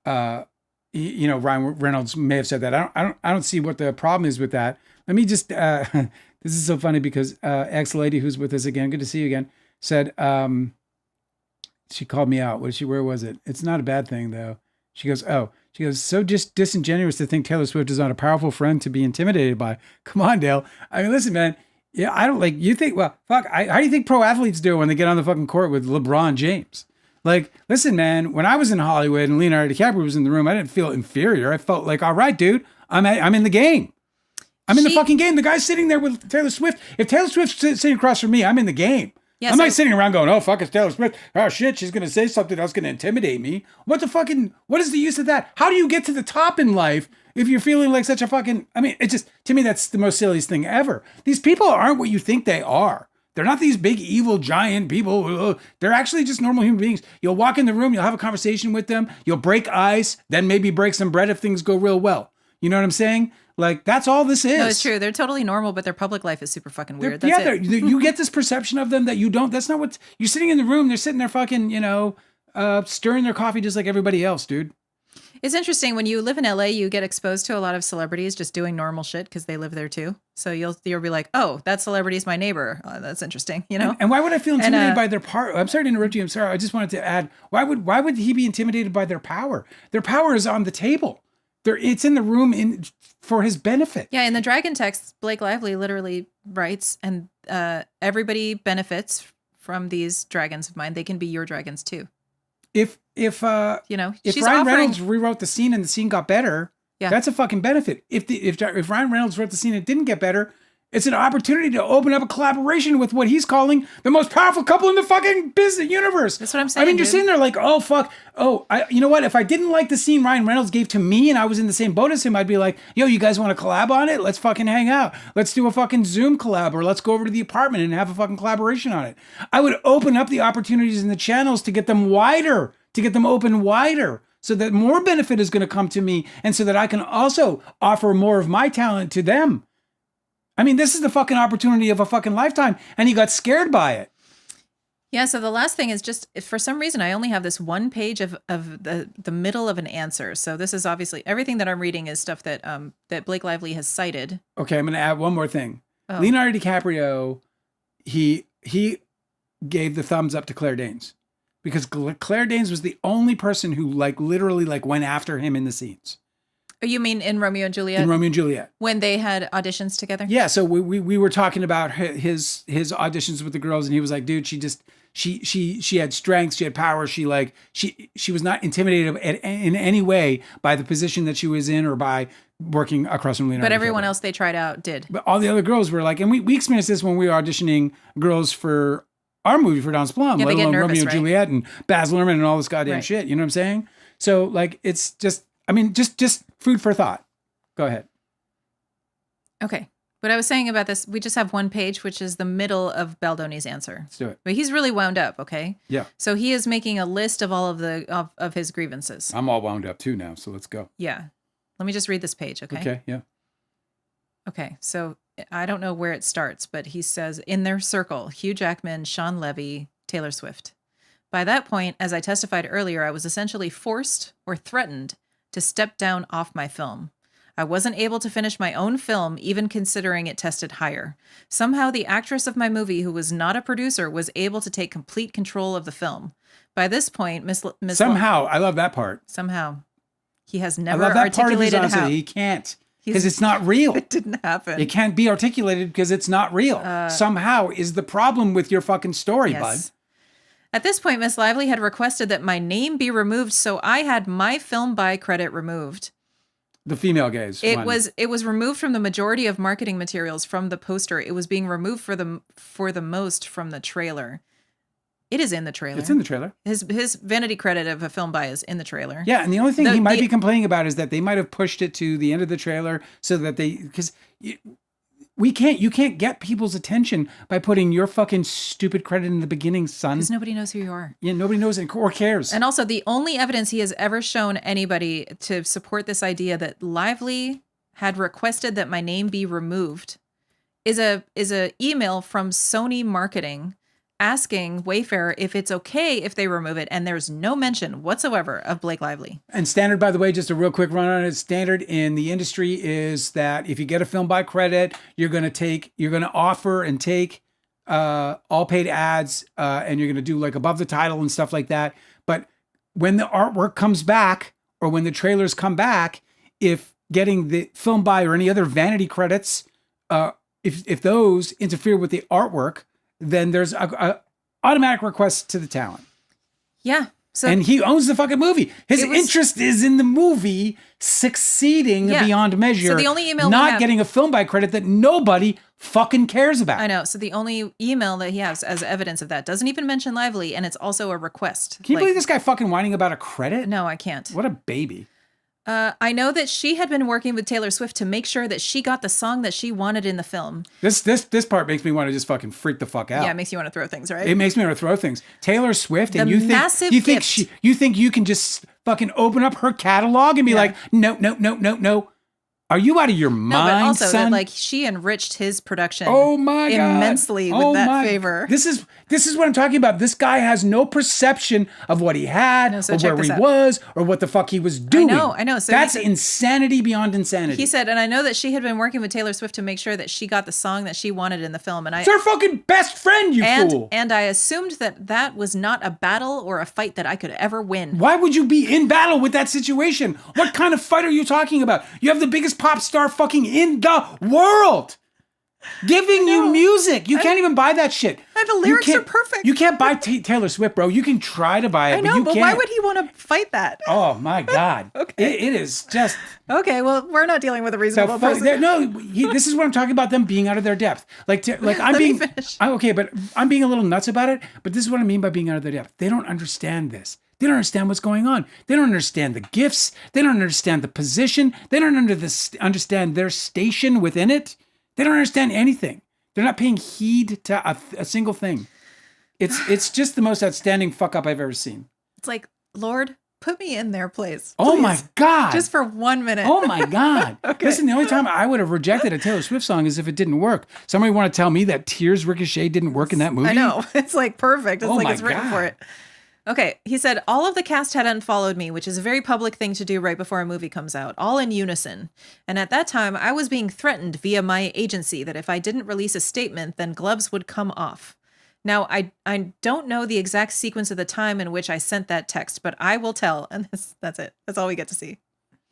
Ryan Reynolds may have said that. I don't see what the problem is with that. Let me just. This is so funny because ex-lady who's with us again, good to see you again, said, she called me out. Where was it? It's not a bad thing though. She goes, so just disingenuous to think Taylor Swift is not a powerful friend to be intimidated by. Come on, Dale. I mean, listen, man. Yeah, I don't you think, well, fuck, how do you think pro athletes do when they get on the fucking court with LeBron James? Like, listen, man, when I was in Hollywood and Leonardo DiCaprio was in the room, I didn't feel inferior. I felt like, all right, dude, I'm in the game. I'm in the fucking game. The guy's sitting there with Taylor Swift. If Taylor Swift's sitting across from me, I'm in the game. Yeah, I'm not sitting around going, oh, fuck, it's Taylor Swift. Oh, shit, she's going to say something that's going to intimidate me. What is the use of that? How do you get to the top in life if you're feeling like such a fucking, it just, to me, that's the most silliest thing ever. These people aren't what you think they are. They're not these big evil giant people. They're actually just normal human beings. You'll walk in the room, you'll have a conversation with them, you'll break ice, then maybe break some bread if things go real well. You know what I'm saying? Like, that's all this is. No, it's true. They're totally normal, but their public life is super fucking weird. That's it. You get this perception of them that you don't. That's not what you're sitting in the room. They're sitting there fucking, stirring their coffee just like everybody else, dude. It's interesting when you live in LA, you get exposed to a lot of celebrities just doing normal shit because they live there too. So you'll be like, oh, that celebrity's my neighbor. Oh, that's interesting, And why would I feel intimidated by their power? I'm sorry to interrupt you. I'm sorry. I just wanted to add, why would he be intimidated by their power? Their power is on the table. It's in the room for his benefit. Yeah, in the Dragon text, Blake Lively literally writes, and everybody benefits from these dragons of mine. They can be your dragons too. If Ryan Reynolds rewrote the scene and the scene got better, that's a fucking benefit. If Ryan Reynolds wrote the scene and it didn't get better, it's an opportunity to open up a collaboration with what he's calling the most powerful couple in the fucking business universe. That's what I'm saying. You're sitting there like, oh, fuck. Oh, you know what? If I didn't like the scene Ryan Reynolds gave to me and I was in the same boat as him, I'd be like, yo, you guys want to collab on it? Let's fucking hang out. Let's do a fucking Zoom collab, or let's go over to the apartment and have a fucking collaboration on it. I would open up the opportunities in the channels to get them wider, to get them open wider, so that more benefit is going to come to me and so that I can also offer more of my talent to them. This is the fucking opportunity of a fucking lifetime, and he got scared by it. Yeah, so the last thing is just, for some reason, I only have this one page of the middle of an answer. So this is obviously, everything that I'm reading is stuff that that Blake Lively has cited. Okay, I'm going to add one more thing. Oh. Leonardo DiCaprio, he gave the thumbs up to Claire Danes, because Claire Danes was the only person who literally went after him in the scenes. You mean in Romeo and Juliet? In Romeo and Juliet. When they had auditions together? Yeah, so we were talking about his auditions with the girls, and he was like, dude, she had strength, she had power, she was not intimidated in any way by the position that she was in or by working across from Leonardo. But everyone else they tried out did. But all the other girls were like, and we experienced this when we were auditioning girls for our movie, for Don's Plum, let alone Romeo and Juliet and Baz Luhrmann and all this goddamn shit, you know what I'm saying? So it's just, just food for thought. Go ahead. Okay. What I was saying about this, we just have one page, which is the middle of Baldoni's answer. Let's do it. But he's really wound up, okay? Yeah. So he is making a list of all of his grievances. I'm all wound up too now, so let's go. Yeah. Let me just read this page, okay? Okay, yeah. Okay, so I don't know where it starts, but he says, in their circle, Hugh Jackman, Sean Levy, Taylor Swift. By that point, as I testified earlier, I was essentially forced or threatened to step down off my film. I wasn't able to finish my own film, even considering it tested higher. Somehow, the actress of my movie, who was not a producer, was able to take complete control of the film. By this point, Somehow, I love that part. Somehow. He has I never love that part of his articulated answer. how. He can't. Because it's not real. It didn't happen. It can't be articulated because it's not real. Somehow is the problem with your fucking story, bud. At this point, Miss Lively had requested that my name be removed, so I had my film buy credit removed. The female gaze. It was removed from the majority of marketing materials from the poster. It was being removed for the most from the trailer. It is in the trailer. It's in the trailer. His vanity credit of a film buy is in the trailer. Yeah, and the only thing he might be complaining about is that they might have pushed it to the end of the trailer so that because you can't get people's attention by putting your fucking stupid credit in the beginning, son. Because nobody knows who you are. Yeah, nobody knows or cares. And also, the only evidence he has ever shown anybody to support this idea that Lively had requested that my name be removed is a email from Sony Marketing asking Wayfair if it's okay if they remove it, and there's no mention whatsoever of Blake Lively. And standard, by the way, just a real quick run on it. Standard in the industry is that if you get a film by credit, you're going to offer and take all paid ads, and you're going to do like above the title and stuff like that. But when the artwork comes back or when the trailers come back, if getting the film by or any other vanity credits, if those interfere with the artwork, then there's a automatic request to the talent. Yeah. So, and he owns the fucking movie. His interest is in the movie succeeding beyond measure. So the only email not getting a film by credit that nobody fucking cares about. I know. So the only email that he has as evidence of that doesn't even mention Lively, and it's also a request. Can you believe this guy fucking whining about a credit? No, I can't. What a baby. I know that she had been working with Taylor Swift to make sure that she got the song that she wanted in the film. This part makes me want to just fucking freak the fuck out. Yeah, it makes you want to throw things, right? It makes me want to throw things. Taylor Swift, and you think you can just fucking open up her catalog and be like, no. Are you out of your mind, but also son? that like she enriched his production. Oh my God. Immensely with that favor. This is what I'm talking about. This guy has no perception of what he had, or where he was, or what the fuck he was doing. I know. So that's insanity beyond insanity. He said, and I know that she had been working with Taylor Swift to make sure that she got the song that she wanted in the film. It's her fucking best friend, you fool. And I assumed that was not a battle or a fight that I could ever win. Why would you be in battle with that situation? What kind of fight are you talking about? You have the biggest pop star fucking in the world giving you music. You can't even buy that shit. The lyrics are perfect. You can't buy Taylor Swift, bro. You can try to buy it, I know, but you can't. Why would he want to fight that? Oh my God. Okay. It is just... Okay, well, we're not dealing with a reasonable person. This is what I'm talking about, them being out of their depth. I'm being... Okay, but I'm being a little nuts about it, but this is what I mean by being out of their depth. They don't understand this. They don't understand what's going on. They don't understand the gifts. They don't understand the position. They don't understand their station within it. They don't understand anything. They're not paying heed to a single thing. It's just the most outstanding fuck up I've ever seen. It's like, Lord, put me in their place. Please. Oh my God. Just for 1 minute. Oh my God. Okay. Listen, the only time I would have rejected a Taylor Swift song is if it didn't work. Somebody want to tell me that Tears Ricochet didn't work in that movie? I know. It's like perfect. It's like it's written God. for it. Okay, he said, all of the cast had unfollowed me, which is a very public thing to do right before a movie comes out, all in unison. And at that time, I was being threatened via my agency that if I didn't release a statement, then gloves would come off. Now, I don't know the exact sequence of the time in which I sent that text, but I will tell, and that's it. That's all we get to see.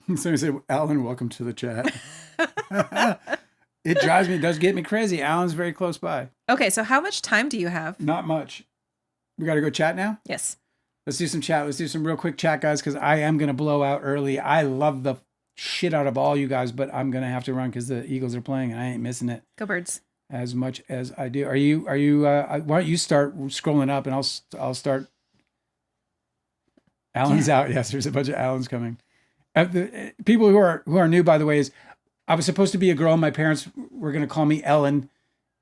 Somebody said, Alan, welcome to the chat. It does get me crazy. Alan's very close by. Okay, so how much time do you have? Not much. We got to go chat now? Yes. Let's do some chat. Let's do some real quick chat, guys, because I am going to blow out early. I love the shit out of all you guys, but I'm going to have to run because the Eagles are playing and I ain't missing it. Go Birds. As much as I do. Are you, why don't you start scrolling up and I'll start. Alan's out. Yes, there's a bunch of Alans coming. The people who are new, by the way, is I was supposed to be a girl. My parents were going to call me Ellen.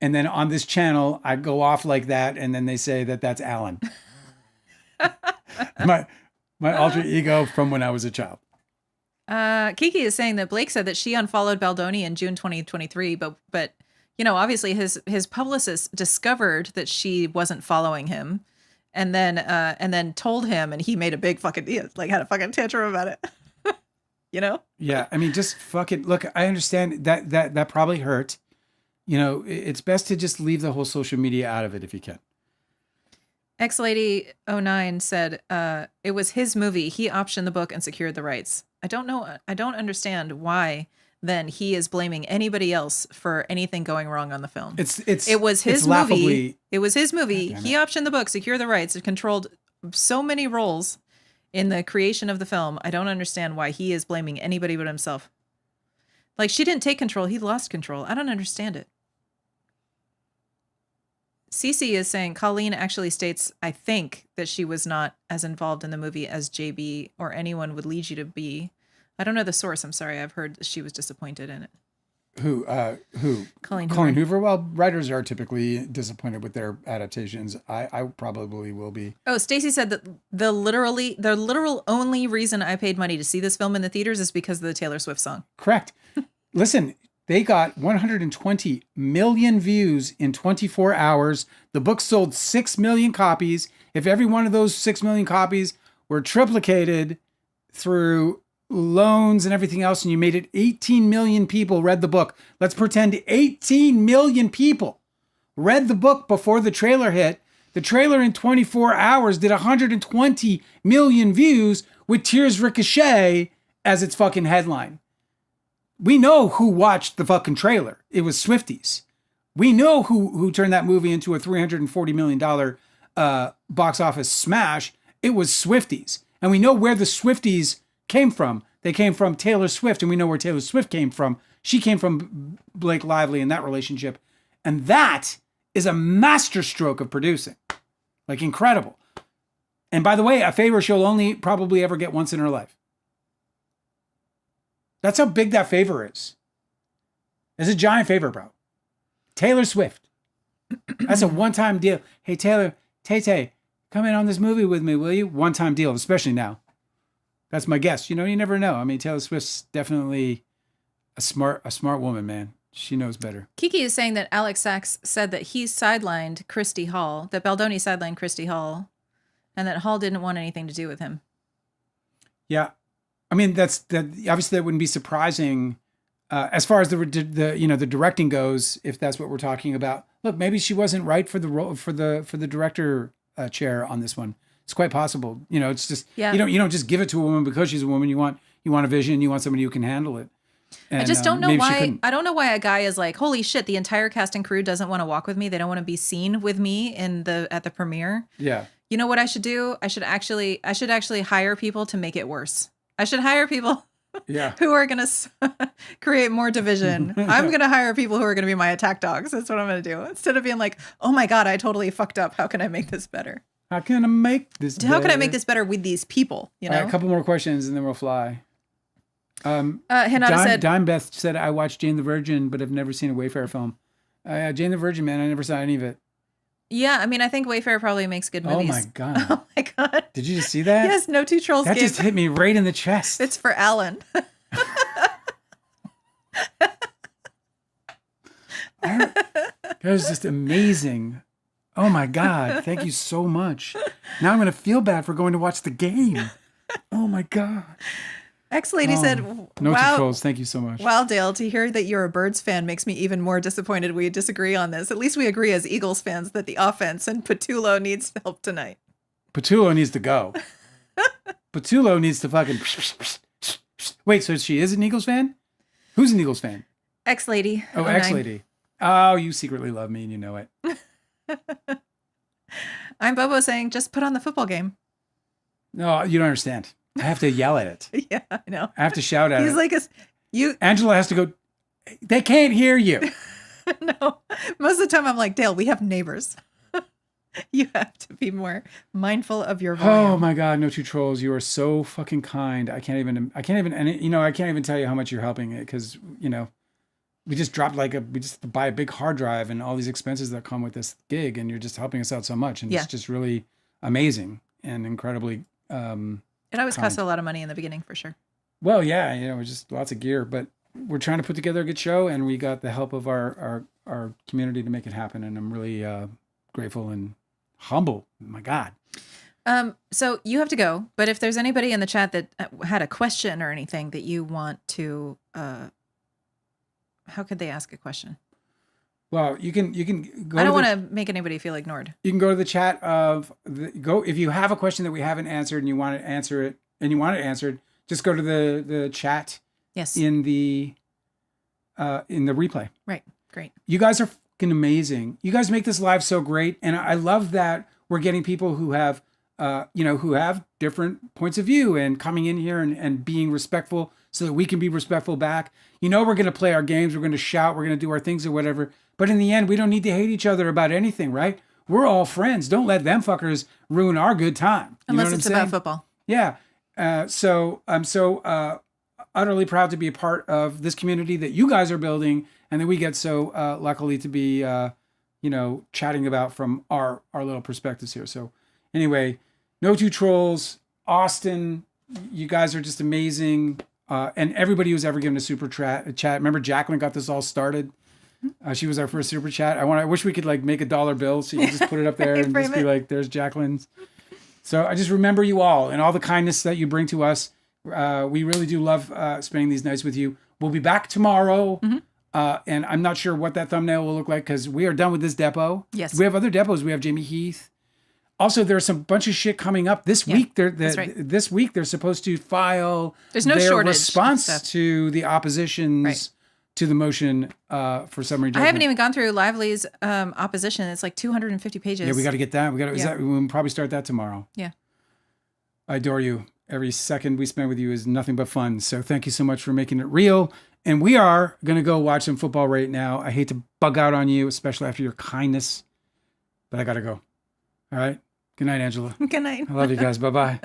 And then on this channel, I go off like that. And then they say that that's Alan. my alter ego from when I was a child. Kiki is saying that Blake said that she unfollowed Baldoni in June 2023, but you know, obviously his publicist discovered that she wasn't following him, and then told him, and he made a big fucking deal, like had a fucking tantrum about it. you know? Yeah. I mean, just fucking look, I understand that probably hurt. You know, it's best to just leave the whole social media out of it if you can. X-Lady09 said it was his movie. He optioned the book and secured the rights. I don't know. I don't understand why then he is blaming anybody else for anything going wrong on the film. It was his movie. It was his movie. He optioned the book, secured the rights. It controlled so many roles in the creation of the film. I don't understand why he is blaming anybody but himself. Like, she didn't take control. He lost control. I don't understand it. Cece is saying Colleen actually states, I think, that she was not as involved in the movie as JB or anyone would lead you to be. I don't know the source. I'm sorry. I've heard she was disappointed in it. Who? Colleen Hoover. Well, writers are typically disappointed with their adaptations. I probably will be. Oh, Stacy said that the literal only reason I paid money to see this film in the theaters is because of the Taylor Swift song. Correct. Listen, they got 120 million views in 24 hours. The book sold 6 million copies. If every one of those 6 million copies were triplicated through loans and everything else, and you made it 18 million people read the book. Let's pretend 18 million people read the book before the trailer hit. The trailer in 24 hours did 120 million views with Tears Ricochet as its fucking headline. We know who watched the fucking trailer. It was Swifties. We know who turned that movie into a $340 million box office smash. It was Swifties. And we know where the Swifties came from. They came from Taylor Swift, and we know where Taylor Swift came from. She came from Blake Lively in that relationship. And that is a masterstroke of producing. Like, incredible. And by the way, a favor she'll only probably ever get once in her life. That's how big that favor is. It's a giant favor, bro. Taylor Swift. That's a one-time deal. Hey, Taylor, Tay, come in on this movie with me, will you? One-time deal, especially now. That's my guess. You know, you never know. I mean, Taylor Swift's definitely a smart woman, man. She knows better. Kiki is saying that Alex Sachs said that he sidelined Christy Hall, that Baldoni sidelined Christy Hall, and that Hall didn't want anything to do with him. Yeah. I mean, that obviously that wouldn't be surprising as far as the directing goes, if that's what we're talking about. Look, maybe she wasn't right for the role for the director chair on this one. It's quite possible. You know, it's just you don't just give it to a woman because she's a woman. You want a vision. You want somebody who can handle it. And, I just don't know why. I don't know why a guy is like, holy shit, the entire cast and crew doesn't want to walk with me. They don't want to be seen with me at the premiere. Yeah. You know what I should do? I should actually hire people to make it worse. I should hire people who are going to create more division. I'm going to hire people who are going to be my attack dogs. That's what I'm going to do. Instead of being like, oh my God, I totally fucked up. How can I make this better? How can I make this better with these people? You know? All right, a couple more questions and then we'll fly. Hinata said, Dime Beth said, I watched Jane the Virgin, but I've never seen a Wayfarer film. Jane the Virgin, man, I never saw any of it. Yeah, I mean, I think Wayfarer probably makes good movies. Oh my God. Oh my God. Did you just see that? Yes, No Two Trolls That just hit me right in the chest. It's for Alan. That was just amazing. Oh my God. Thank you so much. Now I'm going to feel bad for going to watch the game. Oh my God. X-Lady said, No Two Trolls. Thank you so much. Wow, Dale, to hear that you're a Birds fan makes me even more disappointed we disagree on this. At least we agree as Eagles fans that the offense and Patullo needs help tonight. Patullo needs to go. Patullo needs to fucking... Wait, so she is an Eagles fan? Who's an Eagles fan? X-Lady. Oh, X-Lady. Oh, you secretly love me and you know it. I'm Bobo saying, just put on the football game. No, you don't understand. I have to yell at it. Yeah, I know. I have to shout at it. He's like, Angela has to go, they can't hear you. No. Most of the time I'm like, Dale, we have neighbors. You have to be more mindful of your volume. Oh my God, No Two Trolls. You are so fucking kind. I can't even tell you how much you're helping it because, we just dropped we just have to buy a big hard drive and all these expenses that come with this gig. And you're just helping us out so much. And it's just really amazing and incredibly, it always costs a lot of money in the beginning, for sure. Well, yeah, it's just lots of gear, but we're trying to put together a good show, and we got the help of our community to make it happen, and I'm really grateful and humble. My God. So you have to go, but if there's anybody in the chat that had a question or anything that you want to, how could they ask a question? Well, you can go. I don't want to make anybody feel ignored. You can go to the chat if you have a question that we haven't answered and you want to answer it just go to the chat. Yes. In the replay. Right. Great. You guys are fucking amazing. You guys make this live so great, and I love that we're getting people who have who have different points of view and coming in here and being respectful so that we can be respectful back. We're going to play our games. We're going to shout. We're going to do our things or whatever. But in the end, we don't need to hate each other about anything, right? We're all friends. Don't let them fuckers ruin our good time. Unless it's about football. Yeah. So I'm so utterly proud to be a part of this community that you guys are building and that we get so luckily to be, chatting about from our little perspectives here. So anyway, No Two Trolls, Austin, you guys are just amazing. And everybody who's ever given a super chat. Remember Jacqueline got this all started. She was our first super chat. I wish we could like make a dollar bill so you can just put it up there and just be like, there's Jacqueline's. So I just remember you all and all the kindness that you bring to us. We really do love spending these nights with you. We'll be back tomorrow. Mm-hmm. And I'm not sure what that thumbnail will look like because we are done with this depot. Yes. We have other depots. We have Jamie Heath. Also, there's some bunch of shit coming up this week. That's right. This week, they're supposed to file their shortage response to the opposition's to the motion for summary judgment. I haven't even gone through Lively's opposition. It's like 250 pages. Yeah, we got to get that. We'll probably start that tomorrow. Yeah. I adore you. Every second we spend with you is nothing but fun. So thank you so much for making it real. And we are going to go watch some football right now. I hate to bug out on you, especially after your kindness, but I got to go. All right. Good night, Angela. Good night. I love you guys. Bye-bye.